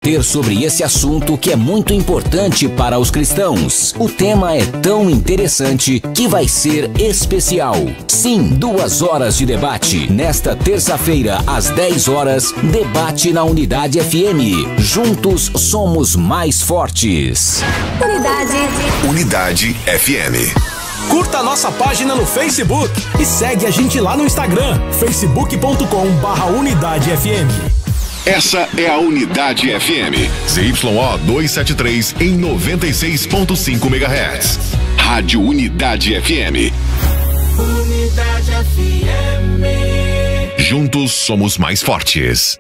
debater sobre esse assunto que é muito importante para os cristãos. O tema é tão interessante que vai ser especial. Sim, 2 horas de debate. Nesta terça-feira, às 10 horas, debate na Unidade FM. Juntos somos mais fortes. Unidade FM. Curta a nossa página no Facebook e segue a gente lá no Instagram, facebook.com/UnidadeFM. Essa é a Unidade FM, ZYO 273 em 96.5 MHz. Rádio Unidade FM. Unidade FM. Juntos somos mais fortes.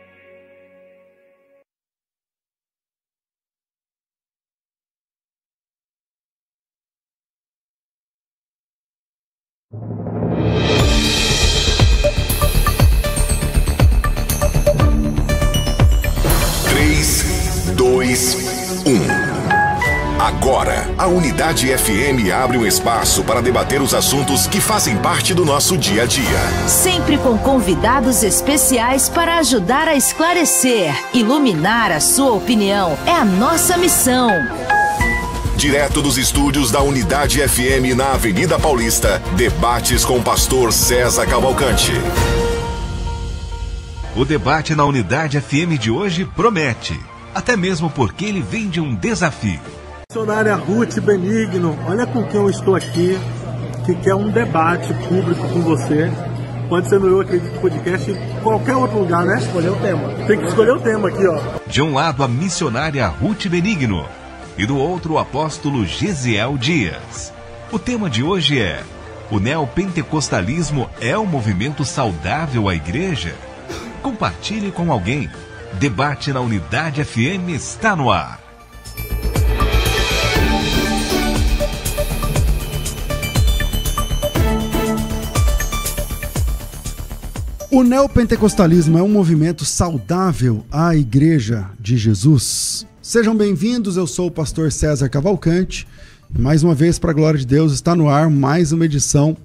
Agora, a Unidade FM abre um espaço para debater os assuntos que fazem parte do nosso dia a dia. Sempre com convidados especiais para ajudar a esclarecer, iluminar a sua opinião. É a nossa missão. Direto dos estúdios da Unidade FM na Avenida Paulista, debates com o pastor César Cavalcante. O debate na Unidade FM de hoje promete, até mesmo porque ele vem de um desafio. Missionária Ruth Benigno, olha com quem eu estou aqui, que quer um debate público com você. Pode ser no Eu Acredito Podcast, em qualquer outro lugar, né? Escolher o tema. Tem que escolher o tema aqui, ó. De um lado, a missionária Ruth Benigno e do outro, o apóstolo Gesiel Dias. O tema de hoje é: o neopentecostalismo é um movimento saudável à igreja? Compartilhe com alguém. Debate na Unidade FM está no ar. O neopentecostalismo é um movimento saudável à Igreja de Jesus? Sejam bem-vindos, eu sou o pastor César Cavalcante. Mais uma vez, para a glória de Deus, está no ar mais uma edição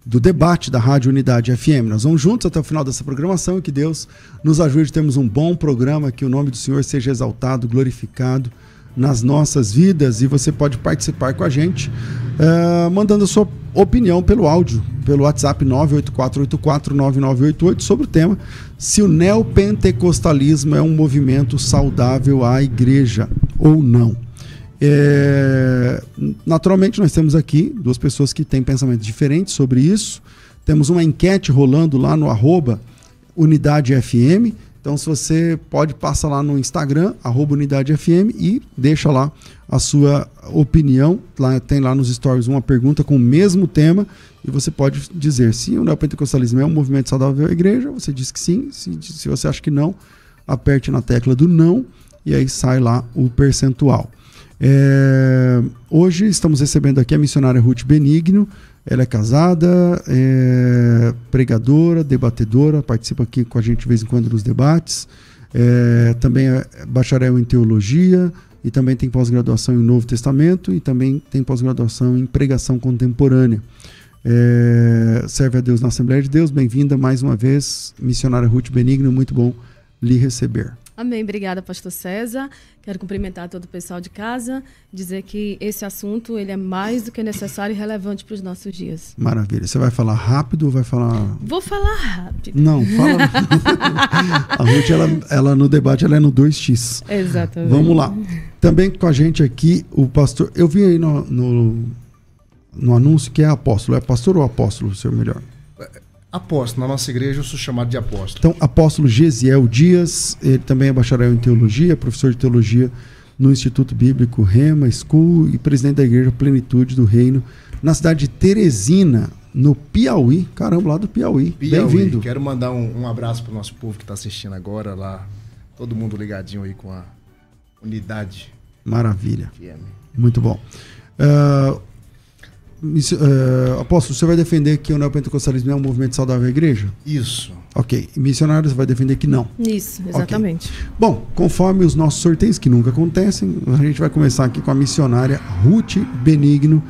do debate da Rádio Unidade FM. Nós vamos juntos até o final dessa programação e que Deus nos ajude a termos um bom programa, que o nome do Senhor seja exaltado, glorificado nas nossas vidas. E você pode participar com a gente mandando a sua opinião pelo áudio, pelo WhatsApp 984849988 sobre o tema: se o neopentecostalismo é um movimento saudável à igreja ou não. Naturalmente nós temos aqui duas pessoas que têm pensamentos diferentes sobre isso. Temos uma enquete rolando lá no @UnidadeFM. Então, se você pode, passa lá no Instagram, @UnidadeFM, e deixa lá a sua opinião. Tem lá nos stories uma pergunta com o mesmo tema, e você pode dizer se o neopentecostalismo é um movimento saudável à igreja. Você diz que sim. Se você acha que não, aperte na tecla do não, e aí sai lá o percentual. Hoje estamos recebendo aqui a missionária Ruth Benigno. Ela é casada, pregadora, debatedora, participa aqui com a gente de vez em quando nos debates. Também é bacharel em teologia e também tem pós-graduação em Novo Testamento e também tem pós-graduação em pregação contemporânea. Serve a Deus na Assembleia de Deus. Bem-vinda mais uma vez, missionária Ruth Benigno, muito bom lhe receber. Amém, obrigada, pastor César. Quero cumprimentar todo o pessoal de casa, dizer que esse assunto ele é mais do que necessário e relevante para os nossos dias. Maravilha. Você vai falar rápido ou vai falar... Vou falar rápido. Não, fala... A Ruth, ela no debate, ela é no 2x. Exatamente. Vamos lá. Também com a gente aqui, o pastor... Eu vi aí no anúncio que é apóstolo. É pastor ou apóstolo, senhor melhor? Apóstolo. Na nossa igreja eu sou chamado de apóstolo. Então, apóstolo Gesiel Dias, ele também é bacharel em teologia, professor de teologia no Instituto Bíblico Rema School e presidente da Igreja Plenitude do Reino, na cidade de Teresina, no Piauí. Caramba, lá do Piauí. Bem-vindo. Quero mandar um abraço para o nosso povo que está assistindo agora lá. Todo mundo ligadinho aí com a Unidade. Maravilha. FM. Muito bom. Apóstolo, você vai defender que o neopentecostalismo é um movimento saudável à igreja? Isso. Ok. E missionário, você vai defender que não? Isso, exatamente. Okay. Bom, conforme os nossos sorteios, que nunca acontecem, a gente vai começar aqui com a missionária Ruth Benigno.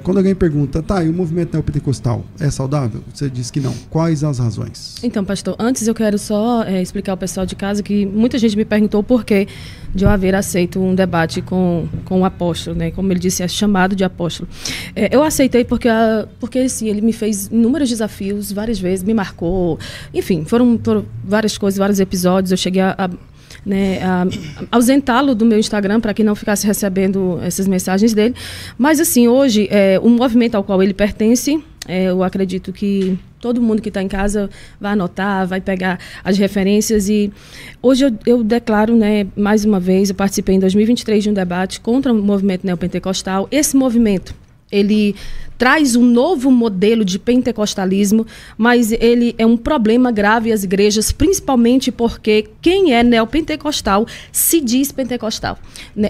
Quando alguém pergunta, tá, e o movimento neopentecostal é saudável? Você diz que não. Quais as razões? Então, pastor, antes eu quero só explicar ao pessoal de casa que muita gente me perguntou por que de eu haver aceito um debate com o apóstolo, né? Como ele disse, é chamado de apóstolo. Eu aceitei porque assim, ele me fez inúmeros desafios, várias vezes, me marcou. Enfim, foram várias coisas, vários episódios. Eu cheguei a ausentá-lo do meu Instagram para que não ficasse recebendo essas mensagens dele. Mas, assim, hoje, o movimento ao qual ele pertence, eu acredito que todo mundo que está em casa vai anotar, vai pegar as referências. E hoje eu declaro, né, mais uma vez, eu participei em 2023 de um debate contra o movimento neopentecostal. Esse movimento, ele traz um novo modelo de pentecostalismo, mas ele é um problema grave às igrejas, principalmente porque quem é neopentecostal se diz pentecostal.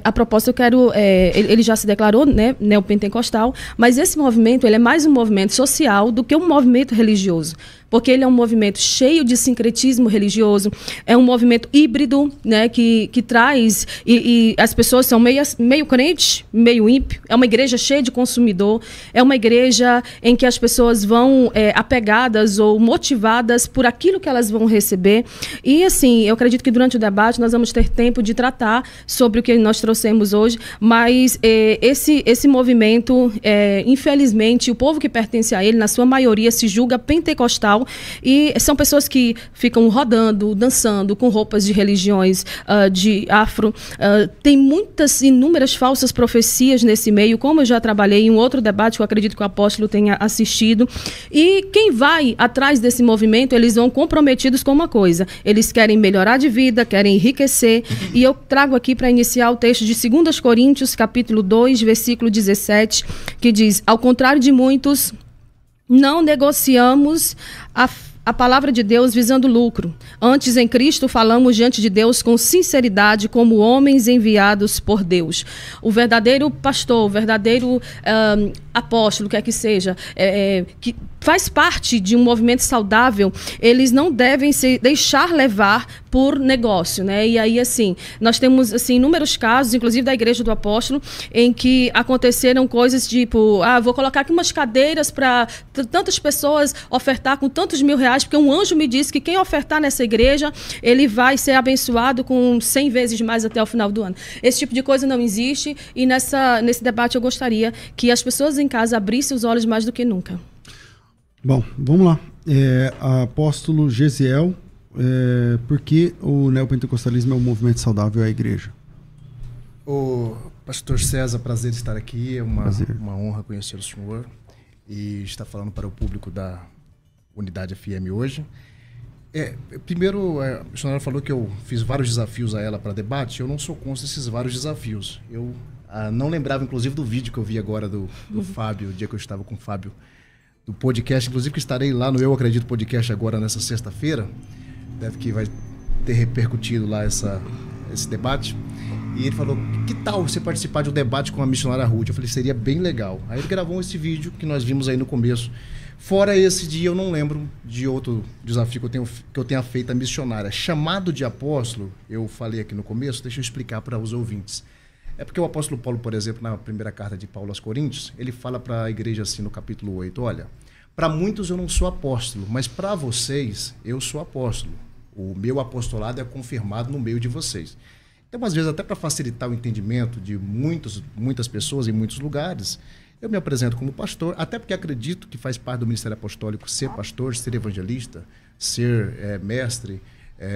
A propósito, eu quero... ele já se declarou, né, neopentecostal, mas esse movimento ele é mais um movimento social do que um movimento religioso, porque ele é um movimento cheio de sincretismo religioso, é um movimento híbrido, né, que traz... E as pessoas são meio crente, meio ímpio, é uma igreja cheia de consumidor, é uma igreja em que as pessoas vão apegadas ou motivadas por aquilo que elas vão receber. E, assim, eu acredito que durante o debate nós vamos ter tempo de tratar sobre o que nós trouxemos hoje, mas esse movimento, infelizmente, o povo que pertence a ele, na sua maioria, se julga pentecostal, e são pessoas que ficam rodando, dançando, com roupas de religiões de afro. Tem inúmeras falsas profecias nesse meio, como eu já trabalhei em um outro debate que eu acredito que o apóstolo tenha assistido. E quem vai atrás desse movimento, eles vão comprometidos com uma coisa: eles querem melhorar de vida, querem enriquecer. E eu trago aqui para iniciar o texto de 2 Coríntios, capítulo 2, versículo 17, que diz: ao contrário de muitos, não negociamos a palavra de Deus visando lucro. Antes, em Cristo, falamos diante de Deus com sinceridade, como homens enviados por Deus. O verdadeiro pastor, o verdadeiro apóstolo, quer que seja, que faz parte de um movimento saudável, eles não devem se deixar levar por negócio, né? E aí, assim, nós temos, assim, inúmeros casos, inclusive da Igreja do Apóstolo, em que aconteceram coisas tipo, vou colocar aqui umas cadeiras para tantas pessoas ofertar com tantos mil reais, porque um anjo me disse que quem ofertar nessa igreja, ele vai ser abençoado com 100 vezes mais até o final do ano. Esse tipo de coisa não existe, e nesse debate eu gostaria que as pessoas em casa abrissem os olhos mais do que nunca. Bom, vamos lá. Apóstolo Gesiel, por que o neopentecostalismo é um movimento saudável à igreja? O pastor César, prazer estar aqui, é uma honra conhecer o senhor e estar falando para o público da Unidade FM hoje. Primeiro, a senhora falou que eu fiz vários desafios a ela para debate. Eu não sou contra esses vários desafios. Eu não lembrava, inclusive, do vídeo que eu vi agora do Fábio, o dia que eu estava com o Fábio, do podcast, inclusive que estarei lá no Eu Acredito Podcast agora nessa sexta-feira. Deve que vai ter repercutido lá esse debate. E ele falou, que tal você participar de um debate com a missionária Ruth? Eu falei, seria bem legal. Aí ele gravou esse vídeo que nós vimos aí no começo. Fora esse dia, eu não lembro de outro desafio que eu tenha feito a missionária. Chamado de apóstolo, eu falei aqui no começo, deixa eu explicar para os ouvintes. É porque o apóstolo Paulo, por exemplo, na primeira carta de Paulo aos Coríntios, ele fala para a igreja assim no capítulo 8, olha, para muitos eu não sou apóstolo, mas para vocês eu sou apóstolo. O meu apostolado é confirmado no meio de vocês. Então, às vezes, até para facilitar o entendimento de muitas pessoas em muitos lugares, eu me apresento como pastor, até porque acredito que faz parte do ministério apostólico ser pastor, ser evangelista, ser mestre,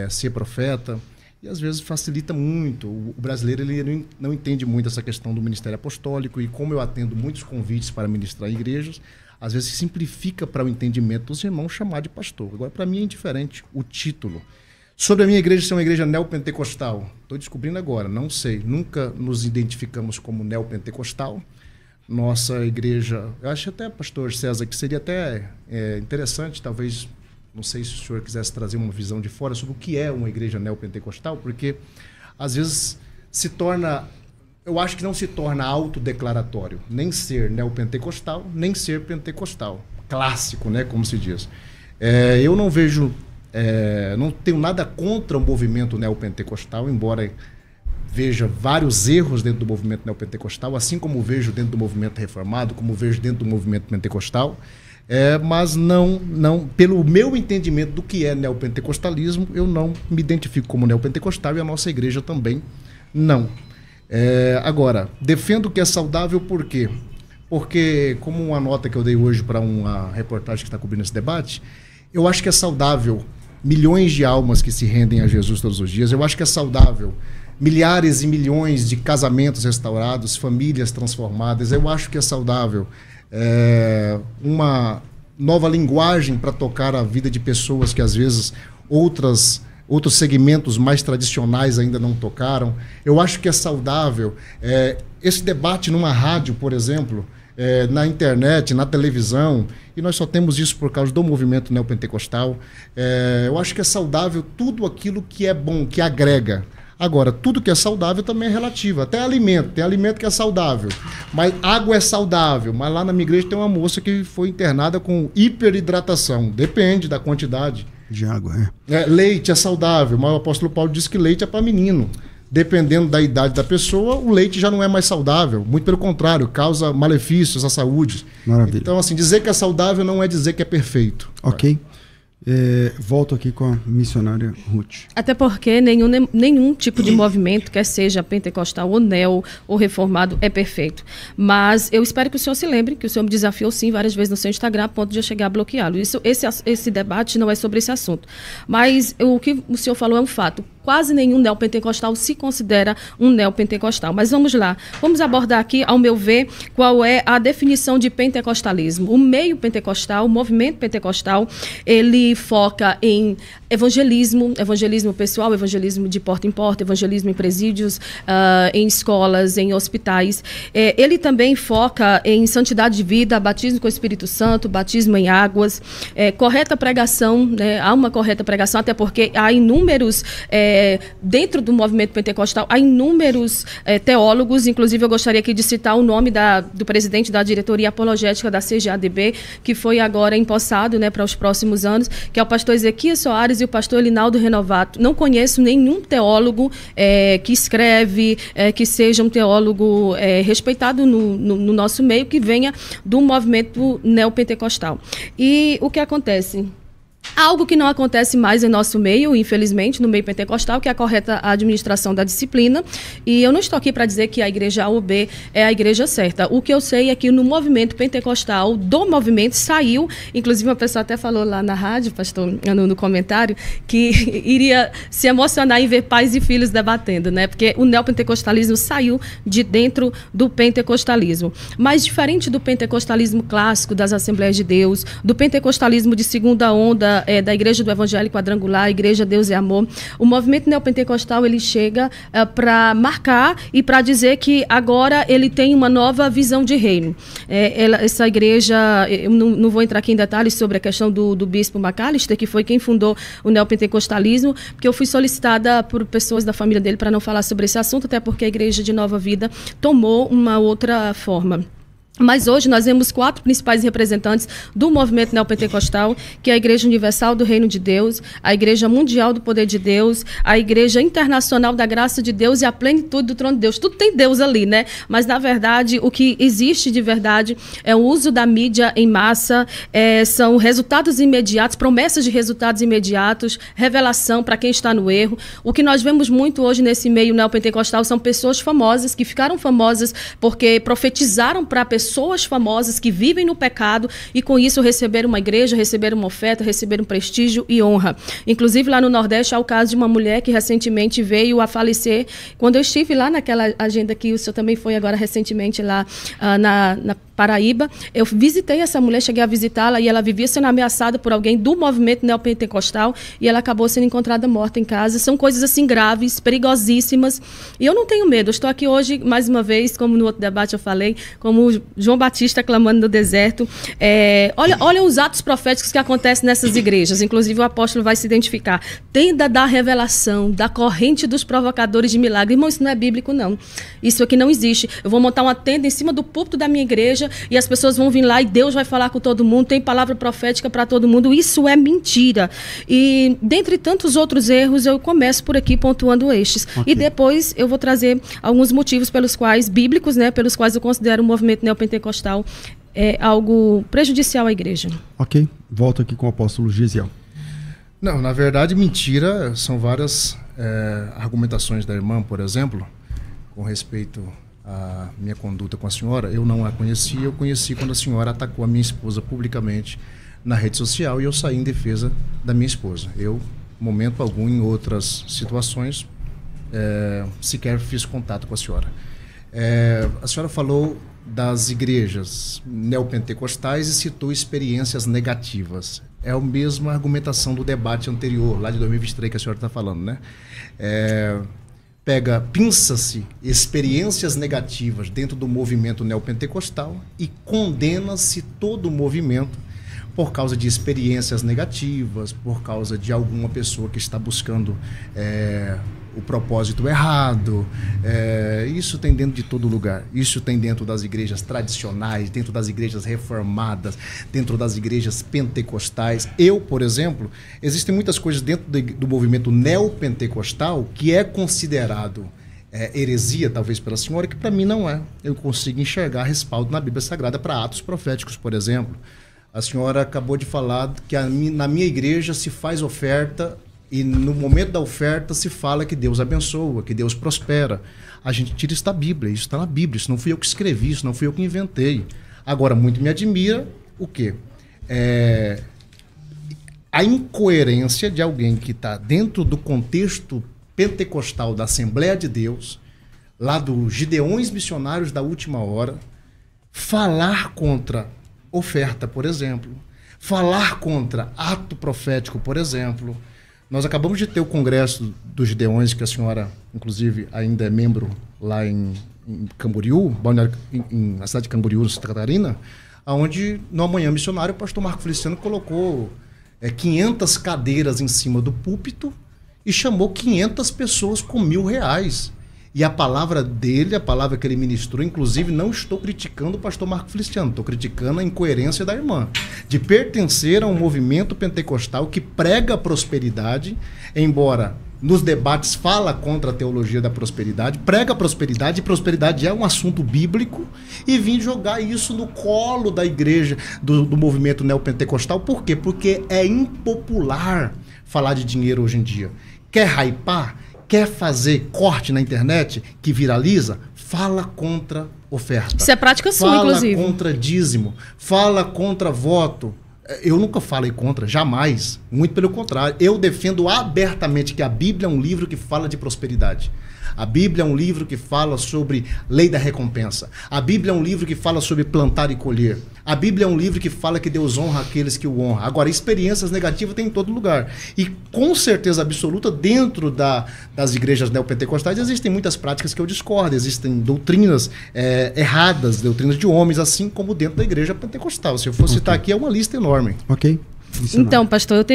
ser profeta. E às vezes facilita muito. O brasileiro ele não entende muito essa questão do ministério apostólico, e como eu atendo muitos convites para ministrar em igrejas, às vezes simplifica para o entendimento dos irmãos chamar de pastor. Agora, para mim é indiferente o título. Sobre a minha igreja ser uma igreja neopentecostal, estou descobrindo agora, não sei. Nunca nos identificamos como neopentecostal. Nossa igreja, eu acho até, pastor César, que seria até interessante, talvez, não sei se o senhor quisesse trazer uma visão de fora sobre o que é uma igreja neopentecostal, porque às vezes se torna, eu acho que não se torna autodeclaratório, nem ser neopentecostal, nem ser pentecostal. Clássico, né, como se diz. Eu não vejo, não tenho nada contra o movimento neopentecostal, embora veja vários erros dentro do movimento neopentecostal, assim como vejo dentro do movimento reformado, como vejo dentro do movimento pentecostal, mas não, pelo meu entendimento do que é neopentecostalismo, eu não me identifico como neopentecostal e a nossa igreja também não. Agora, defendo que é saudável por quê? Porque, como uma nota que eu dei hoje para uma reportagem que está cobrindo esse debate, eu acho que é saudável milhões de almas que se rendem a Jesus todos os dias, eu acho que é saudável milhares e milhões de casamentos restaurados, famílias transformadas. Eu acho que é saudável uma nova linguagem para tocar a vida de pessoas que, às vezes, outros segmentos mais tradicionais ainda não tocaram. Eu acho que é saudável esse debate numa rádio, por exemplo, na internet, na televisão, e nós só temos isso por causa do movimento neopentecostal. Eu acho que é saudável tudo aquilo que é bom, que agrega. Agora, tudo que é saudável também é relativo. Até alimento. Tem alimento que é saudável. Mas água é saudável. Mas lá na minha igreja tem uma moça que foi internada com hiperidratação. Depende da quantidade de água. Leite é saudável. Mas o apóstolo Paulo diz que leite é para menino. Dependendo da idade da pessoa, o leite já não é mais saudável. Muito pelo contrário, causa malefícios à saúde. Maravilha. Então, assim, dizer que é saudável não é dizer que é perfeito. Ok. Volto aqui com a missionária Ruth. Até porque nenhum tipo de movimento, quer seja pentecostal ou neo ou reformado, é perfeito. Mas eu espero que o senhor se lembre que o senhor me desafiou sim várias vezes no seu Instagram a ponto de eu chegar a bloqueá-lo. Esse debate não é sobre esse assunto. Mas o que o senhor falou é um fato. Quase nenhum neopentecostal se considera um neopentecostal. Mas vamos lá. Vamos abordar aqui, ao meu ver, qual é a definição de pentecostalismo. O meio pentecostal, o movimento pentecostal, ele foca em evangelismo pessoal, evangelismo de porta em porta, evangelismo em presídios, em escolas, em hospitais. Ele também foca em santidade de vida, batismo com o Espírito Santo, batismo em águas, correta pregação, né? Há uma correta pregação, até porque há inúmeros... dentro do movimento pentecostal, há inúmeros teólogos, inclusive eu gostaria aqui de citar o nome do presidente da diretoria apologética da CGADB, que foi agora empossado, né, para os próximos anos, que é o pastor Ezequias Soares e o pastor Elinaldo Renovato. Não conheço nenhum teólogo que escreve, que seja um teólogo respeitado no nosso meio, que venha do movimento neopentecostal. E o que acontece? Algo que não acontece mais em nosso meio, infelizmente, no meio pentecostal, que é a correta administração da disciplina. E eu não estou aqui para dizer que a igreja A ou B é a igreja certa. O que eu sei é que no movimento pentecostal, do movimento saiu, inclusive uma pessoa até falou lá na rádio, pastor, no comentário, que iria se emocionar em ver pais e filhos debatendo, né? Porque o neopentecostalismo saiu de dentro do pentecostalismo. Mas diferente do pentecostalismo clássico das Assembleias de Deus, do pentecostalismo de segunda onda, da Igreja do Evangelho Quadrangular, Igreja Deus é Amor, o movimento neopentecostal ele chega para marcar e para dizer que agora ele tem uma nova visão de reino. Essa igreja, eu não vou entrar aqui em detalhes sobre a questão do bispo McAllister, que foi quem fundou o neopentecostalismo, porque eu fui solicitada por pessoas da família dele para não falar sobre esse assunto, até porque a Igreja de Nova Vida tomou uma outra forma. Mas hoje nós vemos 4 principais representantes do movimento neopentecostal, que é a Igreja Universal do Reino de Deus, a Igreja Mundial do Poder de Deus, a Igreja Internacional da Graça de Deus e a Plenitude do Trono de Deus. Tudo tem Deus ali, né? Mas, na verdade, o que existe de verdade é o uso da mídia em massa, são resultados imediatos, promessas de resultados imediatos, revelação para quem está no erro. O que nós vemos muito hoje nesse meio neopentecostal são pessoas famosas, que ficaram famosas porque profetizaram para pessoas famosas que vivem no pecado e com isso receberam uma igreja, receberam uma oferta, receberam prestígio e honra. Inclusive lá no Nordeste há o caso de uma mulher que recentemente veio a falecer. Quando eu estive lá naquela agenda que o senhor também foi agora recentemente lá na Paraíba, eu visitei essa mulher, cheguei a visitá-la e ela vivia sendo ameaçada por alguém do movimento neopentecostal e ela acabou sendo encontrada morta em casa. São coisas assim graves, perigosíssimas e eu não tenho medo. Eu estou aqui hoje, mais uma vez, como no outro debate eu falei, como João Batista clamando no deserto. Olha os atos proféticos que acontecem nessas igrejas, inclusive o apóstolo vai se identificar. Tenda da revelação, da corrente dos provocadores de milagre. Irmão, isso não é bíblico, não. Isso aqui não existe. Eu vou montar uma tenda em cima do púlpito da minha igreja e as pessoas vão vir lá e Deus vai falar com todo mundo, tem palavra profética para todo mundo. Isso é mentira. E dentre tantos outros erros, eu começo por aqui pontuando estes. E depois eu vou trazer alguns motivos pelos quais, bíblicos, né, pelos quais eu considero o movimento neopentecostal algo prejudicial à igreja. Ok, volto aqui com o apóstolo Gesiel. Não, na verdade, mentira são várias argumentações da irmã, por exemplo, com respeito à minha conduta com a senhora. Eu não a conhecia, eu conheci quando a senhora atacou a minha esposa publicamente na rede social e eu saí em defesa da minha esposa. Eu, momento algum, em outras situações, sequer fiz contato com a senhora. A senhora falou das igrejas neopentecostais e citou experiências negativas. É a mesma argumentação do debate anterior, lá de 2023, que a senhora está falando, né? Pinça-se experiências negativas dentro do movimento neopentecostal e condena-se todo o movimento por causa de experiências negativas, por causa de alguma pessoa que está buscando o propósito errado. Isso tem dentro de todo lugar. Isso tem dentro das igrejas tradicionais, dentro das igrejas reformadas, dentro das igrejas pentecostais. Eu, por exemplo, existem muitas coisas dentro do movimento neopentecostal que é considerado heresia, talvez pela senhora, que para mim não é. Eu consigo enxergar respaldo na Bíblia Sagrada para atos proféticos, por exemplo. A senhora acabou de falar que na minha igreja se faz oferta e no momento da oferta se fala que Deus abençoa, que Deus prospera. A gente tira isso da Bíblia, isso está na Bíblia, isso não fui eu que escrevi, isso não fui eu que inventei. Agora, muito me admira o quê? A incoerência de alguém que está dentro do contexto pentecostal da Assembleia de Deus, lá dos Gideões missionários da última hora, falar contra oferta, por exemplo, falar contra ato profético, por exemplo. Nós acabamos de ter o congresso dos Gideões, que a senhora, inclusive, ainda é membro lá em Camboriú, na cidade de Camboriú, Santa Catarina, onde no Amanhã Missionário o pastor Marco Feliciano colocou 500 cadeiras em cima do púlpito e chamou 500 pessoas com R$1.000. E a palavra dele, a palavra que ele ministrou, inclusive não estou criticando o pastor Marco Feliciano, estou criticando a incoerência da irmã, de pertencer a um movimento pentecostal que prega a prosperidade, embora nos debates fala contra a teologia da prosperidade, prega a prosperidade, e prosperidade é um assunto bíblico, e vim jogar isso no colo da igreja, do movimento neopentecostal. Por quê? Porque é impopular falar de dinheiro hoje em dia. Quer hypar? Quer fazer corte na internet que viraliza? Fala contra oferta. Isso é prática sua, inclusive. Fala contra dízimo. Fala contra voto. Eu nunca falei contra, jamais. Muito pelo contrário. Eu defendo abertamente que a Bíblia é um livro que fala de prosperidade. A Bíblia é um livro que fala sobre lei da recompensa. A Bíblia é um livro que fala sobre plantar e colher. A Bíblia é um livro que fala que Deus honra aqueles que o honram. Agora, experiências negativas tem em todo lugar. E com certeza absoluta, dentro das igrejas neopentecostais, existem muitas práticas que eu discordo. Existem doutrinas erradas, doutrinas de homens, assim como dentro da igreja pentecostal. Se eu for citar aqui, é uma lista enorme. Ok. Então, pastor,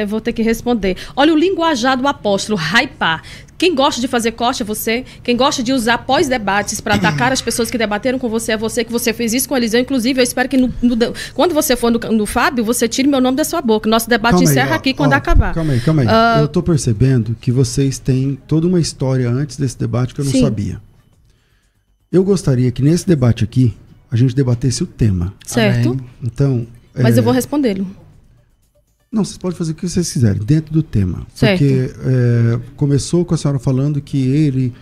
vou ter que responder. Olha o linguajar do apóstolo, hypar. Quem gosta de fazer corte é você. Quem gosta de usar pós-debates para atacar as pessoas que debateram com você é você, que você fez isso com o Eliseu. Inclusive, eu espero que quando você for no Fábio, você tire meu nome da sua boca. Nosso debate encerra aqui quando acabar. Calma aí. Eu estou percebendo que vocês têm toda uma história antes desse debate que eu não sabia. Eu gostaria que nesse debate aqui, a gente debatesse o tema. Certo. Amém. Então, mas eu vou respondê-lo. Não, vocês podem fazer o que vocês quiserem, dentro do tema. Certo. Porque começou com a senhora falando que ele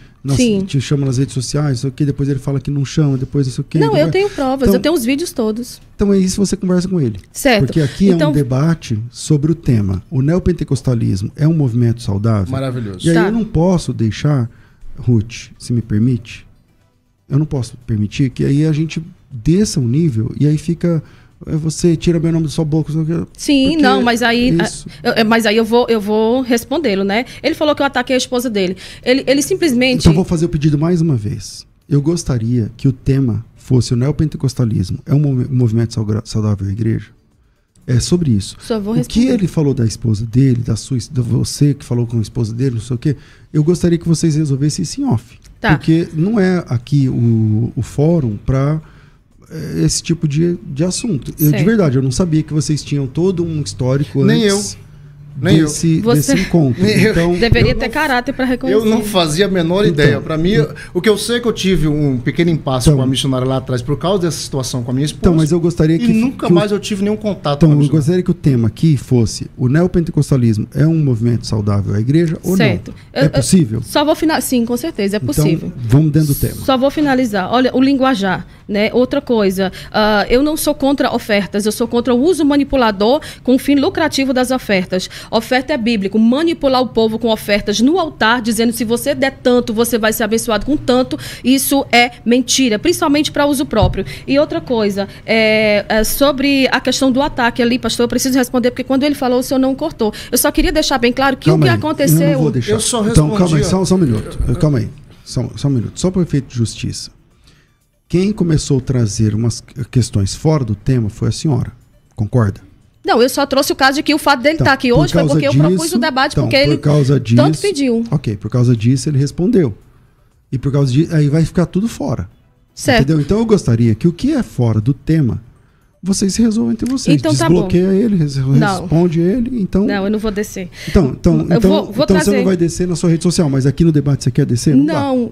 te chama nas redes sociais, isso aqui, depois ele fala que não chama, depois isso aqui. Não, eu tenho provas, então, eu tenho os vídeos todos. Então é isso, você conversa com ele. Certo. Porque aqui é um debate sobre o tema. O neopentecostalismo é um movimento saudável? Maravilhoso. E aí eu não posso deixar, Ruth, se me permite, eu não posso permitir que aí a gente desça um nível e aí fica... Você tira meu nome da sua boca. Sim, não, mas aí eu vou respondê-lo, né? Ele falou que eu ataquei a esposa dele. Ele simplesmente... Então vou fazer o pedido mais uma vez. Eu gostaria que o tema fosse o neopentecostalismo. É um movimento saudável à igreja? É sobre isso. Só vou responder. O que ele falou da esposa dele, de você que falou com a esposa dele, não sei o quê, eu gostaria que vocês resolvessem isso em off. Tá. Porque não é aqui o fórum para... esse tipo de assunto. Eu, de verdade, eu não sabia que vocês tinham todo um histórico Nem antes Nem desse encontro. Então, deveria ter caráter para reconhecer. Eu não fazia a menor ideia. Para mim, o que eu sei é que eu tive um pequeno impasse com a missionária lá atrás por causa dessa situação com a minha esposa. Então, mas eu gostaria que... E nunca mais eu tive nenhum contato com a missionária. Eu gostaria que o tema aqui fosse: o neopentecostalismo é um movimento saudável à igreja ou certo. Não? É possível? Só vou finalizar. Sim, com certeza, é possível. Então, vamos dentro do tema. Só vou finalizar. Olha, o linguajar, né? Outra coisa, eu não sou contra ofertas, eu sou contra o uso manipulador com o fim lucrativo das ofertas. Oferta é bíblico. Manipular o povo com ofertas no altar, dizendo se você der tanto, você vai ser abençoado com tanto, isso é mentira, principalmente para uso próprio. E outra coisa, sobre a questão do ataque ali, pastor, eu preciso responder, porque quando ele falou, o senhor não cortou. Eu só queria deixar bem claro que o que aconteceu... Eu não vou deixar. Eu só respondi... Então, calma aí, só um minuto. Calma aí, só um minuto. Só para o efeito de justiça. Quem começou a trazer umas questões fora do tema foi a senhora. Concorda? Não, eu só trouxe o caso de que o fato dele estar aqui hoje foi porque eu propus o debate, porque ele tanto pediu. Ok, por causa disso ele respondeu. E por causa disso, aí vai ficar tudo fora. Certo. Entendeu? Então eu gostaria que o que é fora do tema, vocês se resolvam entre vocês. Então, desbloqueia ele, responde ele. Então, não, eu não vou descer. Então você não vai descer na sua rede social, mas aqui no debate você quer descer? Não.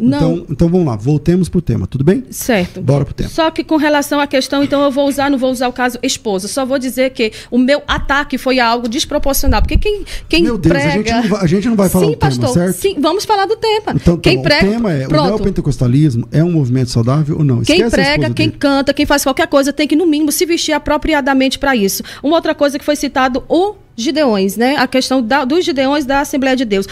Então vamos lá, voltemos pro tema, tudo bem? Certo. Bora pro tema. Só que com relação à questão, então não vou usar o caso esposa. Só vou dizer que o meu ataque foi algo desproporcional. Porque quem meu Deus, prega... a gente não vai falar do pastor, tema, certo? Sim, vamos falar do tema. Então, quem prega... o tema é: o neopentecostalismo é um movimento saudável ou não? Quem prega, quem canta, quem faz qualquer coisa tem que, no mínimo, se vestir apropriadamente para isso. Uma outra coisa que foi citado, o Gideões, né? A questão dos Gideões da Assembleia de Deus.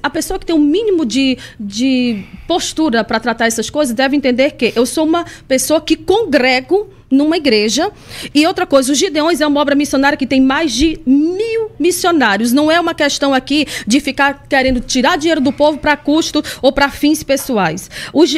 A pessoa que tem um mínimo de postura para tratar essas coisas deve entender que eu sou uma pessoa que congrego numa igreja. E outra coisa, os Gideões é uma obra missionária que tem mais de 1000 missionários. Não é uma questão aqui de ficar querendo tirar dinheiro do povo para custo ou para fins pessoais.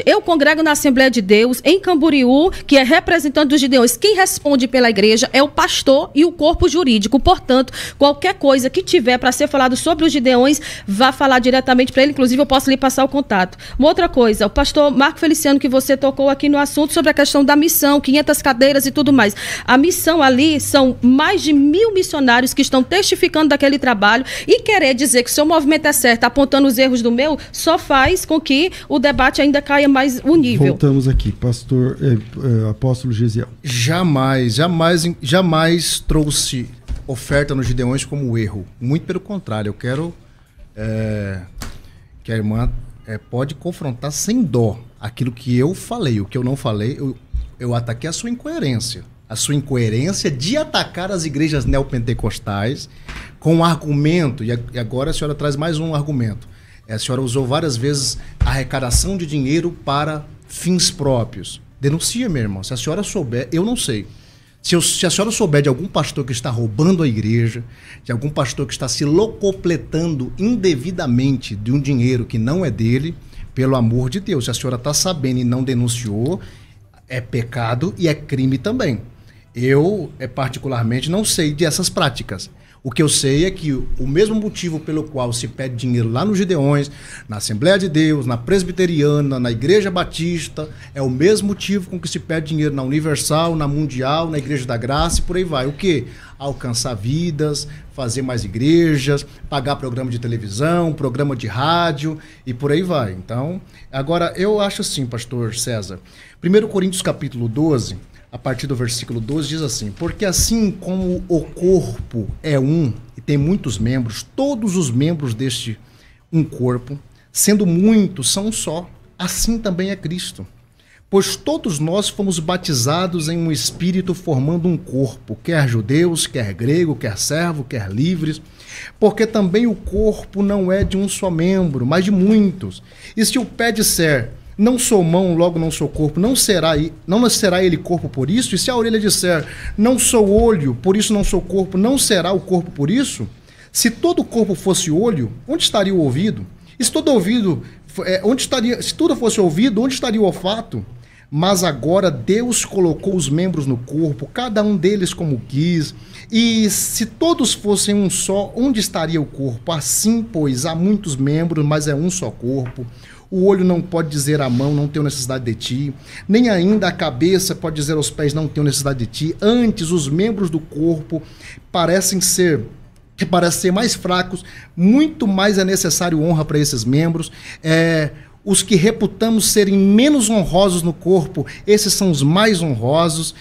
Eu congrego na Assembleia de Deus, em Camboriú, que é representante dos Gideões. Quem responde pela igreja é o pastor e o corpo jurídico. Portanto, qualquer coisa que tiver para ser falado sobre os Gideões, vá falar diretamente para ele. Inclusive, eu posso lhe passar o contato. Uma outra coisa, o pastor Marco Feliciano, que você tocou aqui no assunto sobre a questão da missão, 500 cadeiras e tudo mais. A missão ali são mais de 1000 missionários que estão testificando daquele trabalho, e querer dizer que o seu movimento é certo, apontando os erros do meu, só faz com que o debate ainda caia mais o nível. Voltamos aqui, pastor, apóstolo Gesiel. Jamais trouxe oferta nos Gideões como erro. Muito pelo contrário, eu quero que a irmã pode confrontar sem dó aquilo que eu falei. O que eu não falei, eu ataquei a sua incoerência. A sua incoerência de atacar as igrejas neopentecostais com um argumento, e agora a senhora traz mais um argumento. A senhora usou várias vezes arrecadação de dinheiro para fins próprios. Denuncia, meu irmão. Se a senhora souber, eu não sei. Se a senhora souber de algum pastor que está roubando a igreja, de algum pastor que está se locupletando indevidamente de um dinheiro que não é dele, pelo amor de Deus, se a senhora está sabendo e não denunciou, é pecado e é crime também. Eu, particularmente, não sei dessas práticas. O que eu sei é que o mesmo motivo pelo qual se pede dinheiro lá nos Gideões, na Assembleia de Deus, na Presbiteriana, na Igreja Batista, é o mesmo motivo com que se pede dinheiro na Universal, na Mundial, na Igreja da Graça e por aí vai. O quê? Alcançar vidas, fazer mais igrejas, pagar programa de televisão, programa de rádio e por aí vai. Então, agora eu acho assim, pastor César, 1 Coríntios capítulo 12, a partir do versículo 12, diz assim: porque assim como o corpo é um e tem muitos membros, todos os membros deste um corpo, sendo muitos, são um só, assim também é Cristo. Pois todos nós fomos batizados em um espírito formando um corpo, quer judeus, quer grego, quer servo, quer livres, porque também o corpo não é de um só membro, mas de muitos. E se o pé disser, não sou mão, logo não sou corpo, não será ele corpo por isso? E se a orelha disser, não sou olho, por isso não sou corpo, não será o corpo por isso? Se todo o corpo fosse olho, onde estaria o ouvido? E se todo ouvido, se tudo fosse ouvido, onde estaria o olfato? Mas agora Deus colocou os membros no corpo, cada um deles como quis. E se todos fossem um só, onde estaria o corpo? Assim, pois, há muitos membros, mas é um só corpo. o olho não pode dizer à mão, não tenho necessidade de ti, nem ainda a cabeça pode dizer aos pés, não tenho necessidade de ti. Antes, os membros do corpo parecem ser mais fracos, muito mais é necessário honra para esses membros. Os que reputamos serem menos honrosos no corpo, esses são os mais honrosos.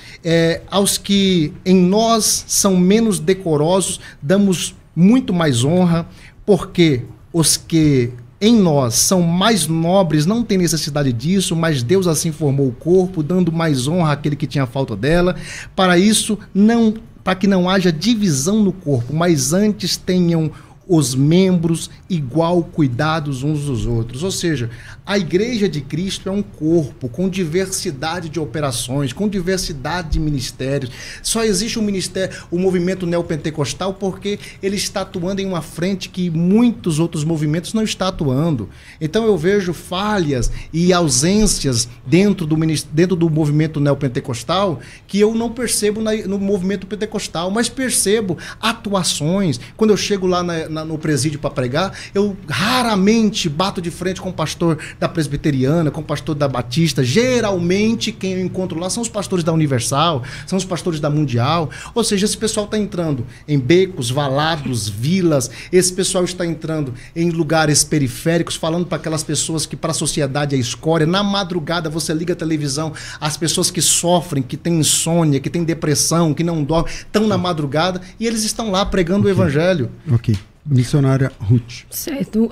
Aos que em nós são menos decorosos, damos muito mais honra, porque os que em nós são mais nobres não têm necessidade disso, mas Deus assim formou o corpo, dando mais honra àquele que tinha falta dela. Para que não haja divisão no corpo, mas antes tenham os membros igual cuidados uns dos outros. Ou seja, a Igreja de Cristo é um corpo com diversidade de operações, com diversidade de ministérios. Só existe o movimento neopentecostal porque ele está atuando em uma frente que muitos outros movimentos não estão atuando. Então eu vejo falhas e ausências dentro do movimento neopentecostal que eu não percebo no movimento pentecostal, mas percebo atuações. Quando eu chego lá no presídio para pregar, eu raramente bato de frente com o pastor da presbiteriana, com o pastor da batista. Geralmente quem eu encontro lá são os pastores da Universal, são os pastores da Mundial. Ou seja, esse pessoal está entrando em becos, valados, vilas, esse pessoal está entrando em lugares periféricos, falando para aquelas pessoas que para a sociedade é escória. Na madrugada você liga a televisão, as pessoas que sofrem, que têm insônia, que têm depressão, que não dormem, estão na madrugada e eles estão lá pregando o evangelho. Ok. Missionária Ruth. Certo.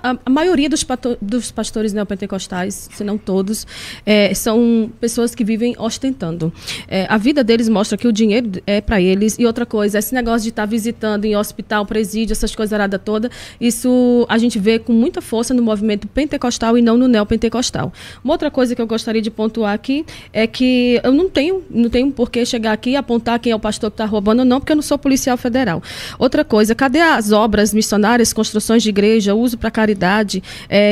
A maioria dos pastores neopentecostais, se não todos, são pessoas que vivem ostentando. A vida deles mostra que o dinheiro é para eles. E outra coisa, esse negócio de estar visitando em hospital, presídio, essas coisas arada toda, isso a gente vê com muita força no movimento pentecostal e não no neopentecostal. Uma outra coisa que eu gostaria de pontuar aqui é que eu não tenho por que chegar aqui e apontar quem é o pastor que está roubando ou não, porque eu não sou policial federal. Outra coisa, cadê as obras missionárias, construções de igreja, uso para caridade?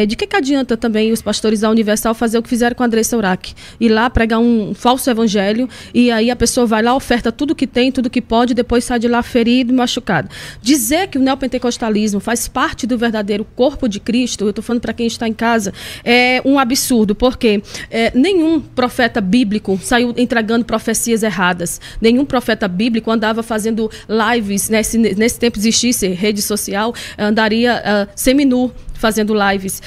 De que adianta também os pastores da Universal fazer o que fizeram com a Andressa Urach? Ir lá pregar um falso evangelho e aí a pessoa vai lá, oferta tudo que tem, tudo que pode, depois sai de lá ferido e machucado. Dizer que o neopentecostalismo faz parte do verdadeiro corpo de Cristo, eu estou falando para quem está em casa, é um absurdo, porque nenhum profeta bíblico saiu entregando profecias erradas. Nenhum profeta bíblico andava fazendo lives, né, se nesse tempo existisse rede social, andaria seminu fazendo lives,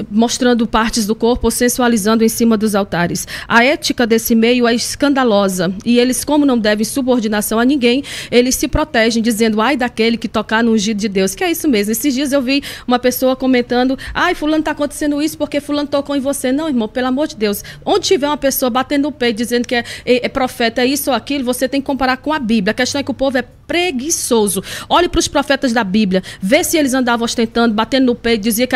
mostrando partes do corpo, sensualizando em cima dos altares. A ética desse meio é escandalosa e eles, como não devem subordinação a ninguém, eles se protegem dizendo, ai daquele que tocar no ungido de Deus, que é isso mesmo. Esses dias eu vi uma pessoa comentando, ai, fulano está acontecendo isso porque fulano tocou em você. Não, irmão, pelo amor de Deus, onde tiver uma pessoa batendo o peito dizendo que é profeta, é isso ou aquilo, você tem que comparar com a Bíblia. A questão é que o povo é preguiçoso. Olhe para os profetas da Bíblia, vê se eles andavam ostentando, batendo no peito, dizendo que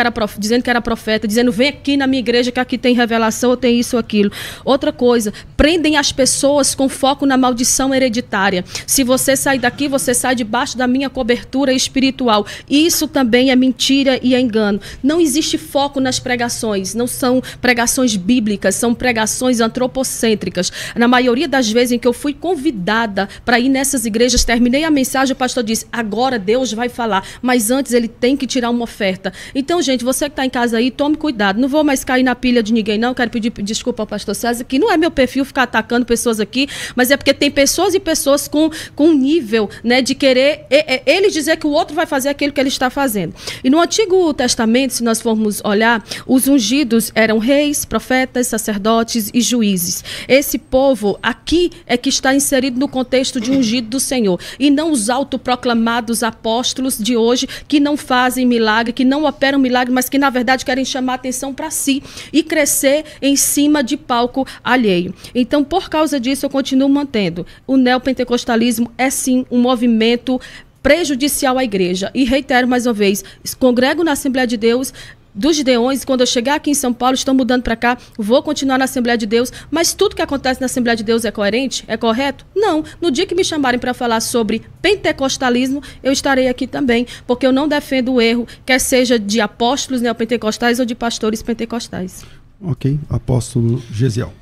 era profeta, dizendo, vem aqui na minha igreja que aqui tem revelação, ou tem isso ou aquilo. Outra coisa, prendem as pessoas com foco na maldição hereditária. Se você sair daqui, você sai debaixo da minha cobertura espiritual. Isso também é mentira e é engano. Não existe foco nas pregações, não são pregações bíblicas, são pregações antropocêntricas. Na maioria das vezes em que eu fui convidada para ir nessas igrejas, terminei a mensagem, o pastor disse, agora Deus vai falar, mas antes ele tem que tirar uma oferta. Então, gente, você que está em casa aí, tome cuidado. Não vou mais cair na pilha de ninguém, não. Quero pedir desculpa ao pastor César, que não é meu perfil ficar atacando pessoas aqui, mas é porque tem pessoas e pessoas com nível, né, de querer ele dizer que o outro vai fazer aquilo que ele está fazendo. E no Antigo Testamento, se nós formos olhar, os ungidos eram reis, profetas, sacerdotes e juízes. Esse povo aqui é que está inserido no contexto de ungido do Senhor. E não os autoproclamados apóstolos de hoje que não fazem milagre, que não operam milagre, mas que na verdade querem chamar atenção para si e crescer em cima de palco alheio. Então, por causa disso, eu continuo mantendo. O neopentecostalismo é sim um movimento prejudicial à igreja. E reitero mais uma vez, congrego na Assembleia de Deus dos Gideões, quando eu chegar aqui em São Paulo, estão mudando para cá, vou continuar na Assembleia de Deus, mas tudo que acontece na Assembleia de Deus é coerente? É correto? Não. No dia que me chamarem para falar sobre pentecostalismo, eu estarei aqui também, porque eu não defendo o erro, quer seja de apóstolos neopentecostais ou de pastores pentecostais. Ok. Apóstolo Gesiel.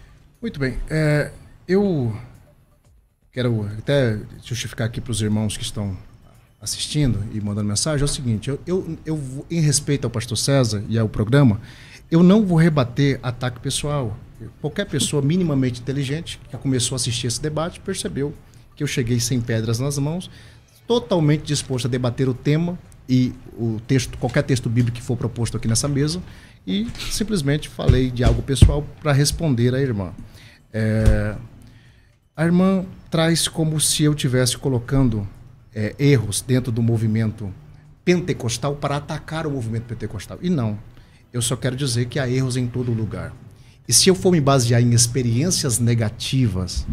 Muito bem. Eu quero até justificar aqui para os irmãos que estão assistindo e mandando mensagem, é o seguinte, eu em respeito ao pastor César e ao programa, eu não vou rebater ataque pessoal. Qualquer pessoa minimamente inteligente que começou a assistir esse debate percebeu que eu cheguei sem pedras nas mãos, totalmente disposto a debater o tema e o texto, qualquer texto bíblico que for proposto aqui nessa mesa, e simplesmente falei de algo pessoal para responder à irmã. A irmã traz como se eu estivesse colocando erros dentro do movimento pentecostal para atacar o movimento pentecostal. E não. Eu só quero dizer que há erros em todo lugar. E se eu for me basear em experiências negativas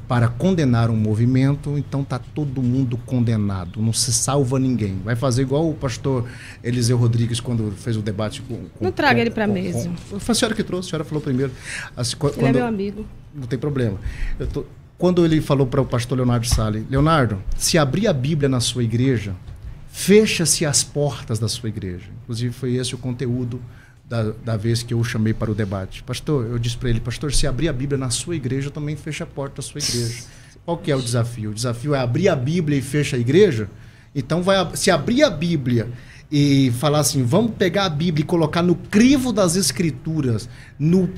para condenar um movimento, então está todo mundo condenado, não se salva ninguém. Vai fazer igual o pastor Eliseu Rodrigues quando fez o debate com... Não traga ele para a mesa. Foi a senhora que trouxe, a senhora falou primeiro. Ele é meu amigo. Não tem problema. Quando ele falou para o pastor Leonardo Salles, Leonardo, se abrir a Bíblia na sua igreja, fecha-se as portas da sua igreja. Inclusive foi esse o conteúdo da vez que eu o chamei para o debate. Pastor, eu disse para ele, pastor, se abrir a Bíblia na sua igreja, também fecha a porta da sua igreja. Qual que é o desafio? O desafio é abrir a Bíblia e fecha a igreja? Então, se abrir a Bíblia e falar assim, vamos pegar a Bíblia e colocar no crivo das Escrituras, no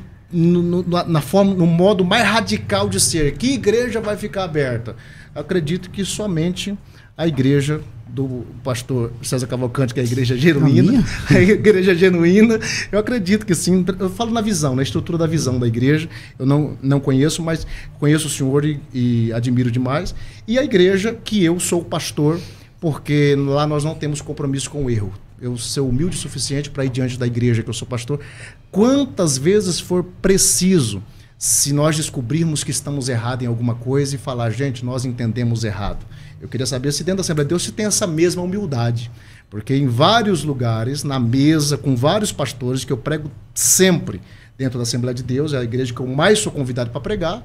modo mais radical de ser, que igreja vai ficar aberta? Eu acredito que somente a igreja do pastor César Cavalcante, que é a igreja genuína, eu acredito que sim. Eu falo na visão, na estrutura da visão da igreja. Eu não conheço, mas conheço o senhor e admiro demais. E a igreja que eu sou pastor, porque lá nós não temos compromisso com o erro. Eu sou humilde o suficiente para ir diante da igreja que eu sou pastor. Quantas vezes for preciso, se nós descobrirmos que estamos errados em alguma coisa e falar, gente, nós entendemos errado. Eu queria saber se dentro da Assembleia de Deus se tem essa mesma humildade. Porque em vários lugares, na mesa, com vários pastores, que eu prego sempre dentro da Assembleia de Deus, é a igreja que eu mais sou convidado para pregar,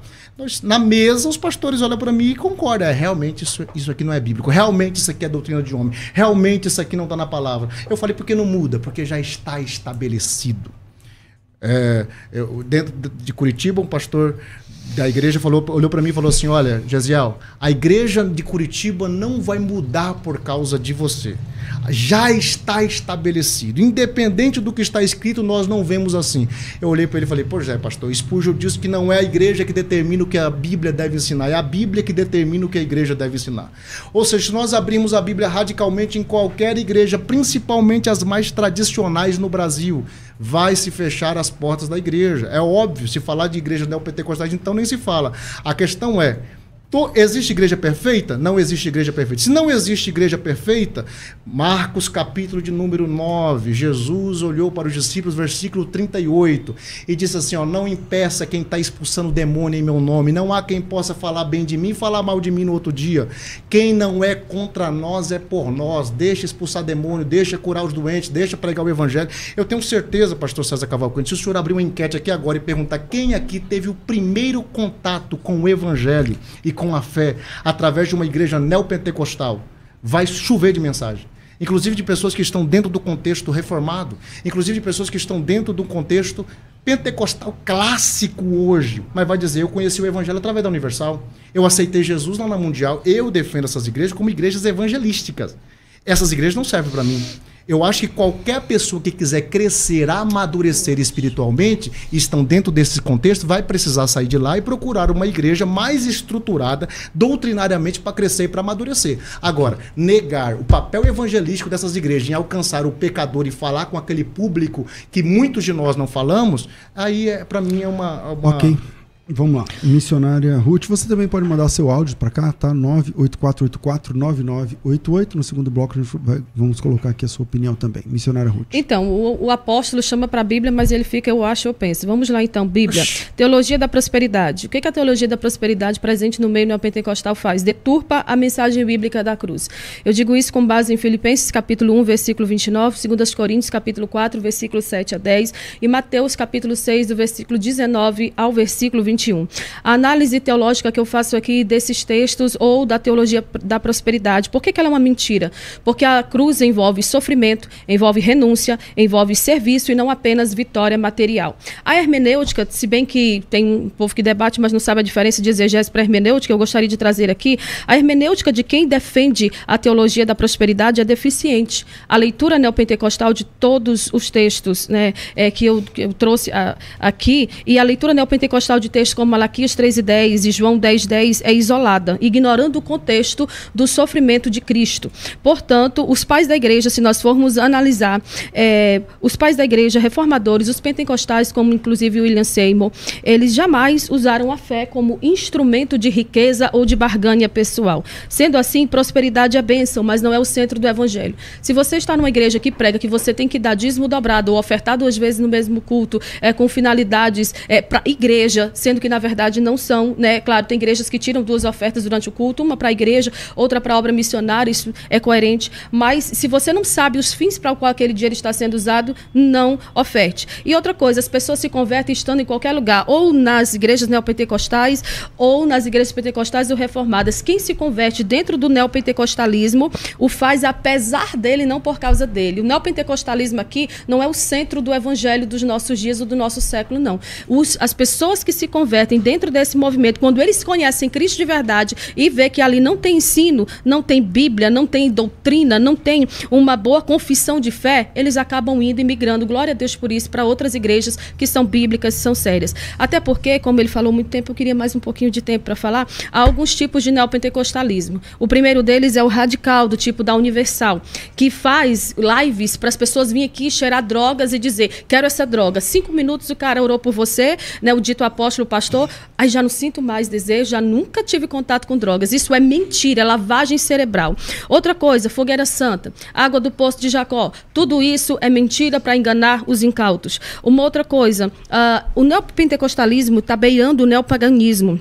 na mesa os pastores olham para mim e concordam. Realmente isso aqui não é bíblico, realmente isso aqui é doutrina de homem, realmente isso aqui não está na palavra. Eu falei, por que não muda? Porque já está estabelecido. Dentro de Curitiba, um pastor da igreja olhou para mim e falou assim, olha, Gesiel, a igreja de Curitiba não vai mudar por causa de você. Já está estabelecido. Independente do que está escrito, nós não vemos assim. Eu olhei para ele e falei, pois é, pastor, Spurgeon disse que não é a igreja que determina o que a Bíblia deve ensinar, é a Bíblia que determina o que a igreja deve ensinar. Ou seja, se nós abrimos a Bíblia radicalmente em qualquer igreja, principalmente as mais tradicionais no Brasil, vai se fechar as portas da igreja. É óbvio, se falar de igreja neopentecostais, então nem se fala. A questão é, existe igreja perfeita? Não existe igreja perfeita. Se não existe igreja perfeita, Marcos capítulo de número 9, Jesus olhou para os discípulos, versículo 38, e disse assim, não impeça quem está expulsando demônio em meu nome, não há quem possa falar bem de mim e falar mal de mim no outro dia. Quem não é contra nós é por nós. Deixa expulsar demônio, deixa curar os doentes, deixa pregar o evangelho. Eu tenho certeza, pastor César Cavalcante, se o senhor abrir uma enquete aqui agora e perguntar quem aqui teve o primeiro contato com o evangelho e com a fé através de uma igreja neopentecostal, vai chover de mensagem. Inclusive de pessoas que estão dentro do contexto reformado, inclusive de pessoas que estão dentro do contexto pentecostal clássico hoje, mas vai dizer, eu conheci o evangelho através da Universal, eu aceitei Jesus lá na Mundial, eu defendo essas igrejas como igrejas evangelísticas. Essas igrejas não servem para mim. Eu acho que qualquer pessoa que quiser crescer, amadurecer espiritualmente, estão dentro desse contexto, vai precisar sair de lá e procurar uma igreja mais estruturada, doutrinariamente, para crescer e para amadurecer. Agora, negar o papel evangelístico dessas igrejas em alcançar o pecador e falar com aquele público que muitos de nós não falamos, aí, para mim, é uma... Ok. Vamos lá, missionária Ruth, você também pode mandar seu áudio para cá, tá? 984849988. No segundo bloco vamos colocar aqui a sua opinião também. Missionária Ruth. Então, o apóstolo chama para a Bíblia, mas ele fica, eu acho, eu penso. Vamos lá então, Bíblia. Teologia da prosperidade. O que a teologia da prosperidade presente no meio neopentecostal faz? Deturpa a mensagem bíblica da cruz. Eu digo isso com base em Filipenses capítulo 1, versículo 29, 2 Coríntios capítulo 4, versículo 7 a 10 e Mateus capítulo 6, do versículo 19 ao versículo 21. 21. A análise teológica que eu faço aqui desses textos ou da teologia da prosperidade, por que ela é uma mentira? Porque a cruz envolve sofrimento, envolve renúncia, envolve serviço e não apenas vitória material. A hermenêutica, se bem que tem um povo que debate, mas não sabe a diferença de exegese para hermenêutica, eu gostaria de trazer aqui, a hermenêutica de quem defende a teologia da prosperidade é deficiente. A leitura neopentecostal de todos os textos, né, que eu trouxe aqui, e a leitura neopentecostal de textos como Malaquias 3:10 e João 10:10 é isolada, ignorando o contexto do sofrimento de Cristo. Portanto, os pais da igreja, se nós formos analisar, os pais da igreja, reformadores, os pentecostais, como inclusive William Seymour, eles jamais usaram a fé como instrumento de riqueza ou de barganha pessoal. Sendo assim, prosperidade é bênção, mas não é o centro do evangelho. Se você está numa igreja que prega que você tem que dar dízimo dobrado ou ofertar 2 vezes no mesmo culto, com finalidades para igreja, sendo que na verdade não são, né? Claro, tem igrejas que tiram 2 ofertas durante o culto, uma para a igreja, outra para a obra missionária, isso é coerente, mas se você não sabe os fins para o qual aquele dinheiro está sendo usado, não oferte. E outra coisa, as pessoas se convertem estando em qualquer lugar, ou nas igrejas neopentecostais, ou nas igrejas pentecostais ou reformadas. Quem se converte dentro do neopentecostalismo, o faz apesar dele, não por causa dele. O neopentecostalismo aqui não é o centro do evangelho dos nossos dias ou do nosso século, não. As pessoas que se convertem dentro desse movimento, quando eles conhecem Cristo de verdade e vê que ali não tem ensino, não tem Bíblia, não tem doutrina, não tem uma boa confissão de fé, eles acabam indo e migrando, glória a Deus por isso, para outras igrejas que são bíblicas, são sérias. Até porque, como ele falou muito tempo, eu queria mais um pouquinho de tempo para falar, há alguns tipos de neopentecostalismo. O primeiro deles é o radical, do tipo da Universal, que faz lives para as pessoas virem aqui cheirar drogas e dizer, quero essa droga. 5 minutos o cara orou por você, né, o dito apóstolo, pastor, aí já não sinto mais desejo, já nunca tive contato com drogas. Isso é mentira, é lavagem cerebral. Outra coisa, fogueira santa, água do poço de Jacó, tudo isso é mentira para enganar os incautos. Uma outra coisa, o neopentecostalismo está beirando o neopaganismo.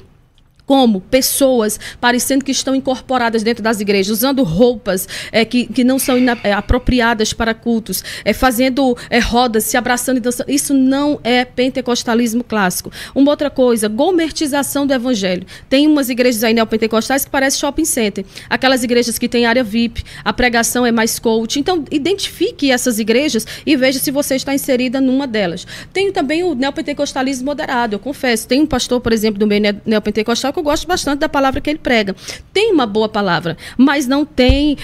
Como pessoas parecendo que estão incorporadas dentro das igrejas, usando roupas que não são apropriadas para cultos, fazendo rodas, se abraçando e dançando. Isso não é pentecostalismo clássico. Uma outra coisa, gourmetização do evangelho. Tem umas igrejas aí neopentecostais que parecem shopping center. Aquelas igrejas que têm área VIP, a pregação é mais coach. Então, identifique essas igrejas e veja se você está inserida numa delas. Tem também o neopentecostalismo moderado, eu confesso. Tem um pastor, por exemplo, do meio neopentecostal que eu gosto bastante da palavra que ele prega. Tem uma boa palavra, mas não tem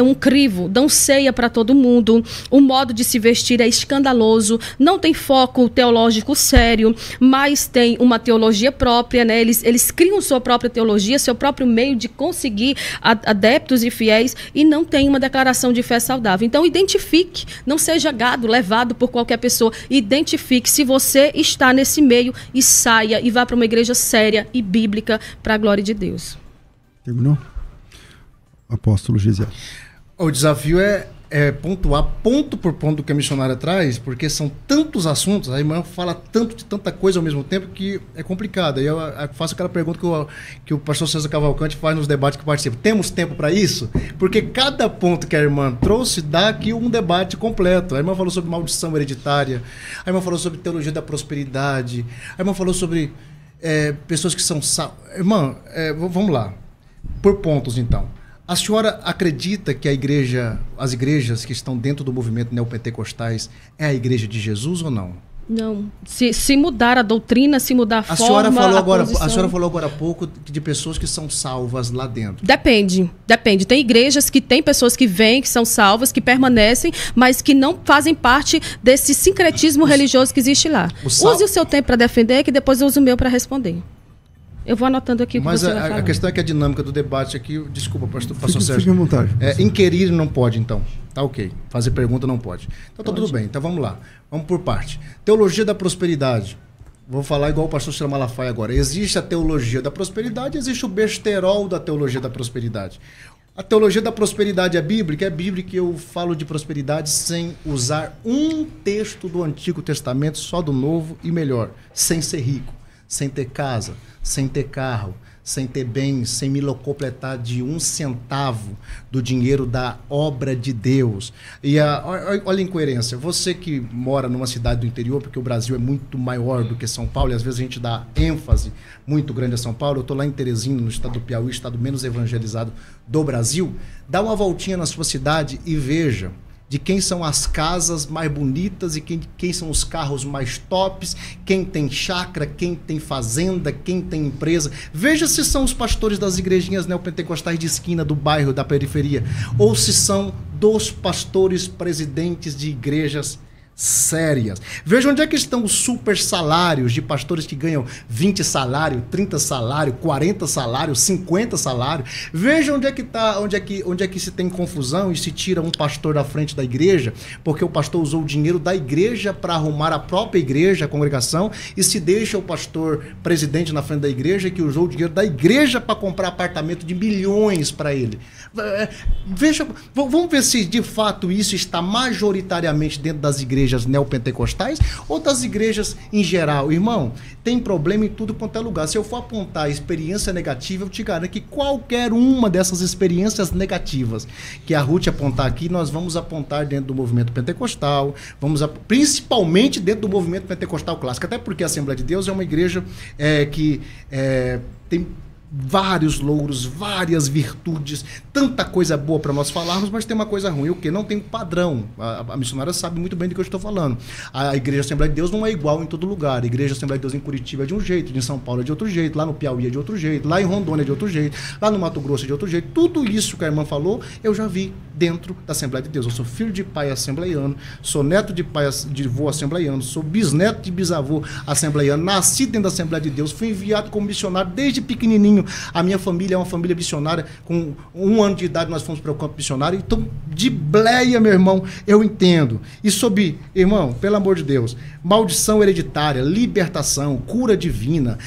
um crivo, dão ceia para todo mundo, o modo de se vestir é escandaloso, não tem foco teológico sério, mas tem uma teologia própria, né? Eles criam sua própria teologia, seu próprio meio de conseguir adeptos e fiéis e não tem uma declaração de fé saudável. Então, identifique, não seja gado, levado por qualquer pessoa, identifique se você está nesse meio e saia e vá para uma igreja séria e bíblica para a glória de Deus. Terminou? Apóstolo Gesiel. O desafio é pontuar ponto por ponto do que a missionária traz, porque são tantos assuntos, a irmã fala tanto de tanta coisa ao mesmo tempo que é complicado. E eu faço aquela pergunta que o pastor César Cavalcante faz nos debates que participa. Temos tempo para isso? Porque cada ponto que a irmã trouxe dá aqui um debate completo. A irmã falou sobre maldição hereditária, a irmã falou sobre teologia da prosperidade, a irmã falou sobre pessoas que são Irmã, vamos lá. Por pontos, então. A senhora acredita que as igrejas que estão dentro do movimento neopentecostais é a igreja de Jesus ou não? Não. Se mudar a doutrina, se mudar a forma, a senhora falou agora há pouco de pessoas que são salvas lá dentro. Depende. Tem igrejas que tem pessoas que vêm, que são salvas, que permanecem, mas que não fazem parte desse sincretismo religioso que existe lá. Use o seu tempo para defender, que depois eu uso o meu para responder. Eu vou anotando aqui o que você vai falar. Mas a questão é que a dinâmica do debate aqui... Desculpa, pastor Sérgio. Fique à vontade. Inquirir não pode, então. Tá ok. Fazer pergunta não pode. Então tá tudo bem. Então vamos lá. Vamos por parte. Teologia da prosperidade. Vou falar igual o pastor Ciro Malafaia agora. Existe a teologia da prosperidade, existe o besterol da teologia da prosperidade. A teologia da prosperidade é bíblica e eu falo de prosperidade sem usar um texto do Antigo Testamento, só do Novo e melhor, sem ser rico, sem ter casa, sem ter carro, sem ter bens, sem me locupletar de 1 centavo do dinheiro da obra de Deus. E olha a incoerência. Você que mora numa cidade do interior, porque o Brasil é muito maior do que São Paulo, e às vezes a gente dá ênfase muito grande a São Paulo. Eu estou lá em Teresina, no estado do Piauí, estado menos evangelizado do Brasil. Dá uma voltinha na sua cidade e veja de quem são as casas mais bonitas e quem são os carros mais tops, quem tem chácara, quem tem fazenda, quem tem empresa. Veja se são os pastores das igrejinhas neopentecostais de esquina do bairro, da periferia, ou se são dos pastores presidentes de igrejas sérias. Veja onde é que estão os super salários de pastores que ganham 20 salários, 30 salários, 40 salários, 50 salários. Veja onde é que tá, onde é que se tem confusão e se tira um pastor da frente da igreja, porque o pastor usou o dinheiro da igreja para arrumar a própria igreja, a congregação, e se deixa o pastor presidente na frente da igreja que usou o dinheiro da igreja para comprar apartamento de milhões para ele. Veja, vamos ver se de fato isso está majoritariamente dentro das igrejas neopentecostais ou das igrejas em geral. Irmão, tem problema em tudo quanto é lugar. Se eu for apontar a experiência negativa, eu te garanto que qualquer uma dessas experiências negativas que a Ruth apontar aqui, nós vamos apontar dentro do movimento pentecostal, principalmente dentro do movimento pentecostal clássico, até porque a Assembleia de Deus é uma igreja que tem vários louros, várias virtudes, tanta coisa boa para nós falarmos, mas tem uma coisa ruim, o que? Não tem padrão. A missionária sabe muito bem do que eu estou falando. A Igreja Assembleia de Deus não é igual em todo lugar. A Igreja Assembleia de Deus em Curitiba é de um jeito, em São Paulo é de outro jeito, lá no Piauí é de outro jeito, lá em Rondônia é de outro jeito, lá no Mato Grosso é de outro jeito. Tudo isso que a irmã falou, eu já vi dentro da Assembleia de Deus. Eu sou filho de pai assembleiano, sou neto de pai de avô assembleiano, sou bisneto de bisavô assembleiano, nasci dentro da Assembleia de Deus, fui enviado como missionário desde pequenininho. A minha família é uma família missionária. Com 1 ano de idade nós fomos para o campo missionário. Então, de bleia, meu irmão, eu entendo. E sobre, irmão, pelo amor de Deus, maldição hereditária, libertação, cura divina,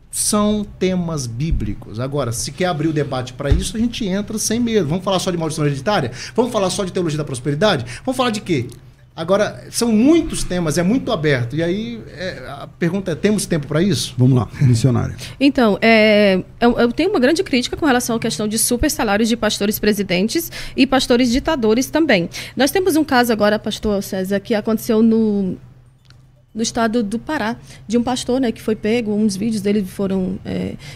são temas bíblicos. Agora, se quer abrir o debate para isso, a gente entra sem medo. Vamos falar só de maldição hereditária? Vamos falar só de teologia da prosperidade? Vamos falar de quê? Agora, são muitos temas, é muito aberto. E aí, a pergunta é, temos tempo para isso? Vamos lá, missionária. Então, eu tenho uma grande crítica com relação à questão de super salários de pastores presidentes e pastores ditadores também. Nós temos um caso agora, pastor César, que aconteceu no estado do Pará, de um pastor, né, que foi pego, uns vídeos dele foram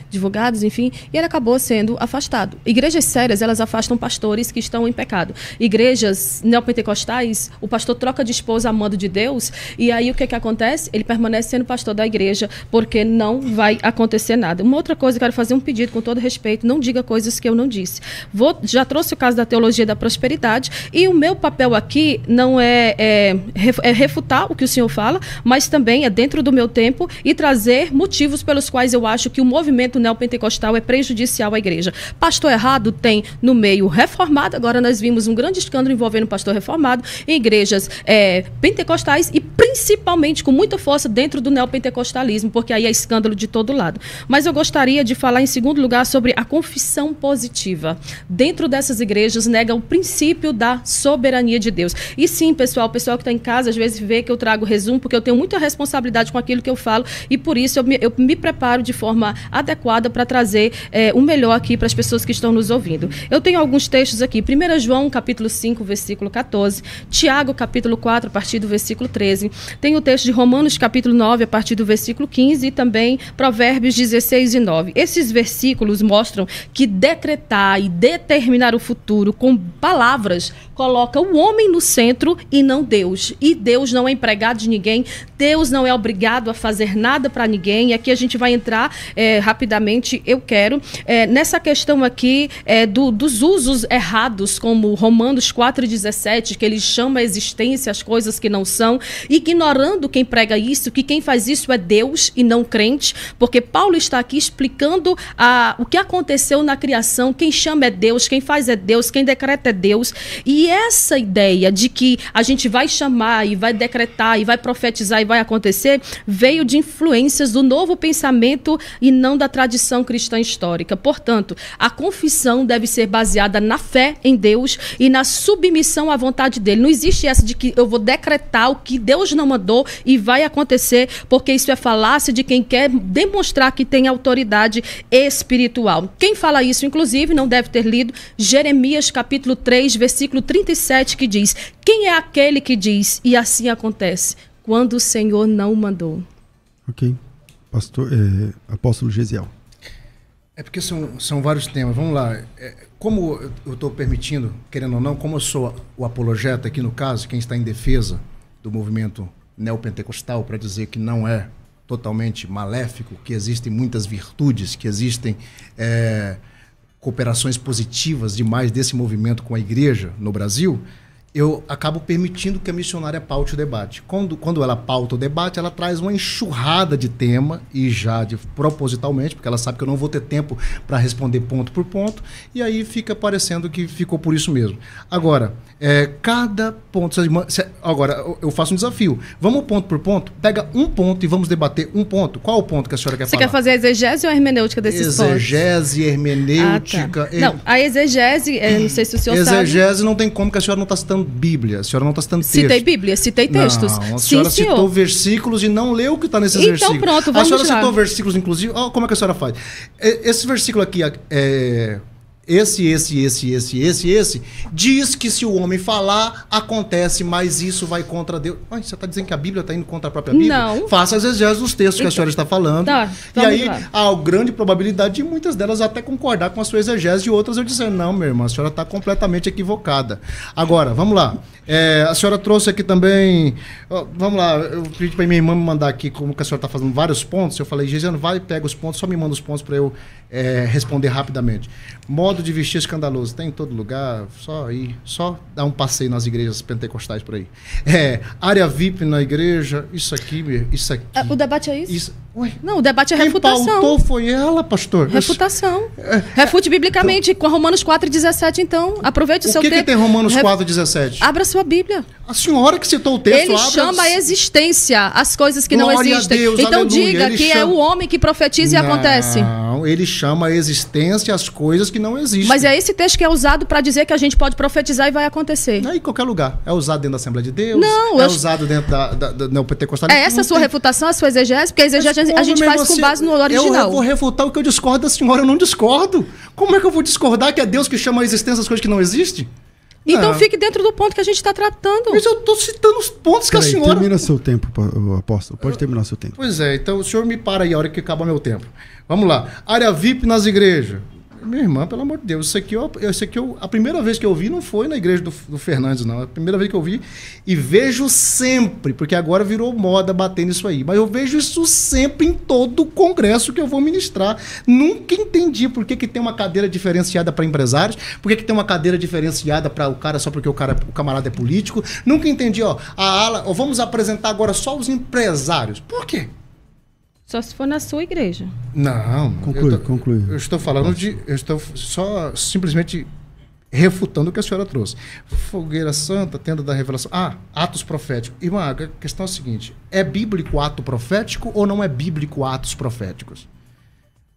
divulgados, enfim, e ele acabou sendo afastado. Igrejas sérias, elas afastam pastores que estão em pecado. Igrejas neopentecostais, o pastor troca de esposa a mando de Deus, e aí o que acontece? Ele permanece sendo pastor da igreja, porque não vai acontecer nada. Uma outra coisa, eu quero fazer um pedido com todo respeito, não diga coisas que eu não disse. Já trouxe o caso da teologia da prosperidade, e o meu papel aqui não é refutar o que o senhor fala, mas também é dentro do meu tempo e trazer motivos pelos quais eu acho que o movimento neopentecostal é prejudicial à igreja. Pastor errado tem no meio reformado, agora nós vimos um grande escândalo envolvendo o pastor reformado em igrejas pentecostais e principalmente com muita força dentro do neopentecostalismo, porque aí é escândalo de todo lado. Mas eu gostaria de falar em segundo lugar sobre a confissão positiva. Dentro dessas igrejas nega o princípio da soberania de Deus. E sim, pessoal que está em casa às vezes vê que eu trago resumo, porque eu tenho muita responsabilidade com aquilo que eu falo e por isso eu me preparo de forma adequada para trazer o melhor aqui para as pessoas que estão nos ouvindo. Eu tenho alguns textos aqui. 1 João, capítulo 5, versículo 14. Tiago, capítulo 4, a partir do versículo 13. Tem o texto de Romanos, capítulo 9, a partir do versículo 15 e também Provérbios 16 e 9. Esses versículos mostram que decretar e determinar o futuro com palavras coloca o homem no centro e não Deus. E Deus não é empregado de ninguém, Deus não é obrigado a fazer nada para ninguém. E aqui a gente vai entrar rapidamente, eu quero, nessa questão aqui dos usos errados, como Romanos 4,17, que ele chama a existência as coisas que não são, ignorando quem prega isso, que quem faz isso é Deus e não crente, porque Paulo está aqui explicando o que aconteceu na criação, quem chama é Deus, quem faz é Deus, quem decreta é Deus, e E essa ideia de que a gente vai chamar e vai decretar e vai profetizar e vai acontecer, veio de influências do novo pensamento e não da tradição cristã histórica. Portanto, a confissão deve ser baseada na fé em Deus e na submissão à vontade dele. Não existe essa de que eu vou decretar o que Deus não mandou e vai acontecer, porque isso é falácia de quem quer demonstrar que tem autoridade espiritual. Quem fala isso, inclusive, não deve ter lido Jeremias capítulo 3, versículo 37, que diz: quem é aquele que diz, e assim acontece, quando o Senhor não mandou? Ok. Apóstolo Gesiel. É porque são vários temas. Vamos lá. Como eu estou permitindo, querendo ou não, como eu sou o apologeta aqui no caso, quem está em defesa do movimento neopentecostal, para dizer que não é totalmente maléfico, que existem muitas virtudes, que existem cooperações positivas demais desse movimento com a igreja no Brasil, eu acabo permitindo que a missionária paute o debate. Quando ela pauta o debate, ela traz uma enxurrada de tema, e já propositalmente, porque ela sabe que eu não vou ter tempo para responder ponto por ponto, e aí fica parecendo que ficou por isso mesmo. Agora, cada ponto... Agora, eu faço um desafio. Vamos ponto por ponto? Pega um ponto e vamos debater um ponto. Qual o ponto que a senhora quer falar? Você quer fazer a exegese ou a hermenêutica desses pontos? Exegese, hermenêutica... Não, a exegese, não sei se o senhor sabe... Exegese não tem como, que a senhora não está citando Bíblia, a senhora não está citando texto. Citei Bíblia, citei textos. Não, a senhora citou versículos e não leu o que está nesses versículos. Então pronto, vamos lá. A senhora citou versículos, inclusive. Como é que a senhora faz? Esse versículo aqui, esse, diz que se o homem falar, acontece, mas isso vai contra Deus. Ai, você está dizendo que a Bíblia está indo contra a própria Bíblia? Não. Faça as exegeses dos textos que a senhora está falando. Tá, e aí há grande probabilidade de muitas delas até concordar com a sua exegese e outras eu dizer, não, meu irmão, a senhora está completamente equivocada. Agora, vamos lá. A senhora trouxe aqui também... vamos lá, eu pedi para minha irmã me mandar aqui como que a senhora está fazendo vários pontos. Eu falei, Gesiano, vai, pega os pontos, só me manda os pontos para eu responder rapidamente. Modo de vestir escandaloso, tem em todo lugar, só dar um passeio nas igrejas pentecostais por aí. Área VIP na igreja, isso aqui. O debate é isso? Ué, não, o debate é refutação. Quem pautou foi ela, pastor. Refutação. Refute biblicamente com Romanos 4,17, então. Aproveite o seu tempo. O que tem Romanos 4,17? Abra sua Bíblia. A senhora que citou o texto, ele chama a existência as coisas que Glória não existem. A Deus, então aleluia. diga ele que chama... é o homem que profetiza e acontece. Não, ele chama a existência as coisas que não existem. Mas é esse texto que é usado para dizer que a gente pode profetizar e vai acontecer. Não é em qualquer lugar. É usado dentro da Assembleia de Deus? Não. Usado dentro da neopentecostalismo? É essa a sua refutação, a sua exegese? Porque a exegese a gente faz com base no original. Eu vou refutar o que eu discordo da senhora, eu não discordo. Como é que eu vou discordar que é Deus que chama a existência as coisas que não existem? Então fique dentro do ponto que a gente está tratando. Mas eu estou citando os pontos que a senhora... Termina seu tempo, apóstolo. Pode terminar seu tempo. Pois é, então o senhor me para aí a hora que acabar meu tempo. Vamos lá. Área VIP nas igrejas. Minha irmã, pelo amor de Deus, isso aqui a primeira vez que eu vi não foi na igreja do Fernandes, não. A primeira vez que eu vi, e vejo sempre, porque agora virou moda bater nisso aí, mas eu vejo isso sempre em todo o congresso que eu vou ministrar. Nunca entendi por que tem uma cadeira diferenciada para empresários, por que tem uma cadeira diferenciada para o cara só porque o camarada é político. Nunca entendi, vamos apresentar agora só os empresários. Por quê? Só se for na sua igreja. Não. Conclui. Eu estou falando eu estou só simplesmente refutando o que a senhora trouxe. Fogueira Santa, tenda da revelação. Atos proféticos. Irmã, a questão é a seguinte: é bíblico ato profético ou não é bíblico atos proféticos?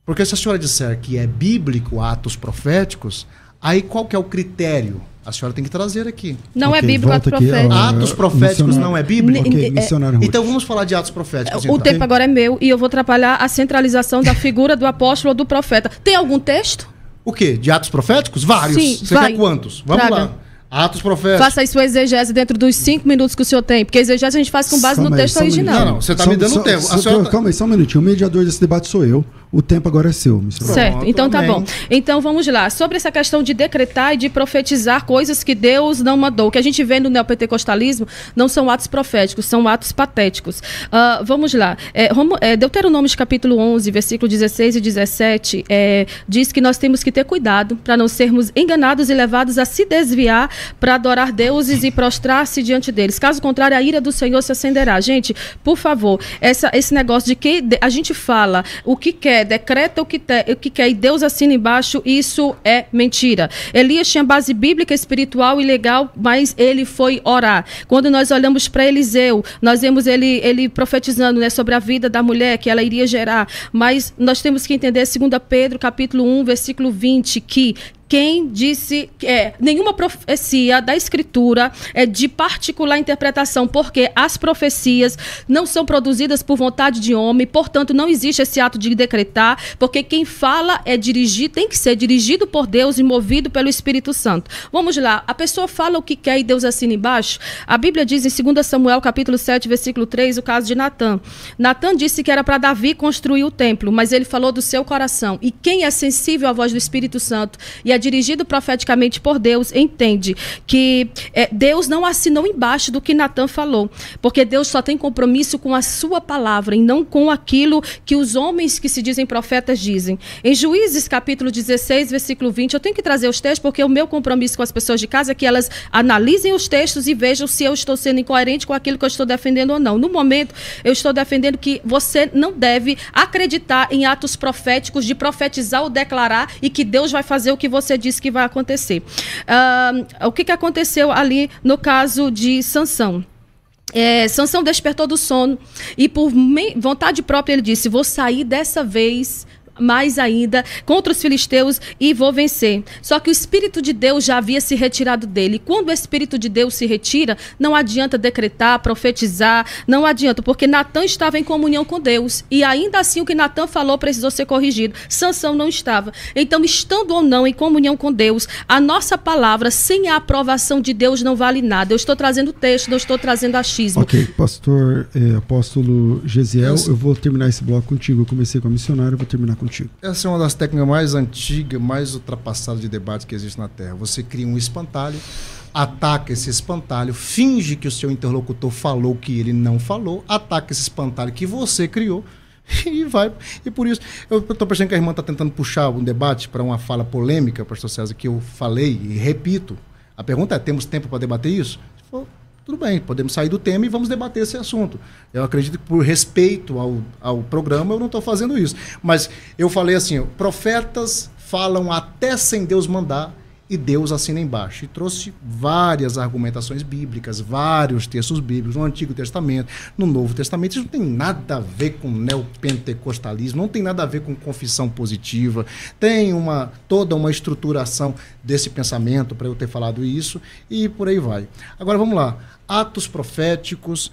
Porque se a senhora disser que é bíblico atos proféticos, aí qual que é o critério? A senhora tem que trazer aqui. Não é bíblico atos proféticos. Atos proféticos não é bíblico? Missionário então vamos falar de atos proféticos. O tempo agora é meu e eu vou atrapalhar a centralização da figura do apóstolo ou do profeta. Tem algum texto? O quê? De atos proféticos? Vários. Sim, você quer quantos? Vamos lá. Atos proféticos. Faça aí sua exegese dentro dos 5 minutos que o senhor tem, porque a exegese a gente faz com base no texto original. Não, você está me dando tempo. Calma aí, só um minutinho. O mediador desse debate sou eu. O tempo agora é seu, missionário. Certo, então tá bom. Então vamos lá. Sobre essa questão de decretar e de profetizar coisas que Deus não mandou. O que a gente vê no neopentecostalismo não são atos proféticos, são atos patéticos. Vamos lá. Deuteronômio capítulo 11, versículo 16 e 17, diz que nós temos que ter cuidado para não sermos enganados e levados a se desviar para adorar deuses e prostrar-se diante deles. Caso contrário, a ira do Senhor se acenderá. Gente, por favor, esse negócio de que a gente fala o que quer quer, decreta o que quer e Deus assina embaixo, isso é mentira. Elias tinha base bíblica, espiritual e legal, mas ele foi orar. Quando nós olhamos para Eliseu, nós vemos ele profetizando, né, sobre a vida da mulher, que ela iria gerar, mas nós temos que entender 2 Pedro, capítulo 1, versículo 20, que quem disse que nenhuma profecia da Escritura é de particular interpretação, porque as profecias não são produzidas por vontade de homem, portanto não existe esse ato de decretar, porque quem fala tem que ser dirigido por Deus e movido pelo Espírito Santo. Vamos lá, a pessoa fala o que quer e Deus assina embaixo. A Bíblia diz em 2 Samuel, capítulo 7, versículo 3, o caso de Natã. Natã disse que era para Davi construir o templo, mas ele falou do seu coração. E quem é sensível à voz do Espírito Santo e dirigido profeticamente por Deus, entende que Deus não assinou embaixo do que Natã falou, porque Deus só tem compromisso com a sua palavra e não com aquilo que os homens que se dizem profetas dizem. Em Juízes capítulo 16, versículo 20, eu tenho que trazer os textos porque o meu compromisso com as pessoas de casa é que elas analisem os textos e vejam se eu estou sendo incoerente com aquilo que eu estou defendendo ou não. No momento, eu estou defendendo que você não deve acreditar em atos proféticos de profetizar ou declarar e que Deus vai fazer o que você disse que vai acontecer. O que aconteceu ali no caso de Sansão? Sansão despertou do sono e por vontade própria ele disse: vou sair dessa vez mais ainda contra os filisteus e vou vencer. Só que o Espírito de Deus já havia se retirado dele. Quando o Espírito de Deus se retira, não adianta decretar, profetizar, não adianta, porque Natã estava em comunhão com Deus e ainda assim o que Natã falou precisou ser corrigido. Sansão não estava. Então, estando ou não em comunhão com Deus, a nossa palavra sem a aprovação de Deus não vale nada. Eu estou trazendo texto, não estou trazendo achismo. Ok, pastor, apóstolo Gesiel, eu vou terminar esse bloco contigo. Eu comecei com a missionária, eu vou terminar contigo. Essa é uma das técnicas mais antigas, mais ultrapassadas de debate que existe na Terra. Você cria um espantalho, ataca esse espantalho, finge que o seu interlocutor falou que ele não falou, ataca esse espantalho que você criou e vai. E por isso, eu estou percebendo que a irmã está tentando puxar um debate para uma fala polêmica, pastor César, que eu falei e repito. A pergunta é: temos tempo para debater isso? Se for, tudo bem, podemos sair do tema e vamos debater esse assunto. Eu acredito que por respeito ao programa eu não estou fazendo isso. Mas eu falei assim: profetas falam até sem Deus mandar e Deus assina embaixo. E trouxe várias argumentações bíblicas, vários textos bíblicos, no Antigo Testamento, no Novo Testamento. Isso não tem nada a ver com neopentecostalismo, não tem nada a ver com confissão positiva. Tem toda uma estruturação desse pensamento para eu ter falado isso e por aí vai. Agora vamos lá. Atos proféticos,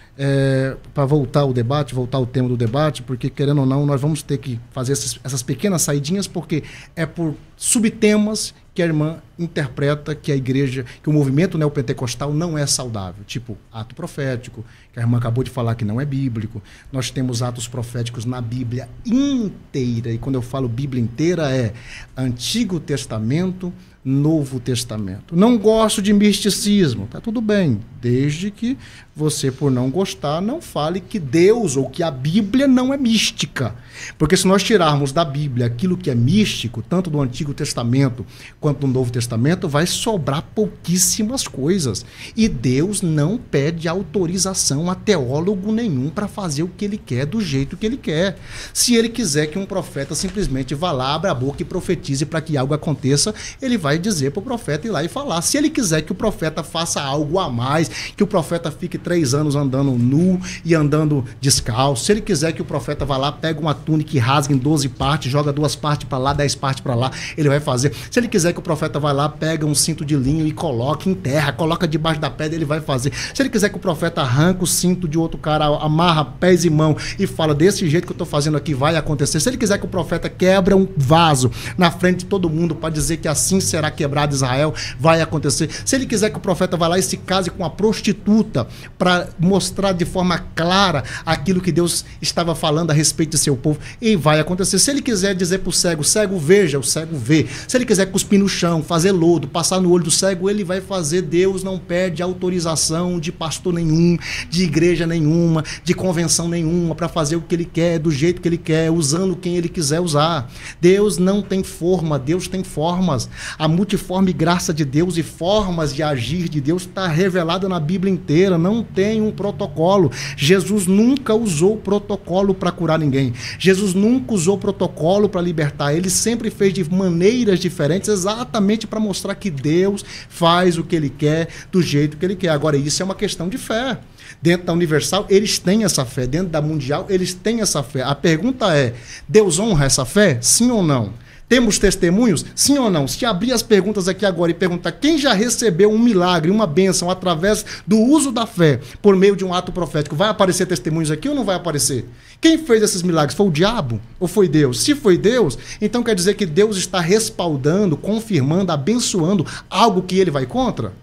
para voltar ao debate, voltar ao tema do debate, porque querendo ou não, nós vamos ter que fazer essas pequenas saidinhas, porque é por subtemas que a irmã interpreta que a igreja, que o movimento neopentecostal não é saudável. Tipo, ato profético, que a irmã acabou de falar que não é bíblico. Nós temos atos proféticos na Bíblia inteira, e quando eu falo Bíblia inteira é Antigo Testamento, Novo Testamento. Não gosto de misticismo, tá tudo bem, desde que você, por não gostar, não fale que Deus ou que a Bíblia não é mística. Porque se nós tirarmos da Bíblia aquilo que é místico, tanto do Antigo Testamento quanto do Novo Testamento, vai sobrar pouquíssimas coisas. E Deus não pede autorização a teólogo nenhum para fazer o que ele quer do jeito que ele quer. Se ele quiser que um profeta simplesmente vá lá, abra a boca e profetize para que algo aconteça, ele vai dizer para o profeta ir lá e falar. Se ele quiser que o profeta faça algo a mais, que o profeta fique 3 anos andando nu e andando descalço, se ele quiser que o profeta vá lá, pega uma túnica e rasga em 12 partes, joga 2 partes para lá, 10 partes para lá, ele vai fazer. Se ele quiser que o profeta vá lá, pega um cinto de linho e coloque em terra, coloca debaixo da pedra, ele vai fazer. Se ele quiser que o profeta arranque o cinto de outro cara, amarra pés e mão e fala: desse jeito que eu estou fazendo aqui vai acontecer. Se ele quiser que o profeta quebra um vaso na frente de todo mundo para dizer que assim será quebrado Israel, vai acontecer. Se ele quiser que o profeta vá lá e se case com uma prostituta para mostrar de forma clara aquilo que Deus estava falando a respeito de seu povo, e vai acontecer. Se ele quiser dizer para o cego veja, o cego vê. Se ele quiser cuspir no chão, fazer lodo, passar no olho do cego, ele vai fazer. Deus não pede autorização de pastor nenhum, de igreja nenhuma, de convenção nenhuma, para fazer o que ele quer, do jeito que ele quer, usando quem ele quiser usar. Deus não tem forma, Deus tem formas. A multiforme graça de Deus e formas de agir de Deus está revelada na Bíblia inteira. Não tem um protocolo. Jesus nunca usou protocolo para curar ninguém. Jesus nunca usou protocolo para libertar. Ele sempre fez de maneiras diferentes, exatamente para mostrar que Deus faz o que Ele quer, do jeito que Ele quer. Agora, isso é uma questão de fé. Dentro da Universal, eles têm essa fé. Dentro da Mundial, eles têm essa fé. A pergunta é, Deus honra essa fé? Sim ou não? Temos testemunhos? Sim ou não? Se abrir as perguntas aqui agora e perguntar quem já recebeu um milagre, uma bênção, através do uso da fé, por meio de um ato profético, vai aparecer testemunhos aqui ou não vai aparecer? Quem fez esses milagres? Foi o diabo ou foi Deus? Se foi Deus, então quer dizer que Deus está respaldando, confirmando, abençoando algo que ele vai contra?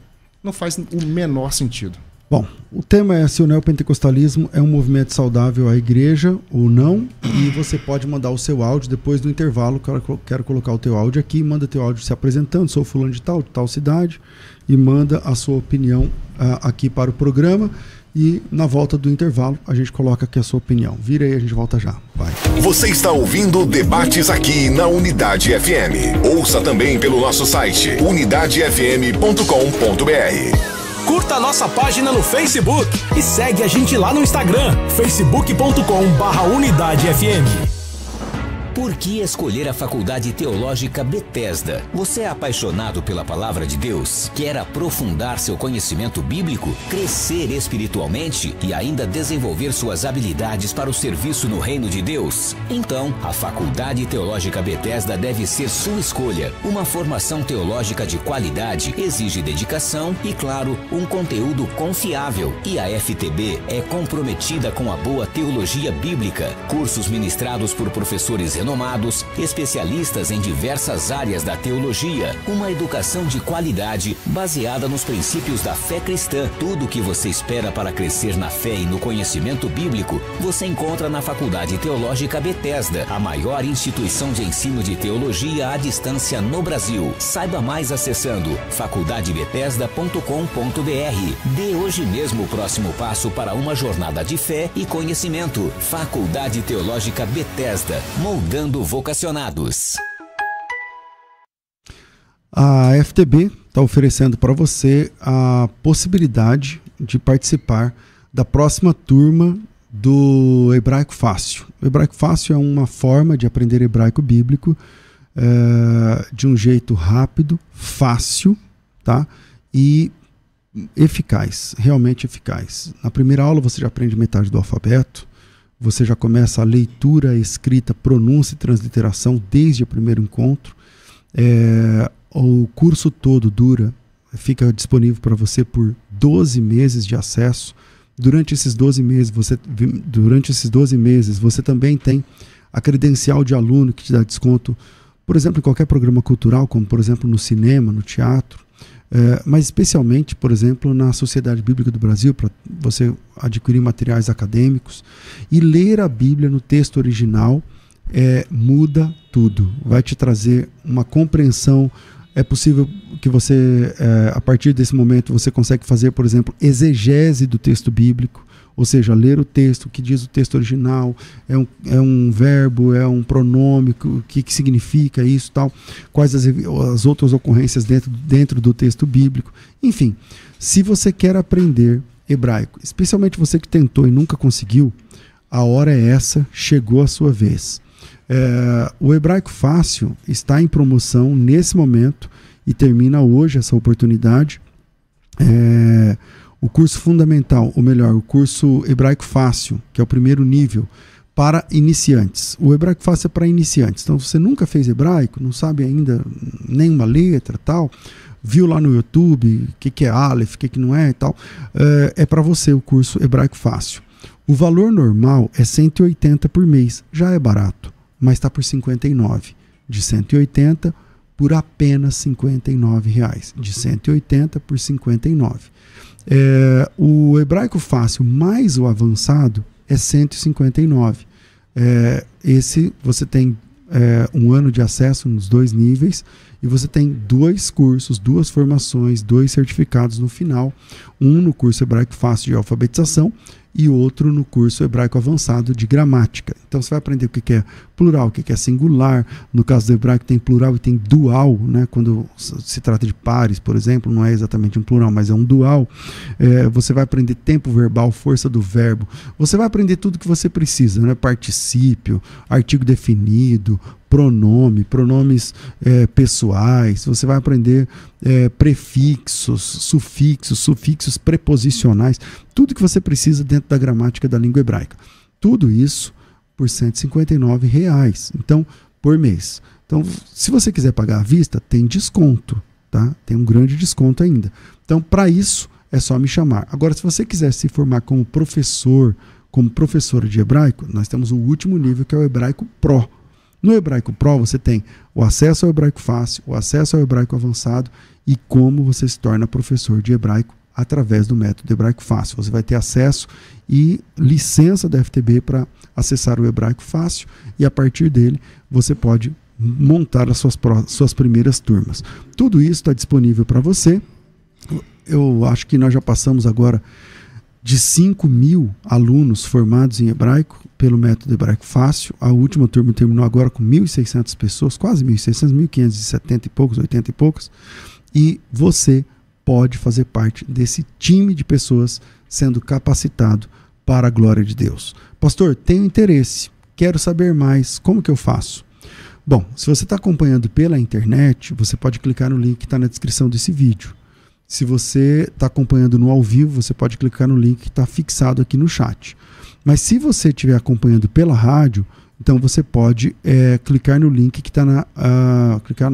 Não faz o menor sentido. Bom, o tema é se o neopentecostalismo é um movimento saudável à igreja ou não, e você pode mandar o seu áudio depois do intervalo. Quero colocar o teu áudio aqui, manda teu áudio se apresentando, sou fulano de tal cidade, e manda a sua opinião aqui para o programa, e na volta do intervalo a gente coloca aqui a sua opinião. Vira aí, a gente volta já. Vai. Você está ouvindo Debates aqui na Unidade FM. Ouça também pelo nosso site unidadefm.com.br. Curta a nossa página no Facebook e segue a gente lá no Instagram, facebook.com/UnidadeFM. Por que escolher a Faculdade Teológica Bethesda? Você é apaixonado pela Palavra de Deus? Quer aprofundar seu conhecimento bíblico, crescer espiritualmente e ainda desenvolver suas habilidades para o serviço no Reino de Deus? Então, a Faculdade Teológica Bethesda deve ser sua escolha. Uma formação teológica de qualidade exige dedicação e, claro, um conteúdo confiável. E a FTB é comprometida com a boa teologia bíblica. Cursos ministrados por professores renomados, especialistas em diversas áreas da teologia, uma educação de qualidade baseada nos princípios da fé cristã. Tudo o que você espera para crescer na fé e no conhecimento bíblico, você encontra na Faculdade Teológica Bethesda, a maior instituição de ensino de teologia à distância no Brasil. Saiba mais acessando faculdadebethesda.com.br. Dê hoje mesmo o próximo passo para uma jornada de fé e conhecimento. Faculdade Teológica Bethesda, moldando vocacionados. A FTB está oferecendo para você a possibilidade de participar da próxima turma do Hebraico Fácil. O Hebraico Fácil é uma forma de aprender hebraico bíblico de um jeito rápido, fácil, tá? E eficaz, realmente eficaz. Na primeira aula você já aprende metade do alfabeto. Você já começa a leitura, a escrita, pronúncia e transliteração desde o primeiro encontro. O curso todo fica disponível para você por 12 meses de acesso. Durante esses 12 meses, você também tem a credencial de aluno que te dá desconto, por exemplo, em qualquer programa cultural, como por exemplo no cinema, no teatro. Mas especialmente, por exemplo, na Sociedade Bíblica do Brasil, para você adquirir materiais acadêmicos. E ler a Bíblia no texto original muda tudo. Vai te trazer uma compreensão. É possível que você, a partir desse momento, você consegue fazer, por exemplo, exegese do texto bíblico. Ou seja, ler o texto, o que diz o texto original, é um verbo, é um pronome, o que significa isso, tal, quais as outras ocorrências dentro do texto bíblico. Enfim, se você quer aprender hebraico, especialmente você que tentou e nunca conseguiu, a hora é essa, chegou a sua vez. O Hebraico Fácil está em promoção nesse momento e termina hoje essa oportunidade. O curso fundamental, ou melhor, o curso Hebraico Fácil, que é o primeiro nível, para iniciantes. O Hebraico Fácil é para iniciantes. Então, se você nunca fez hebraico, não sabe ainda nenhuma letra, tal, viu lá no YouTube o que é Aleph, o que não é e tal, é para você o curso Hebraico Fácil. O valor normal é 180 por mês, já é barato, mas está por 59. De 180 por apenas R$ 59,00. De 180 por 59. O Hebraico Fácil mais o avançado é 159. Esse você tem um ano de acesso nos dois níveis e você tem 2 cursos, 2 formações, 2 certificados no final. Um no curso Hebraico Fácil de alfabetização e outro no curso Hebraico Avançado de gramática. Então você vai aprender o que é plural, o que é singular. No caso do hebraico tem plural e tem dual, né? Quando se trata de pares, por exemplo, não é exatamente um plural, mas é um dual. Você vai aprender tempo verbal, força do verbo. Você vai aprender tudo que você precisa, né? Particípio, artigo definido, pronome, pronomes pessoais. Você vai aprender prefixos, sufixos preposicionais, tudo que você precisa dentro da gramática da língua hebraica. Tudo isso por R$ 159,00, então, por mês. Então, se você quiser pagar à vista, tem desconto, tá? Tem um grande desconto ainda. Então, para isso, é só me chamar. Agora, se você quiser se formar como professor, como professora de hebraico, nós temos o último nível, que é o Hebraico Pro. No Hebraico Pro, você tem o acesso ao hebraico fácil, o acesso ao hebraico avançado e como você se torna professor de hebraico através do método hebraico fácil. Você vai ter acesso e licença da FTB para acessar o hebraico fácil e a partir dele você pode montar as suas primeiras turmas. Tudo isso está disponível para você. Eu acho que nós já passamos agora de 5.000 alunos formados em hebraico pelo método hebraico fácil. A última turma terminou agora com 1.600 pessoas, quase 1.600, 1.570 e poucos, 80 e poucos. E você pode fazer parte desse time de pessoas sendo capacitado para a glória de Deus. Pastor, tenho interesse, quero saber mais, como que eu faço? Bom, se você está acompanhando pela internet, você pode clicar no link que está na descrição desse vídeo. Se você está acompanhando no ao vivo, você pode clicar no link que está fixado aqui no chat. Mas se você estiver acompanhando pela rádio, então você pode clicar no link que está na...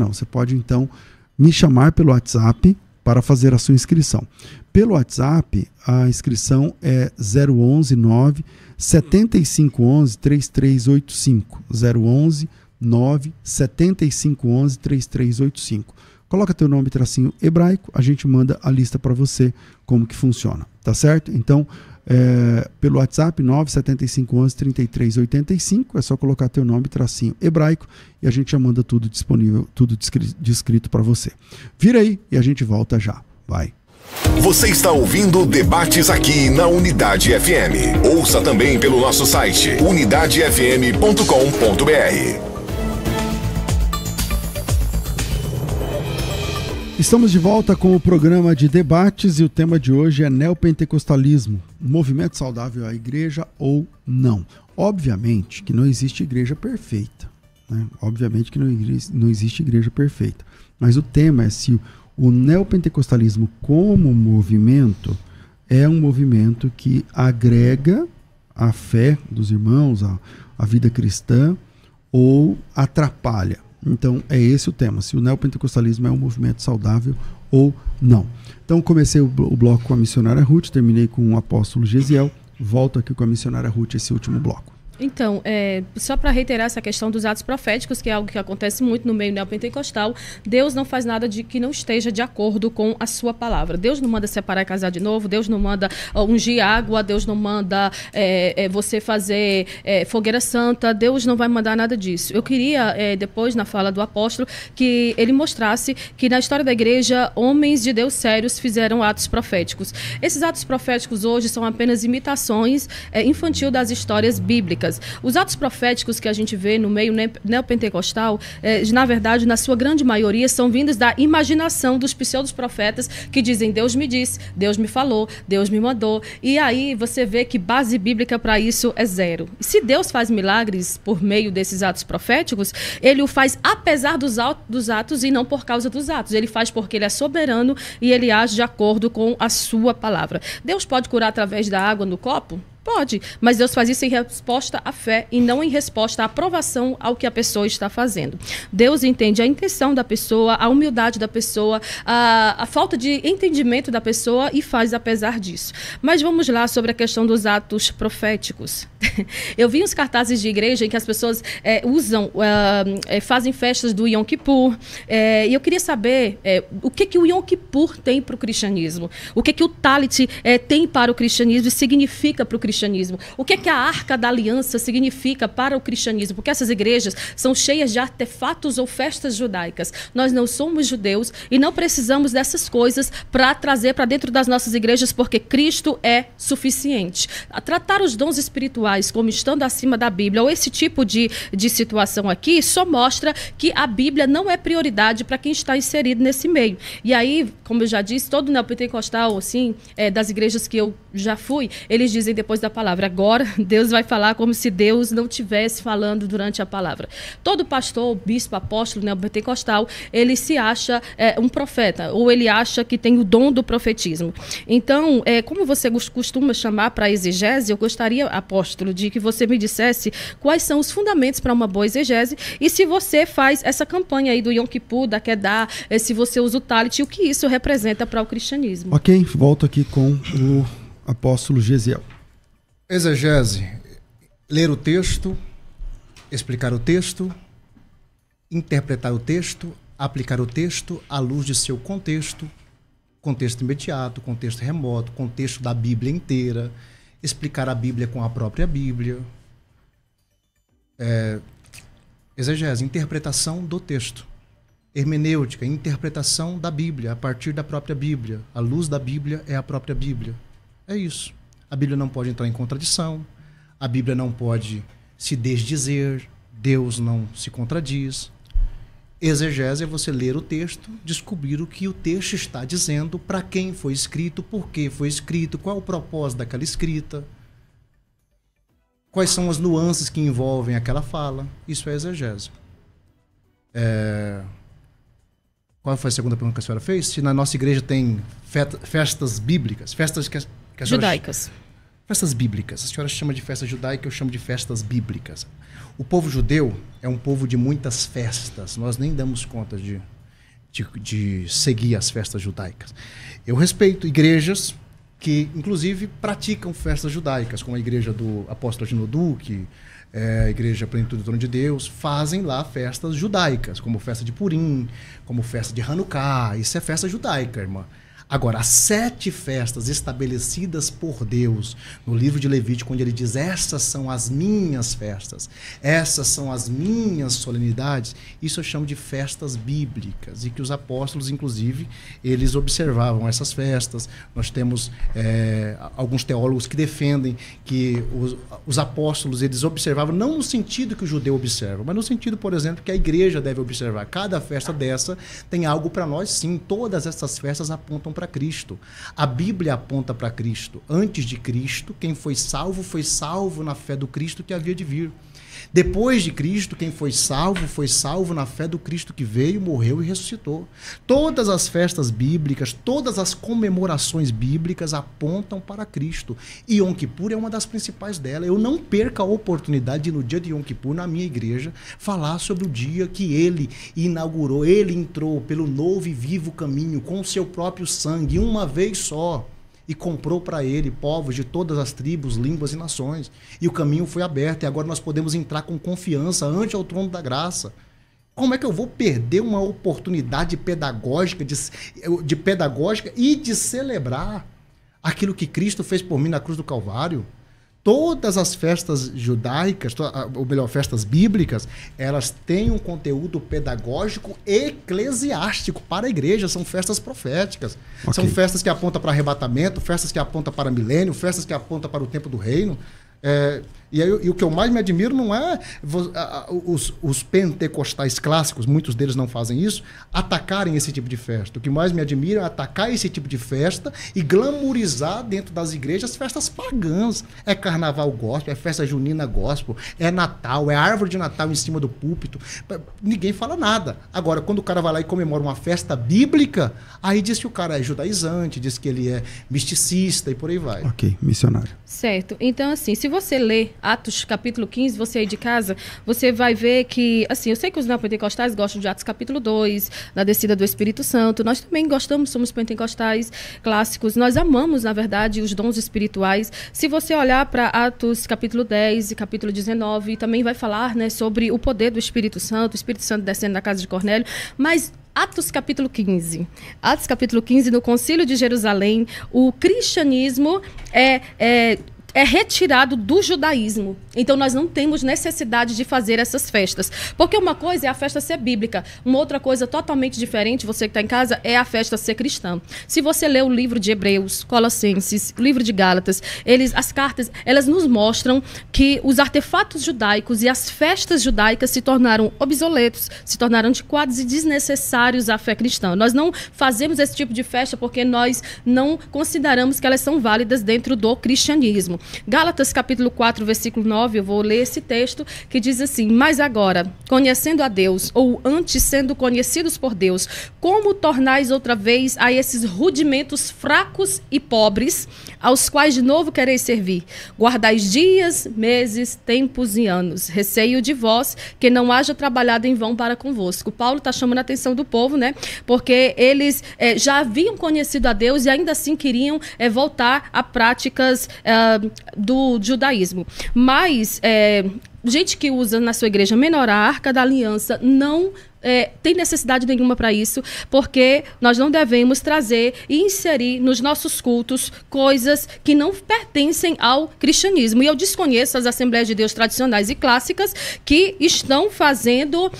você pode então me chamar pelo WhatsApp para fazer a sua inscrição. Pelo WhatsApp, a inscrição é 011 9 7511 3385. 011 9 7511 3385. Coloca teu nome, tracinho hebraico, a gente manda a lista para você, como que funciona, tá certo? Então, pelo WhatsApp, 97511-3385, é só colocar teu nome, tracinho hebraico, e a gente já manda tudo disponível, tudo descrito para você. Vira aí e a gente volta já, vai. Você está ouvindo Debates aqui na Unidade FM. Ouça também pelo nosso site, unidadefm.com.br. Estamos de volta com o programa de debates e o tema de hoje é neopentecostalismo, movimento saudável à igreja ou não. Obviamente que não existe igreja perfeita, né? Obviamente que não existe igreja perfeita, mas o tema é se o neopentecostalismo como movimento é um movimento que agrega a fé dos irmãos, a vida cristã, ou atrapalha. Então, é esse o tema, se o neopentecostalismo é um movimento saudável ou não. Então, comecei o bloco com a missionária Ruth, terminei com o apóstolo Gesiel, volto aqui com a missionária Ruth, esse último bloco. Então, só para reiterar essa questão dos atos proféticos, que é algo que acontece muito no meio neopentecostal, Deus não faz nada de que não esteja de acordo com a sua palavra. Deus não manda separar e casar de novo, Deus não manda ungir água, Deus não manda você fazer fogueira santa, Deus não vai mandar nada disso. Eu queria, depois, na fala do apóstolo, que ele mostrasse que na história da igreja, homens de Deus sérios fizeram atos proféticos. Esses atos proféticos hoje são apenas imitações infantil das histórias bíblicas. Os atos proféticos que a gente vê no meio neopentecostal, na verdade, na sua grande maioria, são vindos da imaginação dos pseudos profetas que dizem Deus me disse, Deus me falou, Deus me mandou. E aí você vê que base bíblica para isso é zero. E se Deus faz milagres por meio desses atos proféticos, ele o faz apesar dos atos e não por causa dos atos. Ele faz porque ele é soberano e ele age de acordo com a sua palavra. Deus pode curar através da água no copo? Pode, mas Deus faz isso em resposta à fé e não em resposta à aprovação ao que a pessoa está fazendo. Deus entende a intenção da pessoa, a humildade da pessoa, a falta de entendimento da pessoa e faz apesar disso. Mas vamos lá sobre a questão dos atos proféticos. Eu vi uns cartazes de igreja em que as pessoas fazem festas do Yom Kippur, e eu queria saber o que o Yom Kippur tem para o cristianismo, o que o Talit tem para o cristianismo e significa para o cristianismo. cristianismo. O que é que a Arca da Aliança significa para o cristianismo? Porque essas igrejas são cheias de artefatos ou festas judaicas. Nós não somos judeus e não precisamos dessas coisas para trazer para dentro das nossas igrejas, porque Cristo é suficiente. Tratar os dons espirituais como estando acima da Bíblia, ou esse tipo de situação aqui, só mostra que a Bíblia não é prioridade para quem está inserido nesse meio. E aí, como eu já disse, todo neopentecostal, assim, das igrejas que eu já fui, eles dizem depois da palavra, agora Deus vai falar como se Deus não estivesse falando durante a palavra. Todo pastor, bispo, apóstolo neopentecostal, ele se acha um profeta, ou ele acha que tem o dom do profetismo. Então, como você costuma chamar para a exegese, eu gostaria, apóstolo, de que você me dissesse quais são os fundamentos para uma boa exegese e se você faz essa campanha aí do Yom Kippur, da Kedah, se você usa o Talit, o que isso representa para o cristianismo. Ok, volto aqui com o apóstolo Gesiel. Exegese, ler o texto, explicar o texto, interpretar o texto, aplicar o texto à luz de seu contexto, contexto imediato, contexto remoto, contexto da Bíblia inteira, explicar a Bíblia com a própria Bíblia. Exegese, interpretação do texto. Hermenêutica, interpretação da Bíblia, a partir da própria Bíblia. A luz da Bíblia é a própria Bíblia. É isso. A Bíblia não pode entrar em contradição, a Bíblia não pode se desdizer, Deus não se contradiz. Exegese é você ler o texto, descobrir o que o texto está dizendo, para quem foi escrito, por que foi escrito, qual é o propósito daquela escrita, quais são as nuances que envolvem aquela fala. Isso é exegese. Qual foi a segunda pergunta que a senhora fez? Se na nossa igreja tem festas bíblicas, festas que judaicas. Festas bíblicas. A senhora chama de festa judaica, eu chamo de festas bíblicas. O povo judeu é um povo de muitas festas. Nós nem damos conta de seguir as festas judaicas. Eu respeito igrejas que, inclusive, praticam festas judaicas, como a igreja do apóstolo Agino Duque, a igreja Plenitude do Trono de Deus, fazem lá festas judaicas, como festa de Purim, como festa de Hanukkah. Isso é festa judaica, irmã. Agora, as 7 festas estabelecidas por Deus no livro de Levítico, onde ele diz, essas são as minhas festas, essas são as minhas solenidades, isso eu chamo de festas bíblicas, e que os apóstolos, inclusive, eles observavam essas festas. Nós temos alguns teólogos que defendem que os apóstolos, eles observavam, não no sentido que o judeu observa, mas no sentido, por exemplo, que a igreja deve observar. Cada festa dessa tem algo para nós, sim. Todas essas festas apontam para Cristo. A Bíblia aponta para Cristo. Antes de Cristo, quem foi salvo na fé do Cristo que havia de vir. Depois de Cristo, quem foi salvo na fé do Cristo que veio, morreu e ressuscitou. Todas as festas bíblicas, todas as comemorações bíblicas apontam para Cristo. E Yom Kippur é uma das principais delas. Eu não perco a oportunidade de, no dia de Yom Kippur, na minha igreja, falar sobre o dia que ele inaugurou, ele entrou pelo novo e vivo caminho com o seu próprio sangue, uma vez só. E comprou para ele povos de todas as tribos, línguas e nações. E o caminho foi aberto, e agora nós podemos entrar com confiança ante ao trono da graça. Como é que eu vou perder uma oportunidade pedagógica pedagógica e de celebrar aquilo que Cristo fez por mim na cruz do Calvário? Todas as festas judaicas, ou melhor, festas bíblicas, elas têm um conteúdo pedagógico eclesiástico para a igreja, são festas proféticas. Okay. São festas que apontam para arrebatamento, festas que apontam para milênio, festas que apontam para o tempo do reino. E o que eu mais me admiro não é os pentecostais clássicos, muitos deles não fazem isso, atacarem esse tipo de festa. O que mais me admira é atacar esse tipo de festa e glamourizar dentro das igrejas festas pagãs. É carnaval gospel, é festa junina gospel, é Natal, é árvore de Natal em cima do púlpito. Ninguém fala nada. Agora, quando o cara vai lá e comemora uma festa bíblica, aí diz que o cara é judaizante, diz que ele é misticista e por aí vai. Ok, missionário. Certo. Então, assim, se você ler Atos capítulo 15, você aí de casa, você vai ver que, assim, eu sei que os neopentecostais gostam de Atos capítulo 2, da descida do Espírito Santo, nós também gostamos, somos pentecostais clássicos, nós amamos, na verdade, os dons espirituais. Se você olhar para Atos capítulo 10 e capítulo 19, também vai falar, né, sobre o poder do Espírito Santo, o Espírito Santo descendo na casa de Cornélio, mas Atos capítulo 15, no Concílio de Jerusalém, o cristianismo é é retirado do judaísmo. Então nós não temos necessidade de fazer essas festas. Porque uma coisa é a festa ser bíblica, uma outra coisa totalmente diferente, você que está em casa, é a festa ser cristã. Se você lê o livro de Hebreus, Colossenses, o livro de Gálatas, as cartas, elas nos mostram que os artefatos judaicos e as festas judaicas se tornaram obsoletos, se tornaram antiquados e desnecessários à fé cristã. Nós não fazemos esse tipo de festa porque nós não consideramos que elas são válidas dentro do cristianismo. Gálatas capítulo 4, versículo 9, eu vou ler esse texto que diz assim: mas agora, conhecendo a Deus, ou antes sendo conhecidos por Deus, como tornais outra vez a esses rudimentos fracos e pobres, aos quais de novo quereis servir? Guardais dias, meses, tempos e anos. Receio de vós que não haja trabalhado em vão para convosco. Paulo está chamando a atenção do povo, né? Porque eles já haviam conhecido a Deus e ainda assim queriam voltar a práticas do judaísmo. Mas gente que usa na sua igreja menor a Arca da Aliança não tem necessidade nenhuma para isso, porque nós não devemos trazer e inserir nos nossos cultos coisas que não pertencem ao cristianismo. E eu desconheço as Assembleias de Deus tradicionais e clássicas que estão fazendo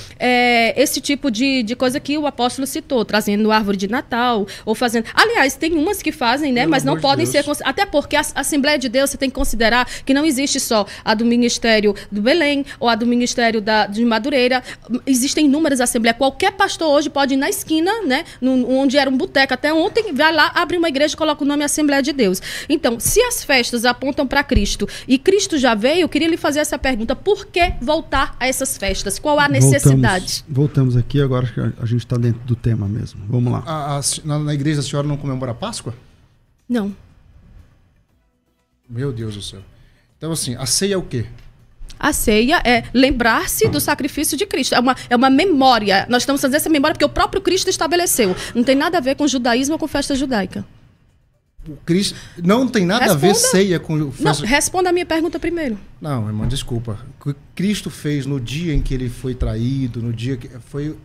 esse tipo de coisa que o apóstolo citou, trazendo árvore de Natal, ou fazendo... Aliás, tem umas que fazem, né? Mas não podem ser... Até porque a Assembleia de Deus, você tem que considerar que não existe só a do Ministério do Belém, ou a do Ministério de Madureira. Existem inúmeras assembleias. Qualquer pastor hoje pode ir na esquina, né, onde era um boteco até ontem, vai lá, abre uma igreja e coloca o nome Assembleia de Deus. Então, se as festas apontam para Cristo e Cristo já veio, eu queria lhe fazer essa pergunta: por que voltar a essas festas? Qual a necessidade? Voltamos aqui, agora que a gente está dentro do tema mesmo. Vamos lá. Na igreja a senhora não comemora a Páscoa? Não. Meu Deus do céu. Então, assim, a ceia é o quê? A ceia é lembrar-se do sacrifício de Cristo. É uma memória. Nós estamos fazendo essa memória porque o próprio Cristo estabeleceu. Não tem nada a ver com judaísmo ou com festa judaica. O Cristo não tem nada a ver ceia com festa... Não, responda a minha pergunta primeiro. Não, irmão, desculpa. O que Cristo fez no dia em que ele foi traído, no dia que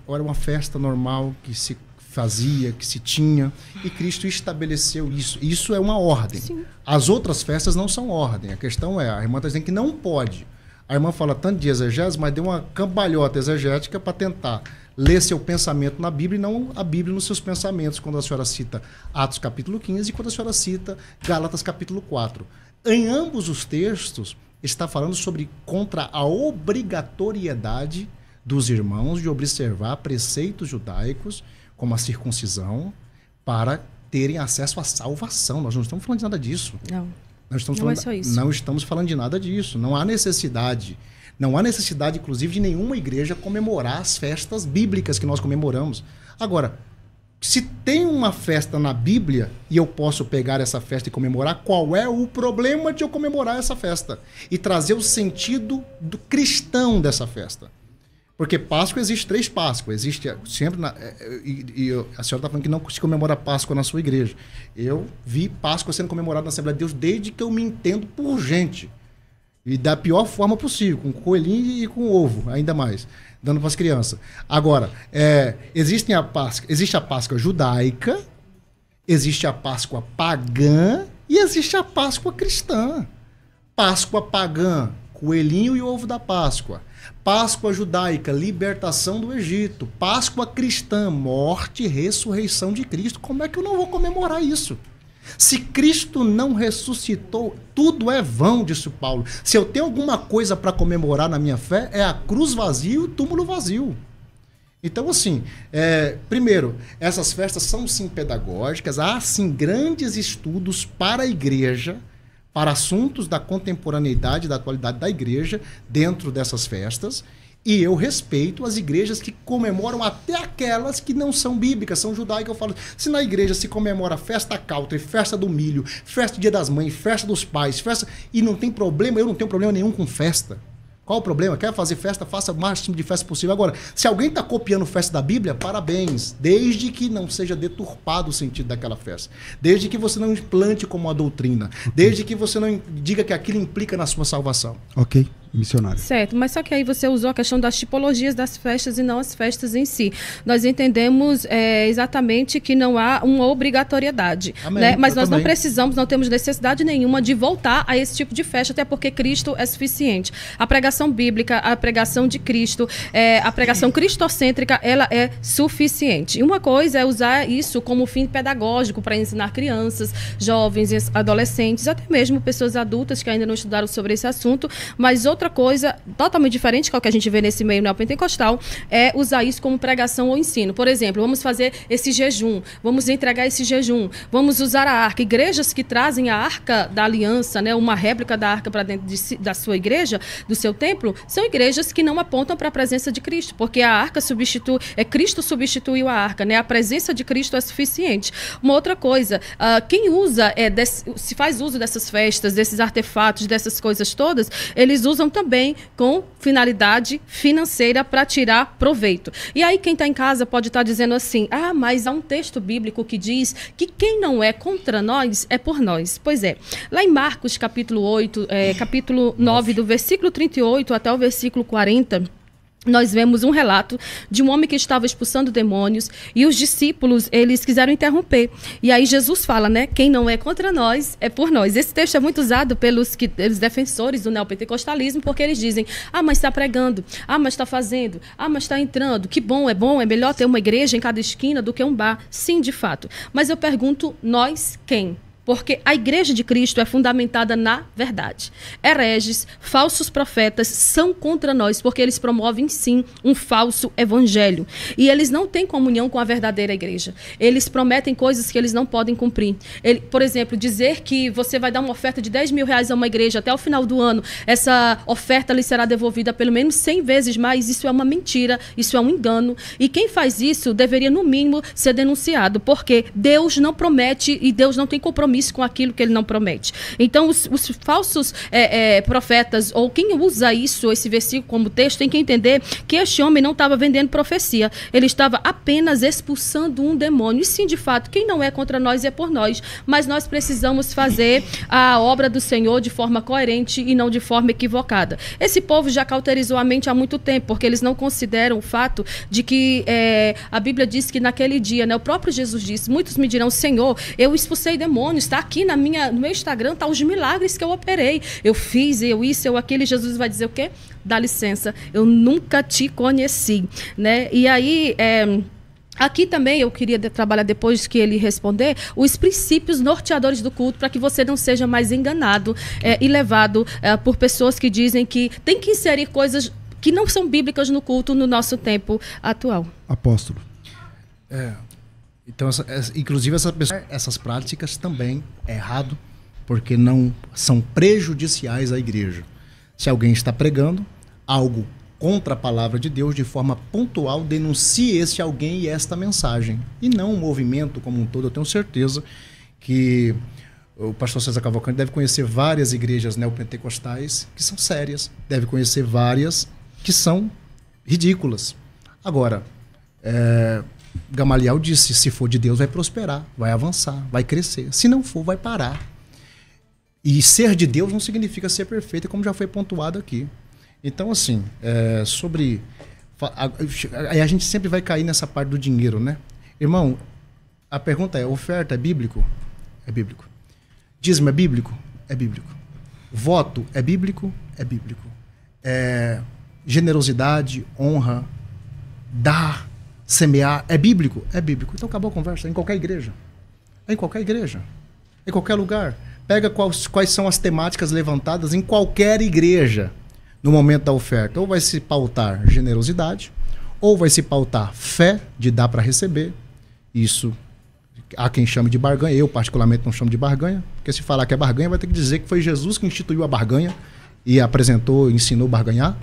era uma festa normal que se fazia, que se tinha, e Cristo estabeleceu isso. Isso é uma ordem. Sim. As outras festas não são ordem. A questão é, a irmã está dizendo que não pode. A irmã fala tanto de exegese, mas deu uma cambalhota exegética para tentar ler seu pensamento na Bíblia e não a Bíblia nos seus pensamentos, quando a senhora cita Atos capítulo 15 e quando a senhora cita Gálatas capítulo 4. Em ambos os textos, está falando sobre contra a obrigatoriedade dos irmãos de observar preceitos judaicos, como a circuncisão, para terem acesso à salvação. Nós não estamos falando de nada disso. Não. Não estamos falando de nada disso. Não há necessidade. Não há necessidade, inclusive, de nenhuma igreja comemorar as festas bíblicas que nós comemoramos. Agora, se tem uma festa na Bíblia e eu posso pegar essa festa e comemorar, qual é o problema de eu comemorar essa festa? E trazer o sentido do cristão dessa festa. Porque Páscoa, existe 3 Páscoas. Existe sempre... a senhora está falando que não se comemora Páscoa na sua igreja. Eu vi Páscoa sendo comemorada na Assembleia de Deus desde que eu me entendo por gente. E da pior forma possível, com coelhinho e com ovo, ainda mais, dando para as crianças. Agora, existe a Páscoa judaica, existe a Páscoa pagã e existe a Páscoa cristã. Páscoa pagã, coelhinho e ovo da Páscoa. Páscoa judaica, libertação do Egito. Páscoa cristã, morte e ressurreição de Cristo. Como é que eu não vou comemorar isso? Se Cristo não ressuscitou, tudo é vão, disse Paulo. Se eu tenho alguma coisa para comemorar na minha fé, é a cruz vazia e o túmulo vazio. Então, assim, primeiro, essas festas são sim pedagógicas, há sim grandes estudos para a igreja, para assuntos da contemporaneidade, da atualidade da igreja, dentro dessas festas, e eu respeito as igrejas que comemoram até aquelas que não são bíblicas, são judaicas. Eu falo, se na igreja se comemora festa country, festa do milho, festa do Dia das Mães, festa dos pais, festa, e não tem problema, eu não tenho problema nenhum com festa. Qual o problema? Quer fazer festa? Faça o máximo de festa possível. Agora, se alguém está copiando festa da Bíblia, parabéns. Desde que não seja deturpado o sentido daquela festa. Desde que você não implante como uma doutrina. Desde que você não diga que aquilo implica na sua salvação. Ok. missionário. Certo, mas só que aí você usou a questão das tipologias das festas e não as festas em si. Nós entendemos exatamente que não há uma obrigatoriedade, né? Mas nós não precisamos, não temos necessidade nenhuma de voltar a esse tipo de festa, até porque Cristo é suficiente. A pregação bíblica, a pregação de Cristo, a pregação cristocêntrica, ela é suficiente. E uma coisa é usar isso como fim pedagógico para ensinar crianças, jovens, adolescentes, até mesmo pessoas adultas que ainda não estudaram sobre esse assunto, mas outra coisa totalmente diferente que é o que a gente vê nesse meio neopentecostal é usar isso como pregação ou ensino. Por exemplo, vamos fazer esse jejum, vamos entregar esse jejum, vamos usar a arca. Igrejas que trazem a arca da aliança, né, uma réplica da arca para dentro da sua igreja, do seu templo, são igrejas que não apontam para a presença de Cristo, porque a arca Cristo substituiu a arca, né? A presença de Cristo é suficiente. Uma outra coisa, quem usa, se faz uso dessas festas, desses artefatos, dessas coisas todas, eles usam também com finalidade financeira para tirar proveito. E aí quem está em casa pode estar dizendo assim, mas há um texto bíblico que diz que quem não é contra nós é por nós. Pois é, lá em Marcos capítulo 8, capítulo 9, do versículo 38 até o versículo 40, nós vemos um relato de um homem que estava expulsando demônios e os discípulos, eles quiseram interromper. E aí Jesus fala, né? Quem não é contra nós é por nós. Esse texto é muito usado pelos defensores do neopentecostalismo, porque eles dizem, mas está pregando, mas está fazendo, mas está entrando. Que bom, é melhor ter uma igreja em cada esquina do que um bar. Sim, de fato. Mas eu pergunto, nós quem? Porque a igreja de Cristo é fundamentada na verdade. Hereges, falsos profetas são contra nós, porque eles promovem, sim, um falso evangelho. E eles não têm comunhão com a verdadeira igreja. Eles prometem coisas que eles não podem cumprir. Por exemplo, dizer que você vai dar uma oferta de 10 mil reais a uma igreja até o final do ano, essa oferta lhe será devolvida pelo menos 100 vezes mais, isso é uma mentira, isso é um engano. E quem faz isso deveria, no mínimo, ser denunciado, porque Deus não promete e Deus não tem compromisso com aquilo que ele não promete. Então, os falsos profetas, ou quem usa esse versículo como texto, tem que entender que este homem não estava vendendo profecia. Ele estava apenas expulsando um demônio. E sim, de fato, quem não é contra nós é por nós. Mas nós precisamos fazer a obra do Senhor de forma coerente e não de forma equivocada. Esse povo já cauterizou a mente há muito tempo, porque eles não consideram o fato de que a Bíblia diz que naquele dia, né, o próprio Jesus disse, muitos me dirão, Senhor, eu expulsei demônios, está aqui no meu Instagram, tá os milagres que eu operei. Eu fiz, eu aquilo, e Jesus vai dizer o quê? Dá licença, eu nunca te conheci, né? E aí, aqui também eu queria trabalhar, depois que ele responder, os princípios norteadores do culto, para que você não seja mais enganado e levado por pessoas que dizem que tem que inserir coisas que não são bíblicas no culto no nosso tempo atual. Apóstolo. Então, inclusive, essas práticas também é errado, porque não são prejudiciais à igreja. Se alguém está pregando algo contra a palavra de Deus, de forma pontual, denuncie esse alguém e esta mensagem. E não o movimento como um todo. Eu tenho certeza que o pastor César Cavalcante deve conhecer várias igrejas neopentecostais que são sérias, deve conhecer várias que são ridículas. Agora, Gamaliel disse, se for de Deus vai prosperar, vai avançar, vai crescer. Se não for, vai parar. E ser de Deus não significa ser perfeito, como já foi pontuado aqui. Então, assim, aí a gente sempre vai cair nessa parte do dinheiro, né? Irmão, a pergunta é, oferta é bíblico? É bíblico. Dízimo é bíblico? É bíblico. Voto é bíblico? É bíblico. Generosidade, honra, dar, semear, é bíblico? É bíblico. Então acabou a conversa. Em qualquer igreja. Em qualquer igreja. Em qualquer lugar. Pega quais são as temáticas levantadas em qualquer igreja no momento da oferta. Ou vai se pautar generosidade, ou vai se pautar fé de dar para receber. Isso há quem chame de barganha. Eu particularmente não chamo de barganha, porque se falar que é barganha vai ter que dizer que foi Jesus que instituiu a barganha e apresentou, ensinou a barganhar.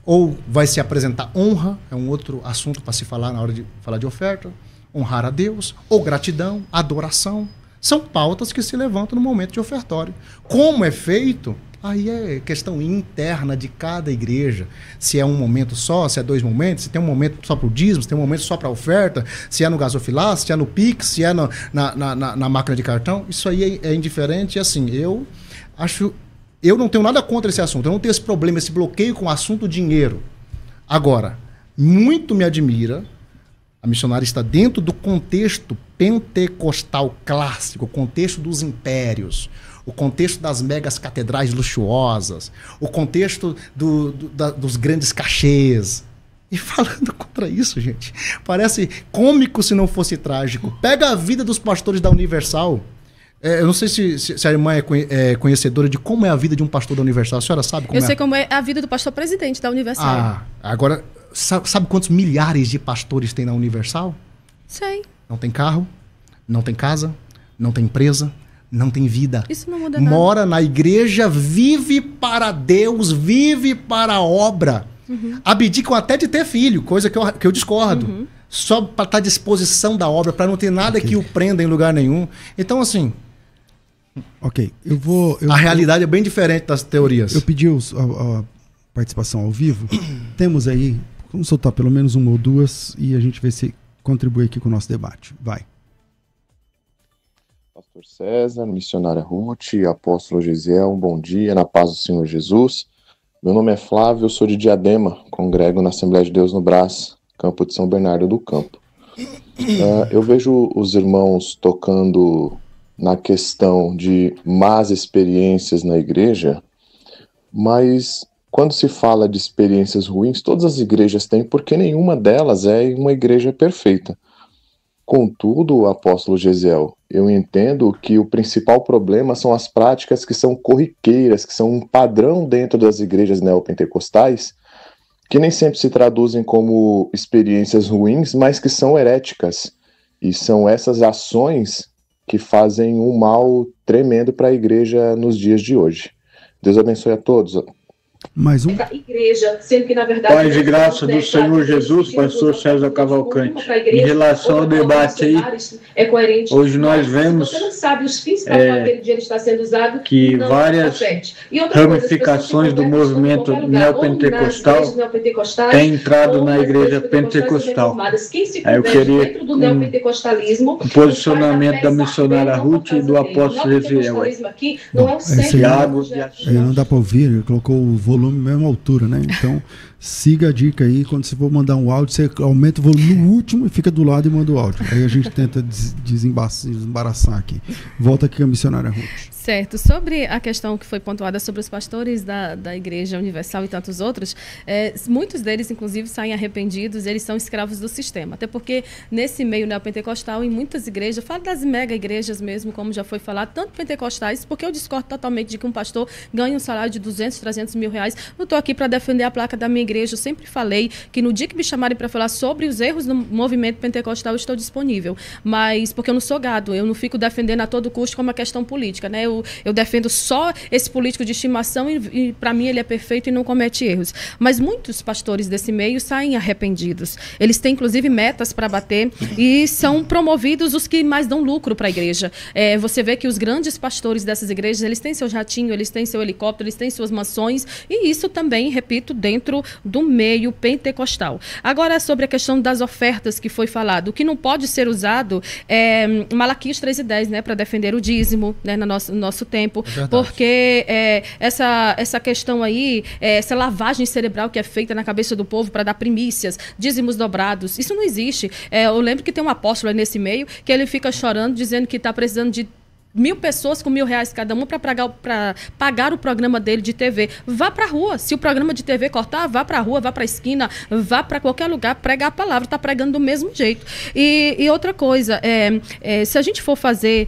Ou vai se apresentar honra, é um outro assunto para se falar na hora de falar de oferta, honrar a Deus, ou gratidão, adoração. São pautas que se levantam no momento de ofertório. Como é feito, aí é questão interna de cada igreja. Se é um momento só, se é 2 momentos, se tem um momento só para o dízimo, se tem um momento só para a oferta, se é no gasofilaço, se é no Pix, se é na máquina de cartão, isso aí é indiferente. E assim, eu acho Eu não tenho nada contra esse assunto, eu não tenho esse problema, esse bloqueio com o assunto dinheiro. Agora, muito me admira, a missionária está dentro do contexto pentecostal clássico, o contexto dos impérios, o contexto das megas catedrais luxuosas, o contexto dos grandes cachês. E falando contra isso, gente, parece cômico se não fosse trágico. Pega a vida dos pastores da Universal. Eu não sei se a irmã é conhecedora de como é a vida de um pastor da Universal. A senhora sabe como é? Eu sei como é a vida do pastor presidente da Universal. Agora, sabe quantos milhares de pastores tem na Universal? Sei. Não tem carro, não tem casa, não tem empresa, não tem vida. Isso não muda nada. Mora na igreja, vive para Deus, vive para a obra. Abdicam até de ter filho, coisa que eu discordo. Só para estar à disposição da obra, para não ter nada que o prenda em lugar nenhum. Então, assim... Ok, a realidade é bem diferente das teorias. Eu pedi a participação ao vivo. Temos aí, vamos soltar pelo menos uma ou duas e a gente vê se contribui aqui com o nosso debate. Vai. Pastor César, missionária Ruth, apóstolo Gisiel, bom dia, na paz do Senhor Jesus. Meu nome é Flávio, eu sou de Diadema, congrego na Assembleia de Deus no Brás, campo de São Bernardo do Campo. Eu vejo os irmãos tocando na questão de más experiências na igreja, mas quando se fala de experiências ruins, todas as igrejas têm, porque nenhuma delas é uma igreja perfeita. Contudo, apóstolo Gesiel, eu entendo que o principal problema são as práticas que são corriqueiras, que são um padrão dentro das igrejas neopentecostais, que nem sempre se traduzem como experiências ruins, mas que são heréticas. E são essas ações que fazem um mal tremendo para a igreja nos dias de hoje. Deus abençoe a todos. Mais um. Igreja, sendo que, na verdade, Paz e graça do Senhor Jesus, pastor César Cavalcante. Em relação ao debate aí, hoje nós vemos que várias ramificações do movimento neopentecostal têm entrado na igreja pentecostal. Aí eu queria um posicionamento da missionária Ruth e do apóstolo Gesiel. Não dá para ouvir, ele colocou o volume na mesma altura, né? Então, siga a dica aí. Quando você for mandar um áudio, você aumenta o volume no último e fica do lado e manda o áudio. Aí a gente tenta desembaraçar aqui. Volta aqui a missionária Ruth. Certo. Sobre a questão que foi pontuada sobre os pastores da Igreja Universal e tantos outros, muitos deles, inclusive, saem arrependidos, eles são escravos do sistema. Até porque, nesse meio neopentecostal, em muitas igrejas, falo das mega igrejas mesmo, como já foi falado, tanto pentecostais, porque eu discordo totalmente de que um pastor ganhe um salário de 200, 300 mil reais. Não estou aqui para defender a placa da minha igreja. Eu sempre falei que no dia que me chamarem para falar sobre os erros do movimento pentecostal, eu estou disponível. Mas, porque eu não sou gado, eu não fico defendendo a todo custo como uma questão política, né? Eu defendo só esse político de estimação e para mim ele é perfeito e não comete erros. Mas muitos pastores desse meio saem arrependidos. Eles têm, inclusive, metas para bater e são promovidos os que mais dão lucro para a igreja. Você vê que os grandes pastores dessas igrejas, eles têm seu jatinho, eles têm seu helicóptero, eles têm suas mansões e isso também, repito, dentro do meio pentecostal. Agora, sobre a questão das ofertas que foi falado, o que não pode ser usado é Malaquias 3:10, né, para defender o dízimo, né, no nosso tempo, porque essa questão aí, essa lavagem cerebral que é feita na cabeça do povo para dar primícias, dízimos dobrados, isso não existe. Eu lembro que tem um apóstolo aí nesse meio que ele fica chorando, dizendo que está precisando de 1.000 pessoas com R$1.000 cada uma para pagar o programa dele de TV. Vá para a rua. Se o programa de TV cortar, vá para a rua, vá para a esquina, vá para qualquer lugar, pregar a palavra. Está pregando do mesmo jeito. E outra coisa, se a gente for fazer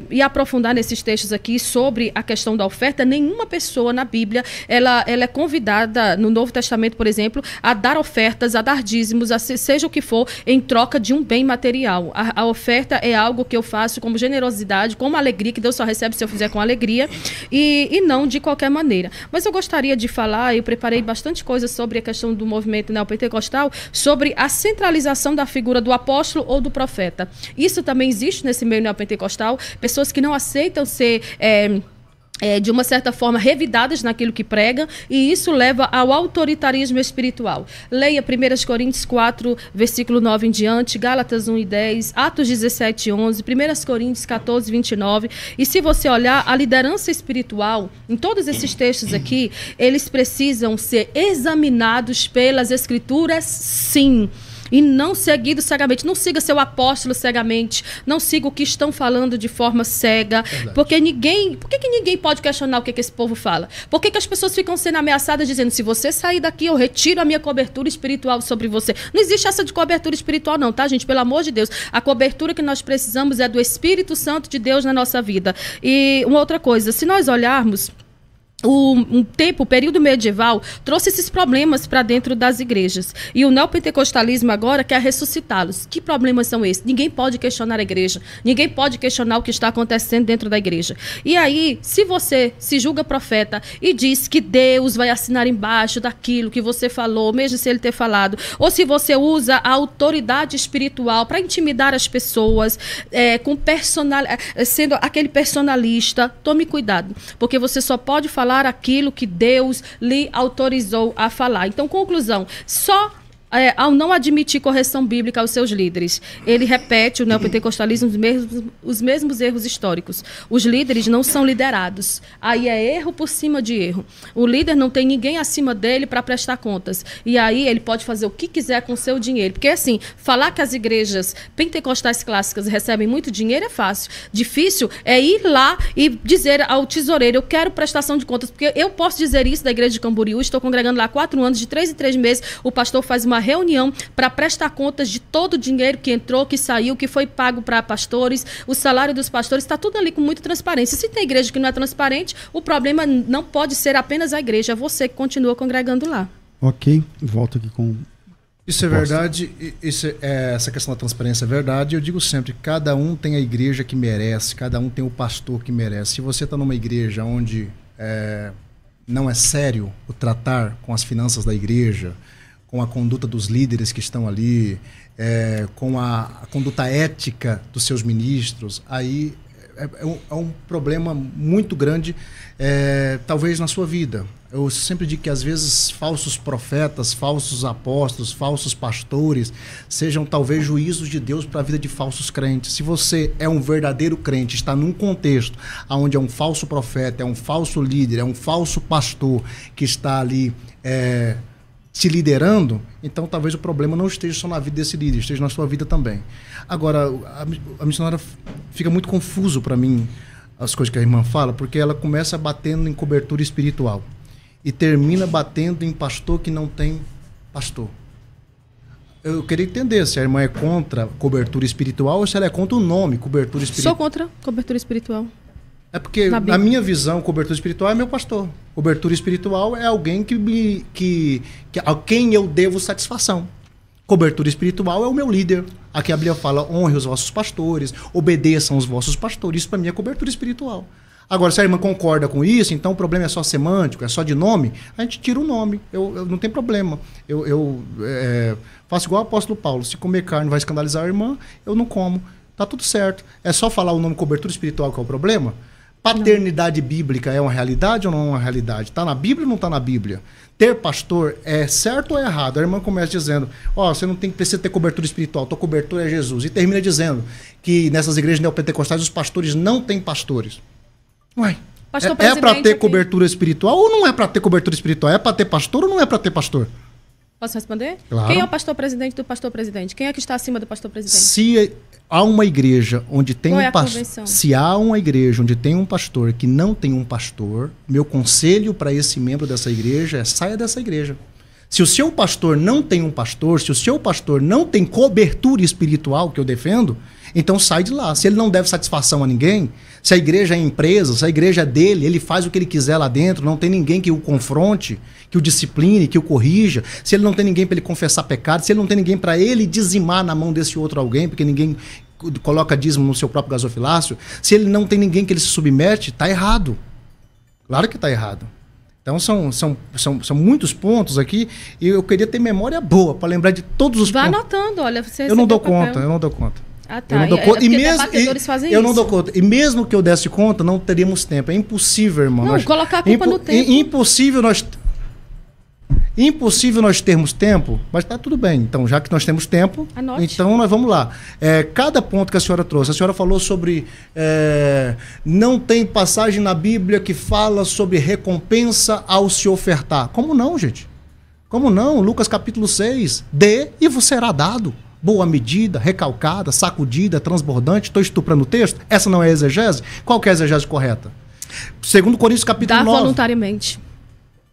e aprofundar nesses textos aqui sobre a questão da oferta, nenhuma pessoa na Bíblia ela é convidada, no Novo Testamento, por exemplo, a dar ofertas, a dar dízimos, seja o que for, em troca de um bem material. A oferta é algo que eu faço como generosidade, como alegria, que Deus só recebe se eu fizer com alegria e não de qualquer maneira. Mas eu gostaria de falar, eu preparei bastante coisa sobre a questão do movimento neopentecostal, sobre a centralização da figura do apóstolo ou do profeta. Isso também existe nesse meio neopentecostal, pessoas que não aceitam ser de uma certa forma, revidadas naquilo que prega, e isso leva ao autoritarismo espiritual. Leia 1 Coríntios 4, versículo 9 em diante, Gálatas 1 e 10, Atos 17, 11, 1 Coríntios 14, 29. E se você olhar, a liderança espiritual, em todos esses textos aqui, eles precisam ser examinados pelas Escrituras, sim. E não seguido cegamente. Não siga seu apóstolo cegamente. Não siga o que estão falando de forma cega. Verdade. Por que ninguém pode questionar o que esse povo fala? Por que as pessoas ficam sendo ameaçadas dizendo, se você sair daqui, eu retiro a minha cobertura espiritual sobre você? Não existe essa de cobertura espiritual não, tá, gente? Pelo amor de Deus. A cobertura que nós precisamos é do Espírito Santo de Deus na nossa vida. E uma outra coisa, se nós olharmos, o período medieval trouxe esses problemas para dentro das igrejas. E o neopentecostalismo agora quer ressuscitá-los. Que problemas são esses? Ninguém pode questionar a igreja. Ninguém pode questionar o que está acontecendo dentro da igreja. E aí, se você se julga profeta e diz que Deus vai assinar embaixo daquilo que você falou, mesmo sem ele ter falado, ou se você usa a autoridade espiritual para intimidar as pessoas, sendo aquele personalista, tome cuidado, porque você só pode falar aquilo que Deus lhe autorizou a falar. Então, conclusão, só ao não admitir correção bíblica aos seus líderes, ele repete o neopentecostalismo os mesmos erros históricos. Os líderes não são liderados. Aí é erro por cima de erro. O líder não tem ninguém acima dele para prestar contas. E aí ele pode fazer o que quiser com o seu dinheiro. Porque assim, falar que as igrejas pentecostais clássicas recebem muito dinheiro é fácil. Difícil é ir lá e dizer ao tesoureiro, eu quero prestação de contas. Porque eu posso dizer isso da igreja de Camboriú, estou congregando lá há 4 anos, de 3 em 3 meses, o pastor faz uma reunião para prestar contas de todo o dinheiro que entrou, que saiu, que foi pago para pastores, o salário dos pastores, está tudo ali com muita transparência. Se tem igreja que não é transparente, o problema não pode ser apenas a igreja, é você que continua congregando lá. Ok, volto aqui com... Isso é verdade, essa questão da transparência é verdade. Eu digo sempre, cada um tem a igreja que merece, cada um tem o pastor que merece. Se você está numa igreja onde não é sério o tratar com as finanças da igreja, com a conduta dos líderes que estão ali, com a conduta ética dos seus ministros, aí é um problema muito grande, talvez na sua vida. Eu sempre digo que às vezes falsos profetas, falsos apóstolos, falsos pastores sejam talvez juízos de Deus para a vida de falsos crentes. Se você é um verdadeiro crente, está num contexto onde é um falso profeta, é um falso líder, é um falso pastor que está ali te liderando, então talvez o problema não esteja só na vida desse líder, esteja na sua vida também. Agora, a missionária fica muito confuso para mim as coisas que a irmã fala, porque ela começa batendo em cobertura espiritual e termina batendo em pastor que não tem pastor. Eu queria entender se a irmã é contra cobertura espiritual ou se ela é contra o nome cobertura espiritual. Sou contra cobertura espiritual. É porque, na minha visão, cobertura espiritual é meu pastor. Cobertura espiritual é alguém a quem eu devo satisfação. Cobertura espiritual é o meu líder. Aqui a Bíblia fala, honre os vossos pastores, obedeçam os vossos pastores. Isso para mim é cobertura espiritual. Agora, se a irmã concorda com isso, então o problema é só semântico, é só de nome, a gente tira o nome. Eu não tem problema. Eu faço igual o apóstolo Paulo. Se comer carne vai escandalizar a irmã, eu não como. Tá tudo certo. É só falar o nome cobertura espiritual que é o problema? Paternidade bíblica é uma realidade ou não é uma realidade? Está na Bíblia ou não está na Bíblia? Ter pastor é certo ou é errado? A irmã começa dizendo, você não precisa ter cobertura espiritual, tua cobertura é Jesus. E termina dizendo que nessas igrejas neopentecostais os pastores não têm pastores. Ué, é para ter cobertura espiritual ou não é para ter cobertura espiritual? É para ter pastor ou não é para ter pastor? Posso responder? Claro. Quem é o pastor presidente do pastor presidente? Quem é que está acima do pastor presidente? Se há uma igreja onde tem se há uma igreja onde tem um pastor que não tem um pastor, meu conselho para esse membro dessa igreja é saia dessa igreja. Se o seu pastor não tem um pastor, se o seu pastor não tem cobertura espiritual, que eu defendo, então sai de lá. Se ele não deve satisfação a ninguém, se a igreja é empresa, se a igreja é dele, ele faz o que ele quiser lá dentro, não tem ninguém que o confronte, que o discipline, que o corrija, se ele não tem ninguém para ele confessar pecado, se ele não tem ninguém para ele dizimar na mão desse outro alguém, porque ninguém coloca dízimo no seu próprio gasofilácio, se ele não tem ninguém que ele se submete, está errado. Claro que está errado. Então são muitos pontos aqui e eu queria ter memória boa para lembrar de todos os pontos. Vá anotando, olha. Eu não dou conta. Ah, tá. Eu não dou conta. E mesmo fazem eu não dou conta. E mesmo que eu desse conta, não teríamos tempo. É impossível, irmão. Não, colocar a culpa no tempo. Impossível nós termos tempo, mas tá tudo bem. Então, já que nós temos tempo, Anote. Então nós vamos lá. Cada ponto que a senhora trouxe, a senhora falou sobre não tem passagem na Bíblia que fala sobre recompensa ao se ofertar. Como não, gente? Como não? Lucas capítulo 6. Dê e vos será dado. Boa medida, recalcada, sacudida, transbordante. Estou estuprando o texto? Essa não é a exegese? Qual que é a exegese correta? 2 Coríntios capítulo 9. Dá voluntariamente.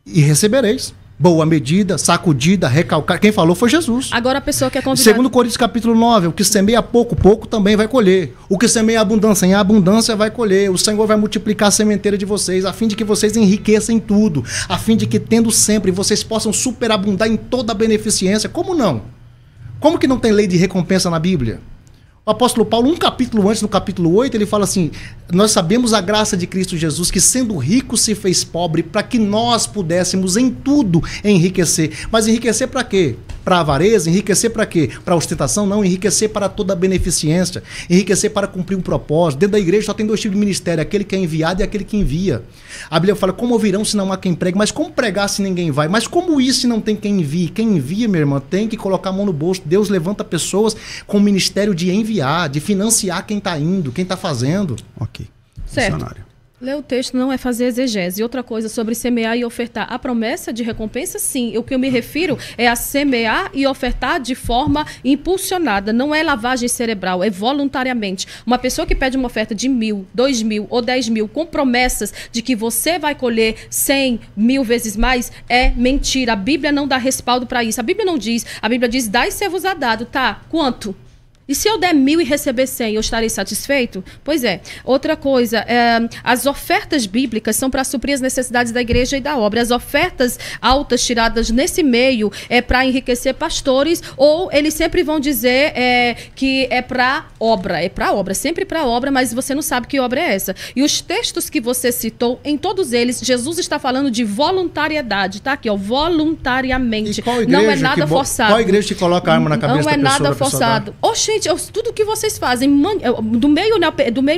E recebereis. Boa medida, sacudida, recalcada. Quem falou foi Jesus. Agora a pessoa que é convidada. 2 Coríntios capítulo 9. O que semeia pouco, pouco também vai colher. O que semeia abundância, em abundância vai colher. O Senhor vai multiplicar a sementeira de vocês, a fim de que vocês enriqueçam em tudo. A fim de que, tendo sempre, vocês possam superabundar em toda a beneficência. Como não? Como que não tem lei de recompensa na Bíblia? O apóstolo Paulo, um capítulo antes, no capítulo 8, ele fala assim: nós sabemos a graça de Cristo Jesus, que sendo rico se fez pobre, para que nós pudéssemos em tudo enriquecer. Mas enriquecer para quê? Para avareza? Enriquecer para quê? Para ostentação? Não, enriquecer para toda a beneficência. Enriquecer para cumprir um propósito. Dentro da igreja só tem 2 tipos de ministério: aquele que é enviado e aquele que envia. A Bíblia fala: como ouvirão se não há quem pregue? Mas como pregar se ninguém vai? Mas como isso se não tem quem envie? Quem envia, minha irmã, tem que colocar a mão no bolso. Deus levanta pessoas com o ministério de enviar, de financiar quem está indo, quem está fazendo. Ok. Certo. Funcionário. Ler o texto não é fazer exegese. E outra coisa sobre semear e ofertar. A promessa de recompensa, sim. O que eu me refiro é a semear e ofertar de forma impulsionada. Não é lavagem cerebral, é voluntariamente. Uma pessoa que pede uma oferta de 1.000, 2.000 ou 10.000 com promessas de que você vai colher 100, 1.000 vezes mais, é mentira. A Bíblia não dá respaldo para isso. A Bíblia não diz. A Bíblia diz: dai e ser-vos-á dado. Tá, quanto? E se eu der 1.000 e receber 100, eu estarei satisfeito? Pois é. Outra coisa, as ofertas bíblicas são para suprir as necessidades da igreja e da obra. As ofertas altas tiradas nesse meio é para enriquecer pastores, ou eles sempre vão dizer que é para obra. É para obra, sempre para obra, mas você não sabe que obra é essa. E os textos que você citou, em todos eles, Jesus está falando de voluntariedade. Tá aqui, ó, voluntariamente. E qual igreja não é nada forçado. Qual igreja que coloca a arma na cabeça da pessoa? Não é nada forçado. Oxente, tudo que vocês fazem, do meio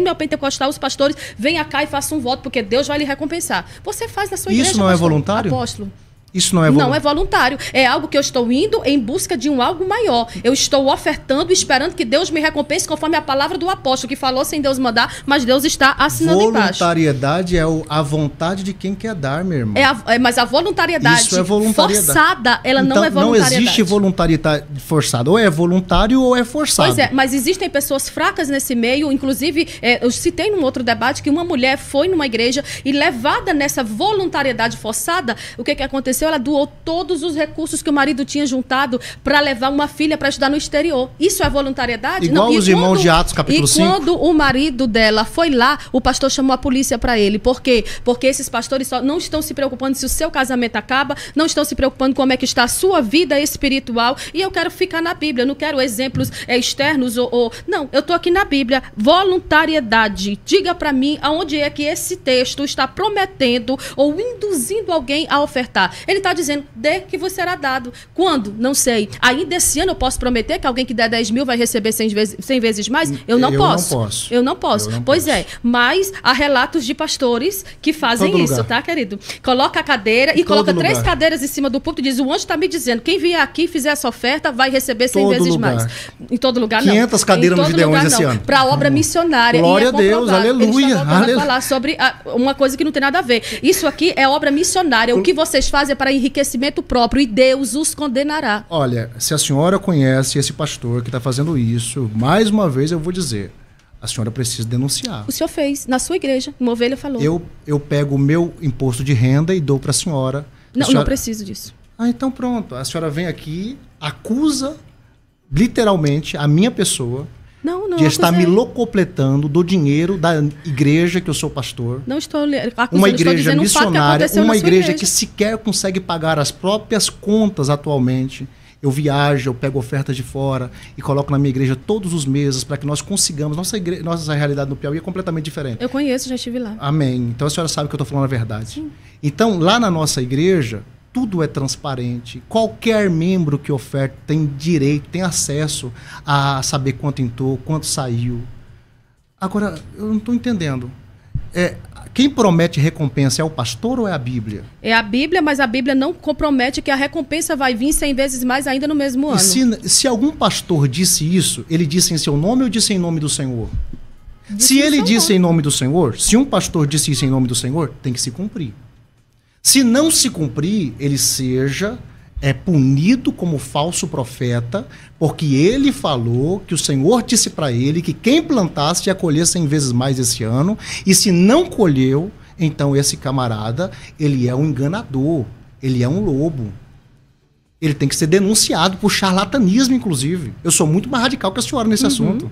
neopentecostal, os pastores venham cá e façam um voto, porque Deus vai lhe recompensar. Você faz na sua igreja. Isso não é voluntário? Apóstolo. Isso não é voluntário? Não é voluntário. É algo que eu estou indo em busca de um algo maior. Eu estou ofertando, esperando que Deus me recompense conforme a palavra do apóstolo, que falou sem Deus mandar, mas Deus está assinando embaixo. Voluntariedade é a vontade de quem quer dar, meu irmão. Mas a voluntariedade, isso é voluntariedade forçada, ela então, não é voluntariedade. Não existe voluntariedade forçada. Ou é voluntário ou é forçado. Pois é, mas existem pessoas fracas nesse meio. Inclusive, eu citei num outro debate que uma mulher foi numa igreja e, levada nessa voluntariedade forçada, o que aconteceu? Ela doou todos os recursos que o marido tinha juntado para levar uma filha para estudar no exterior. Isso é voluntariedade? Igual os irmãos de Atos, capítulo 5. E quando o marido dela foi lá, o pastor chamou a polícia para ele. Por quê? Porque esses pastores só não estão se preocupando se o seu casamento acaba, não estão se preocupando como é que está a sua vida espiritual. E eu quero ficar na Bíblia, eu não quero exemplos externos Não, eu estou aqui na Bíblia. Voluntariedade. Diga para mim aonde é que esse texto está prometendo ou induzindo alguém a ofertar. Ele está dizendo: dê que vos será dado. Quando? Não sei. Ainda esse ano eu posso prometer que alguém que der 10.000 vai receber 100 vezes mais? Eu não posso. Eu não posso. Pois é. Mas há relatos de pastores que fazem isso, tá, querido? Coloca a cadeira e coloca 3 cadeiras em cima do púlpito e diz: o anjo está me dizendo, quem vier aqui e fizer essa oferta vai receber 100 vezes mais. Em todo lugar, não. 500 cadeiras no Gideões esse ano. Para obra missionária. Glória a Deus, aleluia. Eles falar sobre uma coisa que não tem nada a ver. Isso aqui é obra missionária. O que vocês fazem é para enriquecimento próprio e Deus os condenará. Olha, se a senhora conhece esse pastor que está fazendo isso, mais uma vez eu vou dizer, a senhora precisa denunciar. O senhor fez, na sua igreja, uma ovelha falou. Eu pego o meu imposto de renda e dou para a senhora. Não preciso disso. Então pronto, a senhora vem aqui, acusa literalmente a minha pessoa de estar me locupletando do dinheiro da igreja que eu sou pastor. Não estou acusando, uma igreja missionária, uma igreja que igreja. Sequer consegue pagar as próprias contas atualmente. Eu viajo, eu pego ofertas de fora e coloco na minha igreja todos os meses para que nós consigamos. Nossa realidade no Piauí é completamente diferente. Eu conheço, já estive lá. Amém. Então a senhora sabe que eu estou falando a verdade. Sim. Então, lá na nossa igreja, tudo é transparente. Qualquer membro que oferta tem direito, tem acesso a saber quanto entrou, quanto saiu. Agora, eu não estou entendendo. Quem promete recompensa é o pastor ou é a Bíblia? É a Bíblia, mas a Bíblia não compromete que a recompensa vai vir 100 vezes mais ainda no mesmo ano. E se algum pastor disse isso, ele disse em seu nome ou disse em nome do Senhor? Se ele disse em nome do Senhor, se um pastor disse isso em nome do Senhor, tem que se cumprir. Se não se cumprir, ele seja punido como falso profeta, porque ele falou que o Senhor disse para ele que quem plantasse ia colher 100 vezes mais esse ano, e se não colheu, então esse camarada, ele é um enganador, ele é um lobo. Ele tem que ser denunciado por charlatanismo, inclusive. Eu sou muito mais radical que a senhora nesse assunto.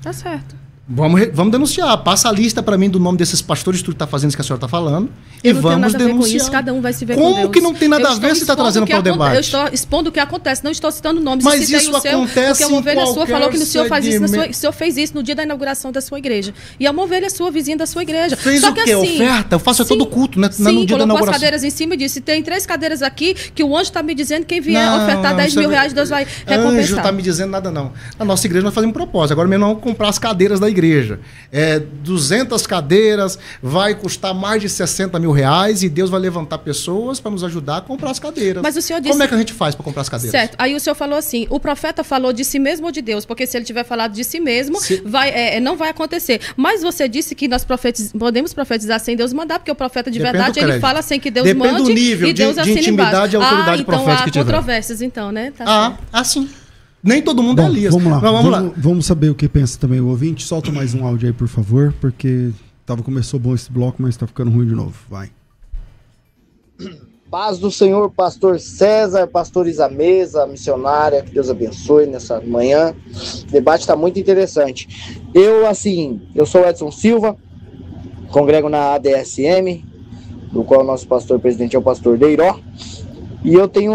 Tá certo. Vamos denunciar. Passa a lista para mim do nome desses pastores, tudo que está fazendo isso que a senhora está falando. E vamos denunciar. Isso, cada um vai se ver Como com Deus. Que não tem nada a ver se está trazendo para o debate? Eu estou expondo o que acontece, não estou citando nomes. Mas isso acontece porque uma ovelha sua falou que o senhor faz isso segmento. o senhor fez isso no dia da inauguração da sua igreja. E é uma ovelha sua, vizinha da sua igreja. Fez Só o que quê? assim, Oferta? Eu faço todo culto, né? Sim, no dia da inauguração. Colocou as cadeiras em cima e disse, tem 3 cadeiras aqui que o anjo está me dizendo, quem vier ofertar 10 mil reais, Deus vai recompensar. Anjo não está me dizendo nada, não. Na nossa igreja nós fazemos propósito. Agora mesmo vamos comprar as cadeiras da igreja. 200 cadeiras, vai custar mais de 60 mil reais e Deus vai levantar pessoas para nos ajudar a comprar as cadeiras. Mas o senhor disse... Como é que a gente faz para comprar as cadeiras? Certo. Aí o senhor falou assim, o profeta falou de si mesmo ou de Deus? Porque se ele tiver falado de si mesmo, não vai acontecer. Mas você disse que nós podemos profetizar sem Deus mandar, porque o profeta de verdade, ele fala sem que Deus mande do nível e Deus assina de intimidade e autoridade então profética que há tiver. controvérsias, então, né? Tá sim. Nem todo mundo é Elias. Vamos lá. Vamos lá. Vamos saber o que pensa também o ouvinte. Solta mais um áudio aí, por favor, porque começou bom esse bloco, mas tá ficando ruim de novo. Vai. Paz do Senhor, pastor César, pastor Isamesa, missionária, que Deus abençoe nessa manhã. O debate está muito interessante. Eu sou Edson Silva, congrego na ADSM, do qual o nosso pastor presidente é o pastor Deiró. E eu tenho,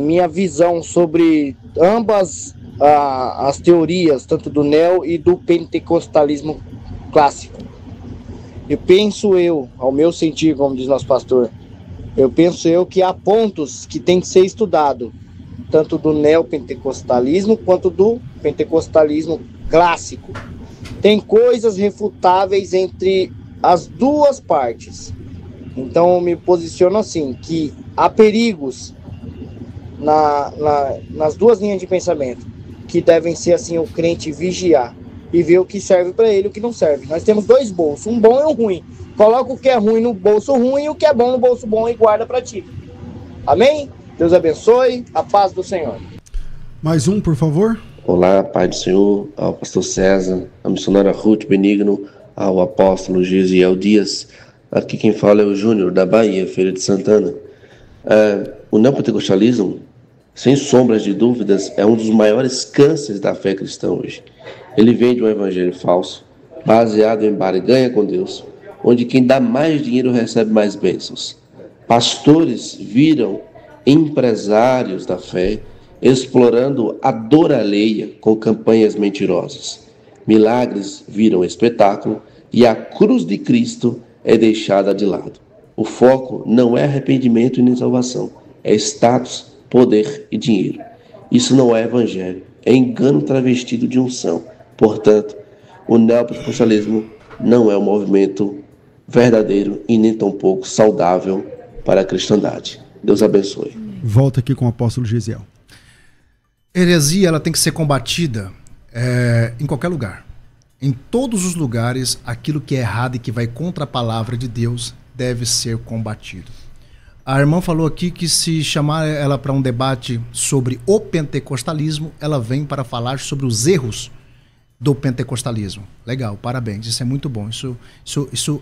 minha visão sobre ambas as teorias, tanto do neo e do pentecostalismo clássico. Ao meu sentir, como diz nosso pastor, que há pontos que tem que ser estudado, tanto do neopentecostalismo quanto do pentecostalismo clássico. Tem coisas refutáveis entre as duas partes. Então eu me posiciono que há perigos nas duas linhas de pensamento, que devem ser o crente vigiar e ver o que serve para ele e o que não serve. Nós temos 2 bolsos, um bom e um ruim. Coloca o que é ruim no bolso ruim e o que é bom no bolso bom e guarda para ti. Amém? Deus abençoe, a paz do Senhor. Mais um, por favor. Olá, Pai do Senhor, ao pastor César, à missionária Ruth Benigno, ao apóstolo Gesiel Dias. Aqui quem fala é o Júnior, da Bahia, Feira de Santana. O neopentecostalismo, sem sombras de dúvidas, é um dos maiores cânceres da fé cristã hoje. Ele vem de um evangelho falso, baseado em barganha com Deus, onde quem dá mais dinheiro recebe mais bênçãos. Pastores viram empresários da fé explorando a dor alheia com campanhas mentirosas. Milagres viram espetáculo e a cruz de Cristo é deixada de lado. O foco não é arrependimento e nem salvação, é status, poder e dinheiro. Isso não é evangelho, é engano travestido de unção. Portanto, o neopentecostalismo não é um movimento verdadeiro e nem tampouco saudável para a cristandade. Deus abençoe. Volta aqui com o apóstolo Gesiel. Heresia, ela tem que ser combatida em qualquer lugar. Em todos os lugares, aquilo que é errado e que vai contra a palavra de Deus deve ser combatido. A irmã falou aqui que se chamar ela para um debate sobre o pentecostalismo, ela vem para falar sobre os erros do pentecostalismo. Legal, parabéns, isso é muito bom. Isso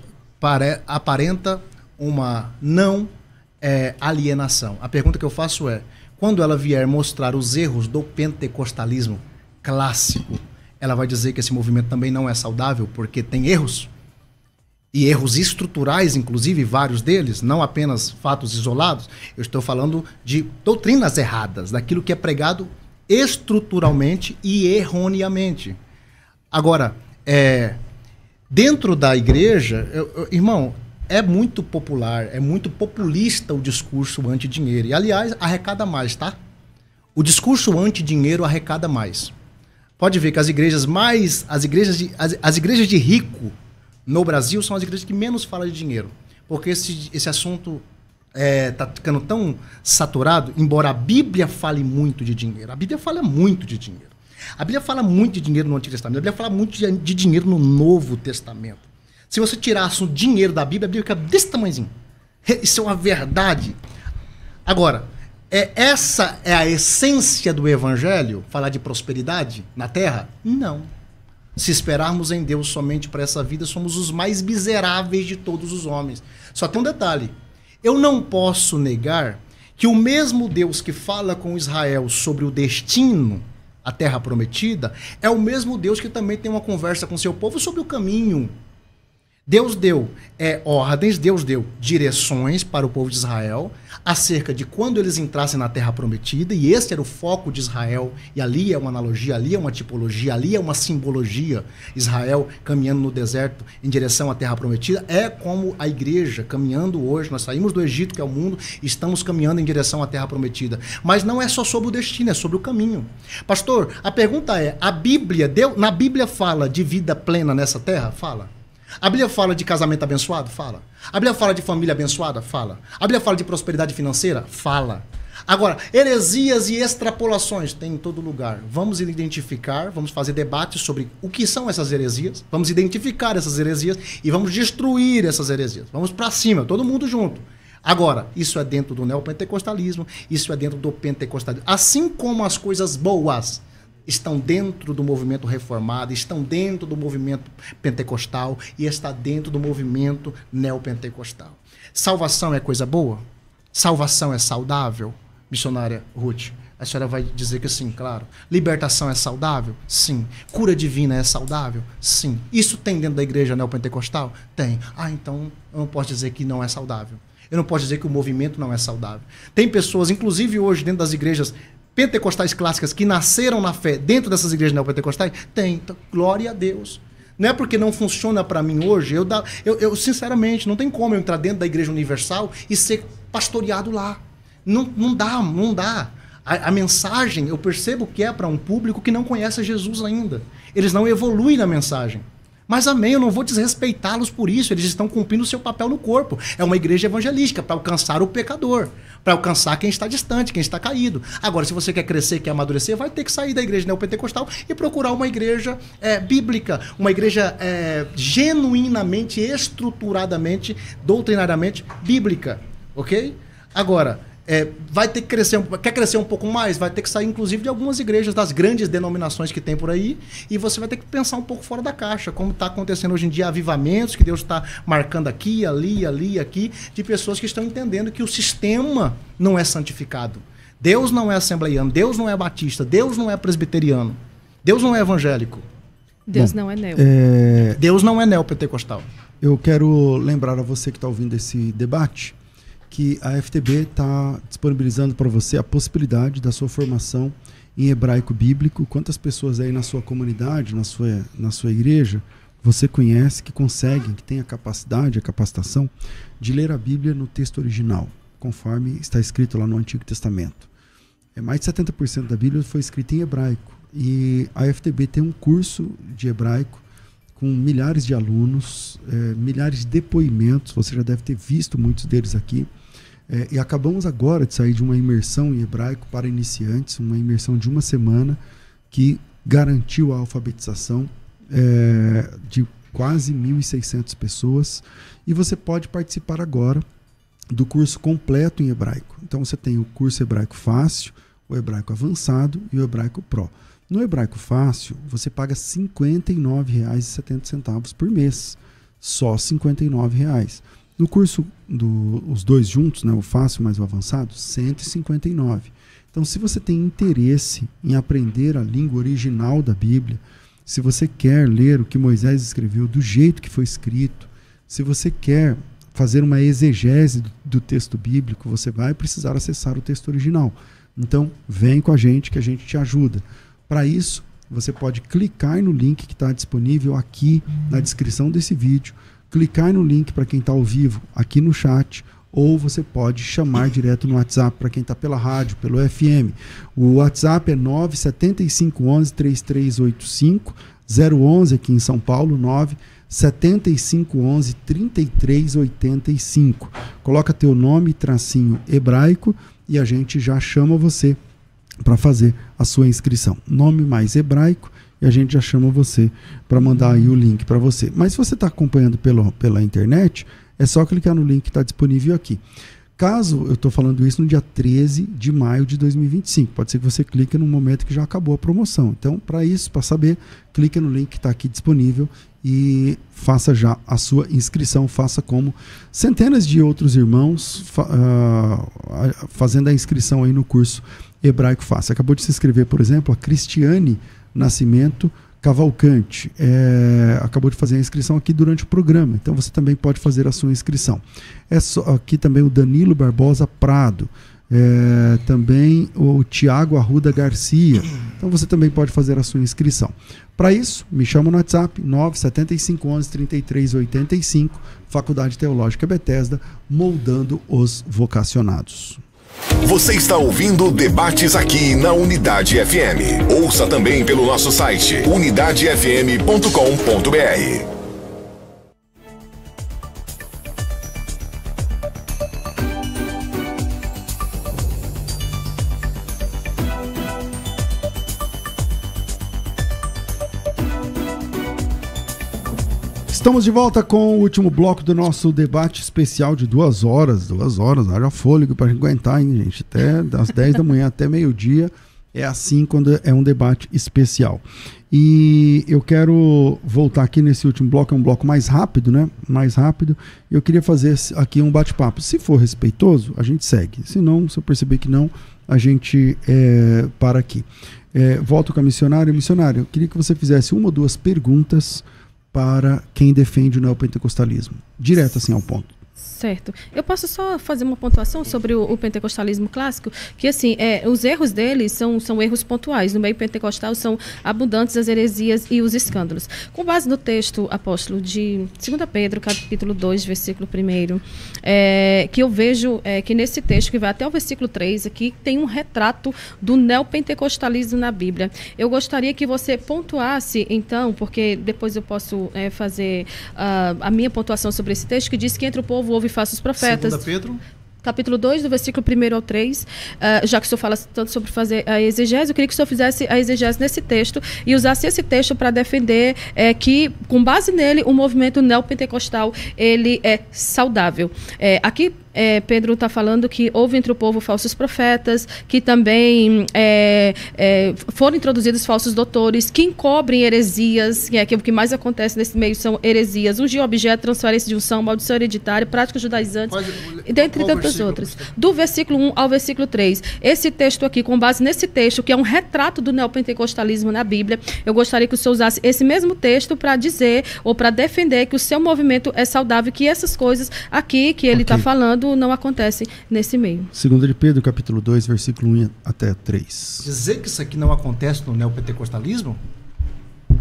aparenta uma não alienação. A pergunta que eu faço é, quando ela vier mostrar os erros do pentecostalismo clássico, ela vai dizer que esse movimento também não é saudável porque tem erros? E erros estruturais, inclusive, vários deles, não apenas fatos isolados. Eu estou falando de doutrinas erradas, daquilo que é pregado estruturalmente e erroneamente. Agora, dentro da igreja, irmão, é muito popular, é muito populista o discurso anti-dinheiro. E, aliás, arrecada mais, tá? O discurso anti-dinheiro arrecada mais. Pode ver que as igrejas de rico no Brasil são as igrejas que menos falam de dinheiro. Porque esse assunto está ficando tão saturado, embora a Bíblia fale muito de dinheiro. A Bíblia fala muito de dinheiro. A Bíblia fala muito de dinheiro no Antigo Testamento. A Bíblia fala muito de dinheiro no Novo Testamento. Se você tirasse o dinheiro da Bíblia, a Bíblia fica desse tamanhozinho. Isso é uma verdade. Agora, essa é a essência do Evangelho? Falar de prosperidade na terra? Não. Se esperarmos em Deus somente para essa vida, somos os mais miseráveis de todos os homens. Só tem um detalhe. Eu não posso negar que o mesmo Deus que fala com Israel sobre o destino, a terra prometida, é o mesmo Deus que também tem uma conversa com seu povo sobre o caminho. Deus deu ordens, Deus deu direções para o povo de Israel acerca de quando eles entrassem na Terra Prometida, e esse era o foco de Israel, e ali é uma analogia, ali é uma tipologia, ali é uma simbologia. Israel caminhando no deserto em direção à Terra Prometida é como a igreja caminhando hoje. Nós saímos do Egito, que é o mundo, e estamos caminhando em direção à Terra Prometida. Mas não é só sobre o destino, é sobre o caminho. Pastor, a pergunta é, na Bíblia fala de vida plena nessa terra? Fala. A Bíblia fala de casamento abençoado? Fala. A Bíblia fala de família abençoada? Fala. A Bíblia fala de prosperidade financeira? Fala. Agora, heresias e extrapolações tem em todo lugar. Vamos identificar, vamos fazer debates sobre o que são essas heresias, vamos identificar essas heresias e vamos destruir essas heresias. Vamos para cima, todo mundo junto. Agora, isso é dentro do neopentecostalismo, isso é dentro do pentecostalismo. Assim como as coisas boas estão dentro do movimento reformado, estão dentro do movimento pentecostal e está dentro do movimento neopentecostal. Salvação é coisa boa? Salvação é saudável? Missionária Ruth, a senhora vai dizer que sim, claro. Libertação é saudável? Sim. Cura divina é saudável? Sim. Isso tem dentro da igreja neopentecostal? Tem. Então eu não posso dizer que não é saudável. Eu não posso dizer que o movimento não é saudável. Tem pessoas, inclusive hoje, dentro das igrejas pentecostais clássicas que nasceram na fé dentro dessas igrejas neopentecostais? Tem. Então, glória a Deus. Não é porque não funciona para mim hoje, eu sinceramente, não tem como eu entrar dentro da Igreja Universal e ser pastoreado lá. Não dá. A mensagem, eu percebo que é para um público que não conhece Jesus ainda. Eles não evoluem na mensagem. Mas amém, eu não vou desrespeitá-los por isso, eles estão cumprindo o seu papel no corpo. É uma igreja evangelística para alcançar o pecador, para alcançar quem está distante, quem está caído. Agora, se você quer crescer, quer amadurecer, vai ter que sair da igreja neopentecostal e procurar uma igreja bíblica, uma igreja genuinamente, estruturadamente, doutrinariamente bíblica, ok? Agora, vai ter que crescer, quer crescer um pouco mais? Vai ter que sair, inclusive, de algumas igrejas, das grandes denominações que tem por aí, e você vai ter que pensar um pouco fora da caixa, como está acontecendo hoje em dia, avivamentos que Deus está marcando aqui, ali, aqui, de pessoas que estão entendendo que o sistema não é santificado. Deus não é assembleiano, Deus não é batista, Deus não é presbiteriano, Deus não é evangélico. Deus não é neo. Deus não é neopentecostal. Eu quero lembrar a você que está ouvindo esse debate que a FTB está disponibilizando para você a possibilidade da sua formação em hebraico bíblico. Quantas pessoas aí na sua comunidade, na sua igreja, você conhece, que conseguem, que têm a capacidade, a capacitação de ler a Bíblia no texto original, conforme está escrito lá no Antigo Testamento. Mais de 70% da Bíblia foi escrita em hebraico. E a FTB tem um curso de hebraico com milhares de alunos, milhares de depoimentos, você já deve ter visto muitos deles aqui. E acabamos agora de sair de uma imersão em hebraico para iniciantes, uma imersão de uma semana que garantiu a alfabetização de quase 1.600 pessoas. E você pode participar agora do curso completo em hebraico. Então você tem o curso hebraico fácil, o hebraico avançado e o hebraico pro. No hebraico fácil, você paga R$ 59,70 por mês. Só R$ 59,00. No curso os dois juntos, né, o fácil mais o avançado, R$ 159,00. Então, se você tem interesse em aprender a língua original da Bíblia, se você quer ler o que Moisés escreveu do jeito que foi escrito, se você quer fazer uma exegese do texto bíblico, você vai precisar acessar o texto original. Então, vem com a gente que a gente te ajuda. Para isso, você pode clicar no link que está disponível aqui na descrição desse vídeo, clicar no link para quem está ao vivo aqui no chat, ou você pode chamar direto no WhatsApp para quem está pela rádio, pelo FM. O WhatsApp é 97511-3385, 011 aqui em São Paulo, 97511-3385. Coloca teu nome, tracinho hebraico, e a gente já chama você para fazer a sua inscrição. Nome mais hebraico, e a gente já chama você para mandar aí o link para você. Mas se você está acompanhando pela internet, é só clicar no link que está disponível aqui. Caso eu estou falando isso no dia 13 de maio de 2025, pode ser que você clique no momento que já acabou a promoção. Então, para isso, para saber, clique no link que está aqui disponível e faça já a sua inscrição. Faça como centenas de outros irmãos fazendo a inscrição aí no curso Hebraico Fácil. Acabou de se inscrever, por exemplo, a Cristiane Nascimento Cavalcante, acabou de fazer a inscrição aqui durante o programa, então você também pode fazer a sua inscrição. Aqui também o Danilo Barbosa Prado, também o Tiago Arruda Garcia, então você também pode fazer a sua inscrição. Para isso, me chama no WhatsApp 97511-3385, Faculdade Teológica Bethesda, moldando os vocacionados. Você está ouvindo Debates aqui na Unidade FM. Ouça também pelo nosso site unidadefm.com.br. Estamos de volta com o último bloco do nosso debate especial de 2 horas. 2 horas, haja fôlego para aguentar, hein, gente? Até das 10 da manhã até meio-dia. É assim quando é um debate especial. E eu quero voltar aqui nesse último bloco, é um bloco mais rápido, né? Mais rápido. Eu queria fazer aqui um bate-papo. Se for respeitoso, a gente segue. Se não, se eu perceber que não, a gente para aqui. Volto com a missionária. Missionária, eu queria que você fizesse 1 ou 2 perguntas para quem defende o neopentecostalismo. Direto assim ao ponto. Certo. Eu posso só fazer uma pontuação sobre o pentecostalismo clássico, que assim, os erros deles são erros pontuais. No meio pentecostal são abundantes as heresias e os escândalos. Com base no texto, apóstolo, de 2 Pedro, capítulo 2, versículo 1, que eu vejo que nesse texto, que vai até o versículo 3, aqui tem um retrato do neopentecostalismo na Bíblia. Eu gostaria que você pontuasse, então, porque depois eu posso fazer a minha pontuação sobre esse texto, que diz que entre o povo houve falsos profetas. 2 Pedro? Capítulo 2, do versículo 1 ao 3, já que o senhor fala tanto sobre fazer a exegese, eu queria que o senhor fizesse a exegese nesse texto e usasse esse texto para defender que, com base nele, o movimento neopentecostal ele é saudável. Aqui, Pedro está falando que houve entre o povo falsos profetas, que também foram introduzidos falsos doutores, que encobrem heresias, que o que mais acontece nesse meio são heresias, ungir objeto, transferência de unção, maldição hereditária, práticas judaizantes, dentre tantas outras. Do versículo 1 ao versículo 3. Esse texto aqui, com base nesse texto, que é um retrato do neopentecostalismo na Bíblia, eu gostaria que o senhor usasse esse mesmo texto para dizer, ou para defender que o seu movimento é saudável, que essas coisas aqui que ele está falando não acontecem nesse meio. 2 de Pedro, capítulo 2, versículo 1 até 3. Dizer que isso aqui não acontece no neopentecostalismo?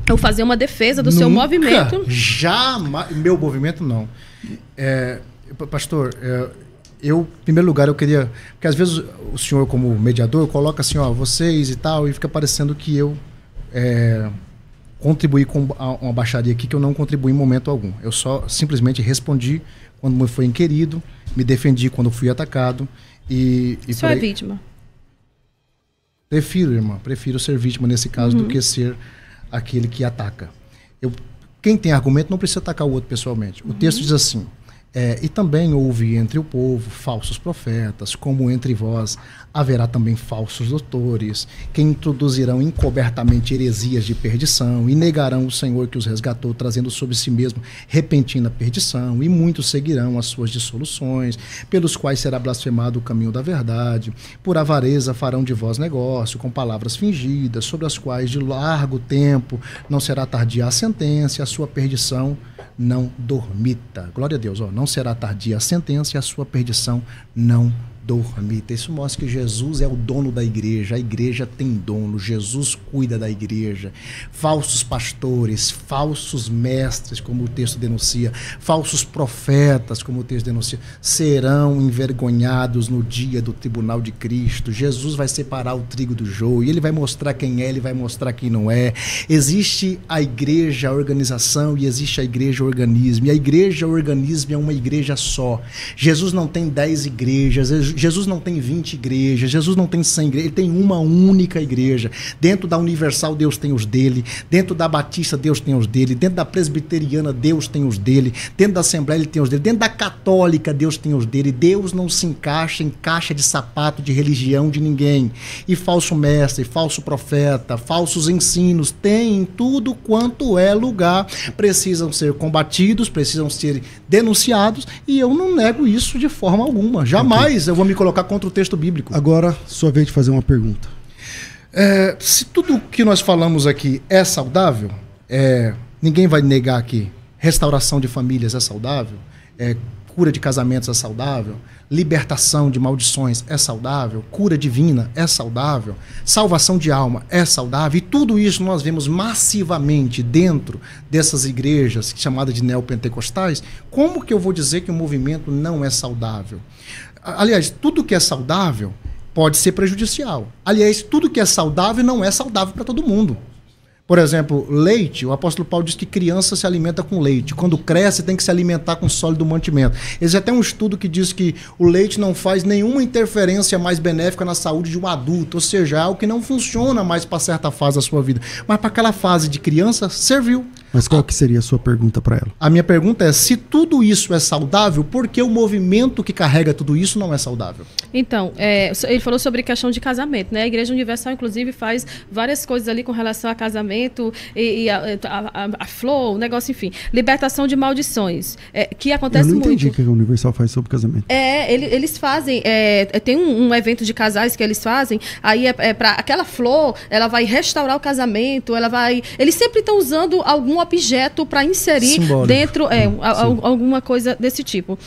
Ou fazer uma defesa do seu movimento? Jamais. Meu movimento, não. Pastor, eu, em primeiro lugar, eu queria... Porque às vezes o senhor, como mediador, coloca assim, ó, vocês e tal, e fica parecendo que eu contribuí com uma baixaria aqui que eu não contribuí em momento algum. Eu só simplesmente respondi quando me foi inquirido, me defendi quando fui atacado. Isso é vítima? Prefiro, irmã, ser vítima nesse caso do que ser aquele que ataca. Quem tem argumento não precisa atacar o outro pessoalmente. O texto diz assim: e também houve entre o povo falsos profetas, como entre vós haverá também falsos doutores, que introduzirão encobertamente heresias de perdição e negarão o Senhor que os resgatou, trazendo sobre si mesmo repentina perdição, e muitos seguirão as suas dissoluções, pelos quais será blasfemado o caminho da verdade. Por avareza farão de vós negócio, com palavras fingidas, sobre as quais de largo tempo não será tardia a sentença, a sua perdição não dormita. Glória a Deus, não será tardia a sentença e a sua perdição não dormita. dormita. Isso mostra que Jesus é o dono da igreja, a igreja tem dono, Jesus cuida da igreja. Falsos pastores, falsos mestres, como o texto denuncia, falsos profetas, como o texto denuncia, serão envergonhados no dia do tribunal de Cristo. Jesus vai separar o trigo do joio, e ele vai mostrar quem é, ele vai mostrar quem não é. Existe a igreja, a organização, e existe a igreja, o organismo. E a igreja, o organismo é uma igreja só. Jesus não tem 10 igrejas, Jesus não tem 20 igrejas, Jesus não tem 100 igrejas, ele tem uma única igreja. Dentro da Universal, Deus tem os dele. Dentro da Batista, Deus tem os dele. Dentro da Presbiteriana, Deus tem os dele. Dentro da Assembleia, ele tem os dele. Dentro da Católica, Deus tem os dele. Deus não se encaixa em caixa de sapato de religião de ninguém. E falso mestre, falso profeta, falsos ensinos, tem em tudo quanto é lugar. Precisam ser combatidos, precisam ser denunciados, e eu não nego isso de forma alguma. Jamais eu vou me colocar contra o texto bíblico. Agora, sua vez de fazer uma pergunta. Se tudo que nós falamos aqui é saudável, ninguém vai negar que restauração de famílias é saudável, cura de casamentos é saudável, libertação de maldições é saudável, cura divina é saudável, salvação de alma é saudável, e tudo isso nós vemos massivamente dentro dessas igrejas chamadas de neopentecostais. Como que eu vou dizer que o movimento não é saudável? Aliás, tudo que é saudável pode ser prejudicial. Aliás, tudo que é saudável não é saudável para todo mundo. Por exemplo, leite, o apóstolo Paulo diz que criança se alimenta com leite. Quando cresce, tem que se alimentar com sólido mantimento. Existe até um estudo que diz que o leite não faz nenhuma interferência mais benéfica na saúde de um adulto, ou seja, é algo que não funciona mais para certa fase da sua vida. Mas para aquela fase de criança, serviu. Mas qual que seria a sua pergunta para ela? A minha pergunta é, se tudo isso é saudável, por que o movimento que carrega tudo isso não é saudável? Então, ele falou sobre questão de casamento, né? A Igreja Universal, inclusive, faz várias coisas ali com relação a casamento e a flor, o negócio, enfim. Libertação de maldições, que acontece muito. Eu não entendi o que a Universal faz sobre casamento. Eles fazem, tem um evento de casais que eles fazem, aí para aquela flor, ela vai restaurar o casamento, eles sempre estão usando algum objeto para inserir simbólico dentro, alguma coisa desse tipo.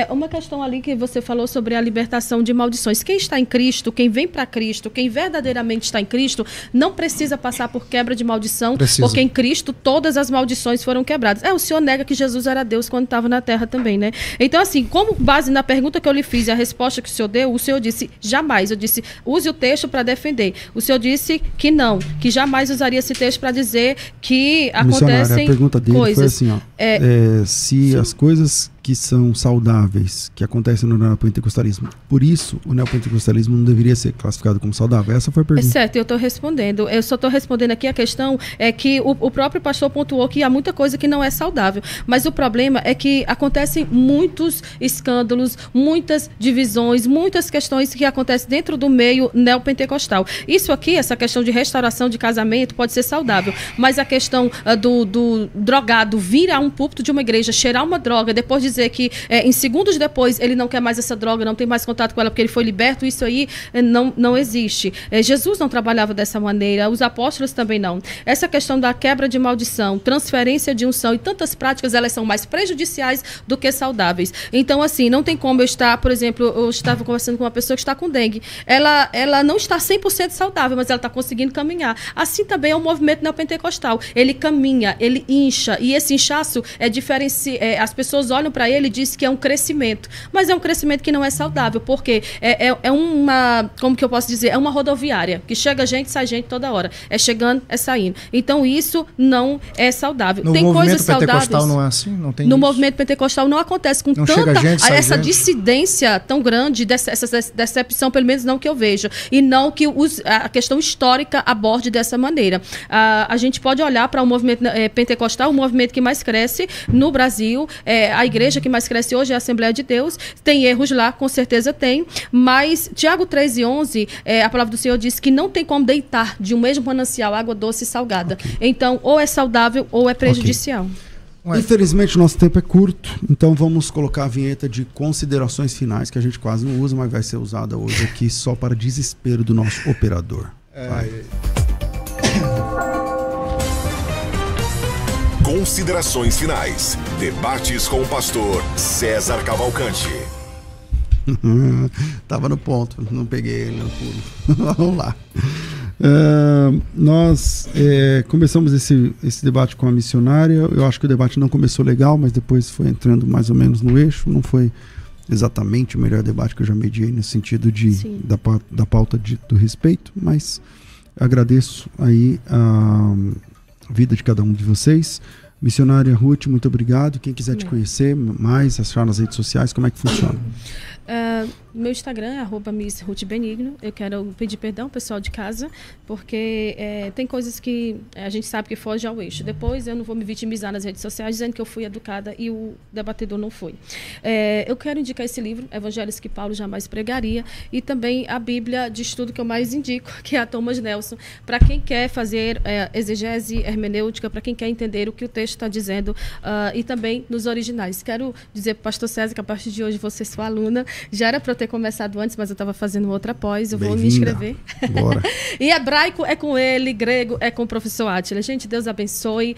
Uma questão ali que você falou sobre a libertação de maldições. Quem está em Cristo, quem vem para Cristo, quem verdadeiramente está em Cristo, não precisa passar por quebra de maldição, porque em Cristo todas as maldições foram quebradas. O Senhor nega que Jesus era Deus quando estava na terra também, né? Então, assim, como base na pergunta que eu lhe fiz e a resposta que o Senhor deu, o Senhor disse, jamais. Eu disse, use o texto para defender. O Senhor disse que não, que jamais usaria esse texto para dizer que acontecem a pergunta dele coisas. Foi assim, se as coisas que são saudáveis, que acontecem no neopentecostalismo, por isso o neopentecostalismo não deveria ser classificado como saudável? Essa foi a pergunta. Certo, eu estou respondendo. Eu só estou respondendo aqui a questão que o próprio pastor pontuou que há muita coisa que não é saudável, mas o problema é que acontecem muitos escândalos, muitas divisões, muitas questões que acontecem dentro do meio neopentecostal. Isso aqui, essa questão de restauração de casamento pode ser saudável, mas a questão do drogado vir a um púlpito de uma igreja, cheirar uma droga, depois dizer que em segundos depois ele não quer mais essa droga, não tem mais contato com ela porque ele foi liberto, isso aí não existe. Jesus não trabalhava dessa maneira, os apóstolos também não. Essa questão da quebra de maldição, transferência de unção e tantas práticas, elas são mais prejudiciais do que saudáveis. Então, assim, não tem como eu estar, por exemplo, eu estava conversando com uma pessoa que está com dengue. Ela não está 100% saudável, mas ela está conseguindo caminhar. Assim também é o movimento neopentecostal. Ele caminha, ele incha, e esse inchaço as pessoas olham para ele e dizem que é um crescimento, mas é um crescimento que não é saudável, porque é uma, como que eu posso dizer, é uma rodoviária, que chega gente, sai gente toda hora, é chegando, é saindo. Então isso não é saudável. No movimento pentecostal não é assim? Não tem no isso? Movimento pentecostal não acontece com essa dissidência tão grande, essa decepção, pelo menos não que eu veja, e não que a questão histórica aborde dessa maneira. A gente pode olhar para o movimento pentecostal, o movimento que mais cresce no Brasil, a igreja que mais cresce hoje é a Assembleia de Deus. Tem erros lá, com certeza tem, mas Tiago 3:11, a palavra do Senhor diz que não tem como deitar de um mesmo manancial água doce e salgada. Então, ou é saudável ou é prejudicial. Infelizmente, o nosso tempo é curto, então vamos colocar a vinheta de considerações finais, que a gente quase não usa, mas vai ser usada hoje aqui só para desespero do nosso operador. Considerações finais. Debates com o pastor César Cavalcante. Tava no ponto, não peguei ele no pulo. Vamos lá. Nós começamos esse debate com a missionária. Eu acho que o debate não começou legal, mas depois foi entrando mais ou menos no eixo. Não foi exatamente o melhor debate que eu já mediei no sentido da pauta do respeito, mas agradeço aí a vida de cada um de vocês. Missionária Ruth, muito obrigado. Quem quiser te conhecer mais, achar nas redes sociais, como é que funciona? Meu Instagram é @MissRuthBenigno. Eu quero pedir perdão, pessoal de casa, porque tem coisas que a gente sabe que foge ao eixo. Depois eu não vou me vitimizar nas redes sociais dizendo que eu fui educada e o debatedor não foi. Eu quero indicar esse livro, Evangelhos que Paulo Jamais Pregaria, e também a Bíblia de estudo que eu mais indico, que é a Thomas Nelson, para quem quer fazer exegese hermenêutica, para quem quer entender o que o texto está dizendo, e também nos originais. Quero dizer para o pastor César que a partir de hoje você é sua aluna. Já era para eu ter começado antes, mas eu estava fazendo outra pós. Eu vou me inscrever. Bora. E hebraico é com ele, grego é com o professor Átila. Gente, Deus abençoe.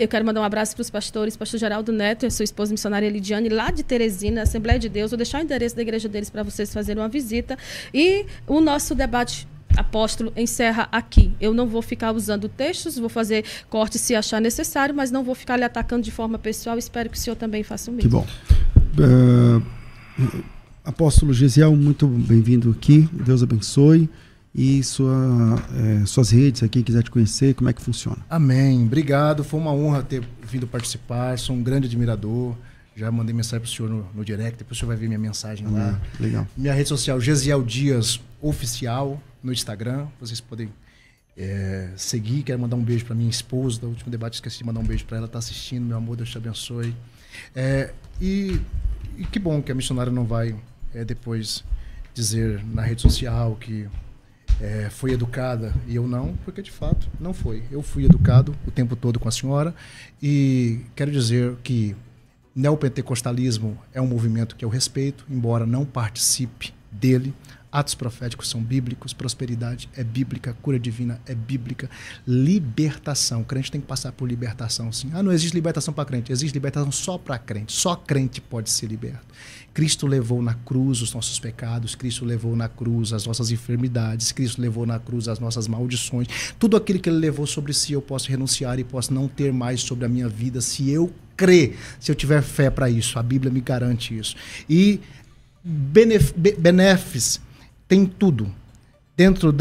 Eu quero mandar um abraço para os pastores, pastor Geraldo Neto e a sua esposa missionária Lidiane, lá de Teresina, Assembleia de Deus. Vou deixar o endereço da igreja deles para vocês fazerem uma visita. E o nosso debate apóstolo encerra aqui. Eu não vou ficar usando textos, vou fazer cortes se achar necessário, mas não vou ficar lhe atacando de forma pessoal. Espero que o senhor também faça o mesmo. Que bom. Apóstolo Gesiel, muito bem-vindo aqui. Deus abençoe. E suas redes, quem quiser te conhecer, como é que funciona? Amém. Obrigado. Foi uma honra ter vindo participar. Sou um grande admirador. Já mandei mensagem para o senhor no direct. Depois o senhor vai ver minha mensagem lá. Legal. Minha rede social, Gesiel Dias Oficial, no Instagram. Vocês podem seguir. Quero mandar um beijo para minha esposa. No último debate esqueci de mandar um beijo para ela. Está assistindo. Meu amor, Deus te abençoe. E que bom que a missionária não vai depois dizer na rede social que foi educada e eu não, porque de fato não foi. Eu fui educado o tempo todo com a senhora e quero dizer que neopentecostalismo é um movimento que eu respeito, embora não participe dele. Atos proféticos são bíblicos, prosperidade é bíblica, cura divina é bíblica, libertação. O crente tem que passar por libertação, sim. Não existe libertação para crente, existe libertação só para crente. Só crente pode ser liberto. Cristo levou na cruz os nossos pecados, Cristo levou na cruz as nossas enfermidades, Cristo levou na cruz as nossas maldições. Tudo aquilo que ele levou sobre si eu posso renunciar e posso não ter mais sobre a minha vida se eu crer, se eu tiver fé para isso. A Bíblia me garante isso. E benéfices tem tudo, dentro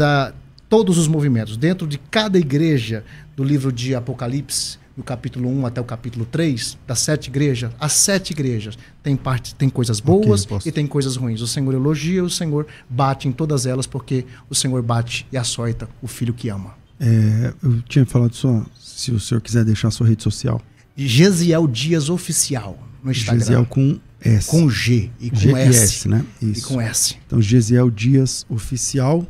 todos os movimentos, dentro de cada igreja do livro de Apocalipse, do capítulo 1 até o capítulo 3, das 7 igrejas, as 7 igrejas tem coisas boas e tem coisas ruins. O Senhor elogia, o Senhor bate em todas elas, porque o Senhor bate e açoita o filho que ama. Eu tinha falado só, se o senhor quiser deixar a sua rede social. Gesiel Dias Oficial, no Instagram. Gesiel com S. Com G e com S. Né? Isso. E com S. Então, Gesiel Dias Oficial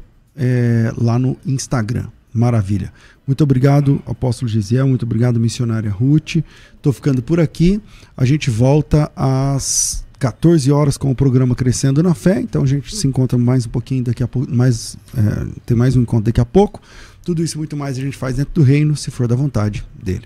lá no Instagram. Maravilha. Muito obrigado, apóstolo Gesiel. Muito obrigado, missionária Ruth. Estou ficando por aqui. A gente volta às 14 horas com o programa Crescendo na Fé. Então, a gente se encontra mais um pouquinho daqui a pouco. Tem mais um encontro daqui a pouco. Tudo isso e muito mais a gente faz dentro do reino, se for da vontade dele.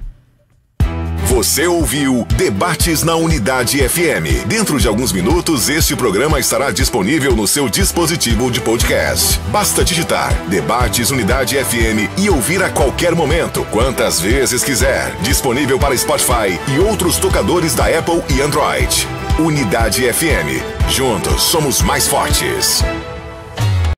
Você ouviu Debates na Unidade FM. Dentro de alguns minutos, este programa estará disponível no seu dispositivo de podcast. Basta digitar Debates Unidade FM e ouvir a qualquer momento, quantas vezes quiser. Disponível para Spotify e outros tocadores da Apple e Android. Unidade FM. Juntos somos mais fortes.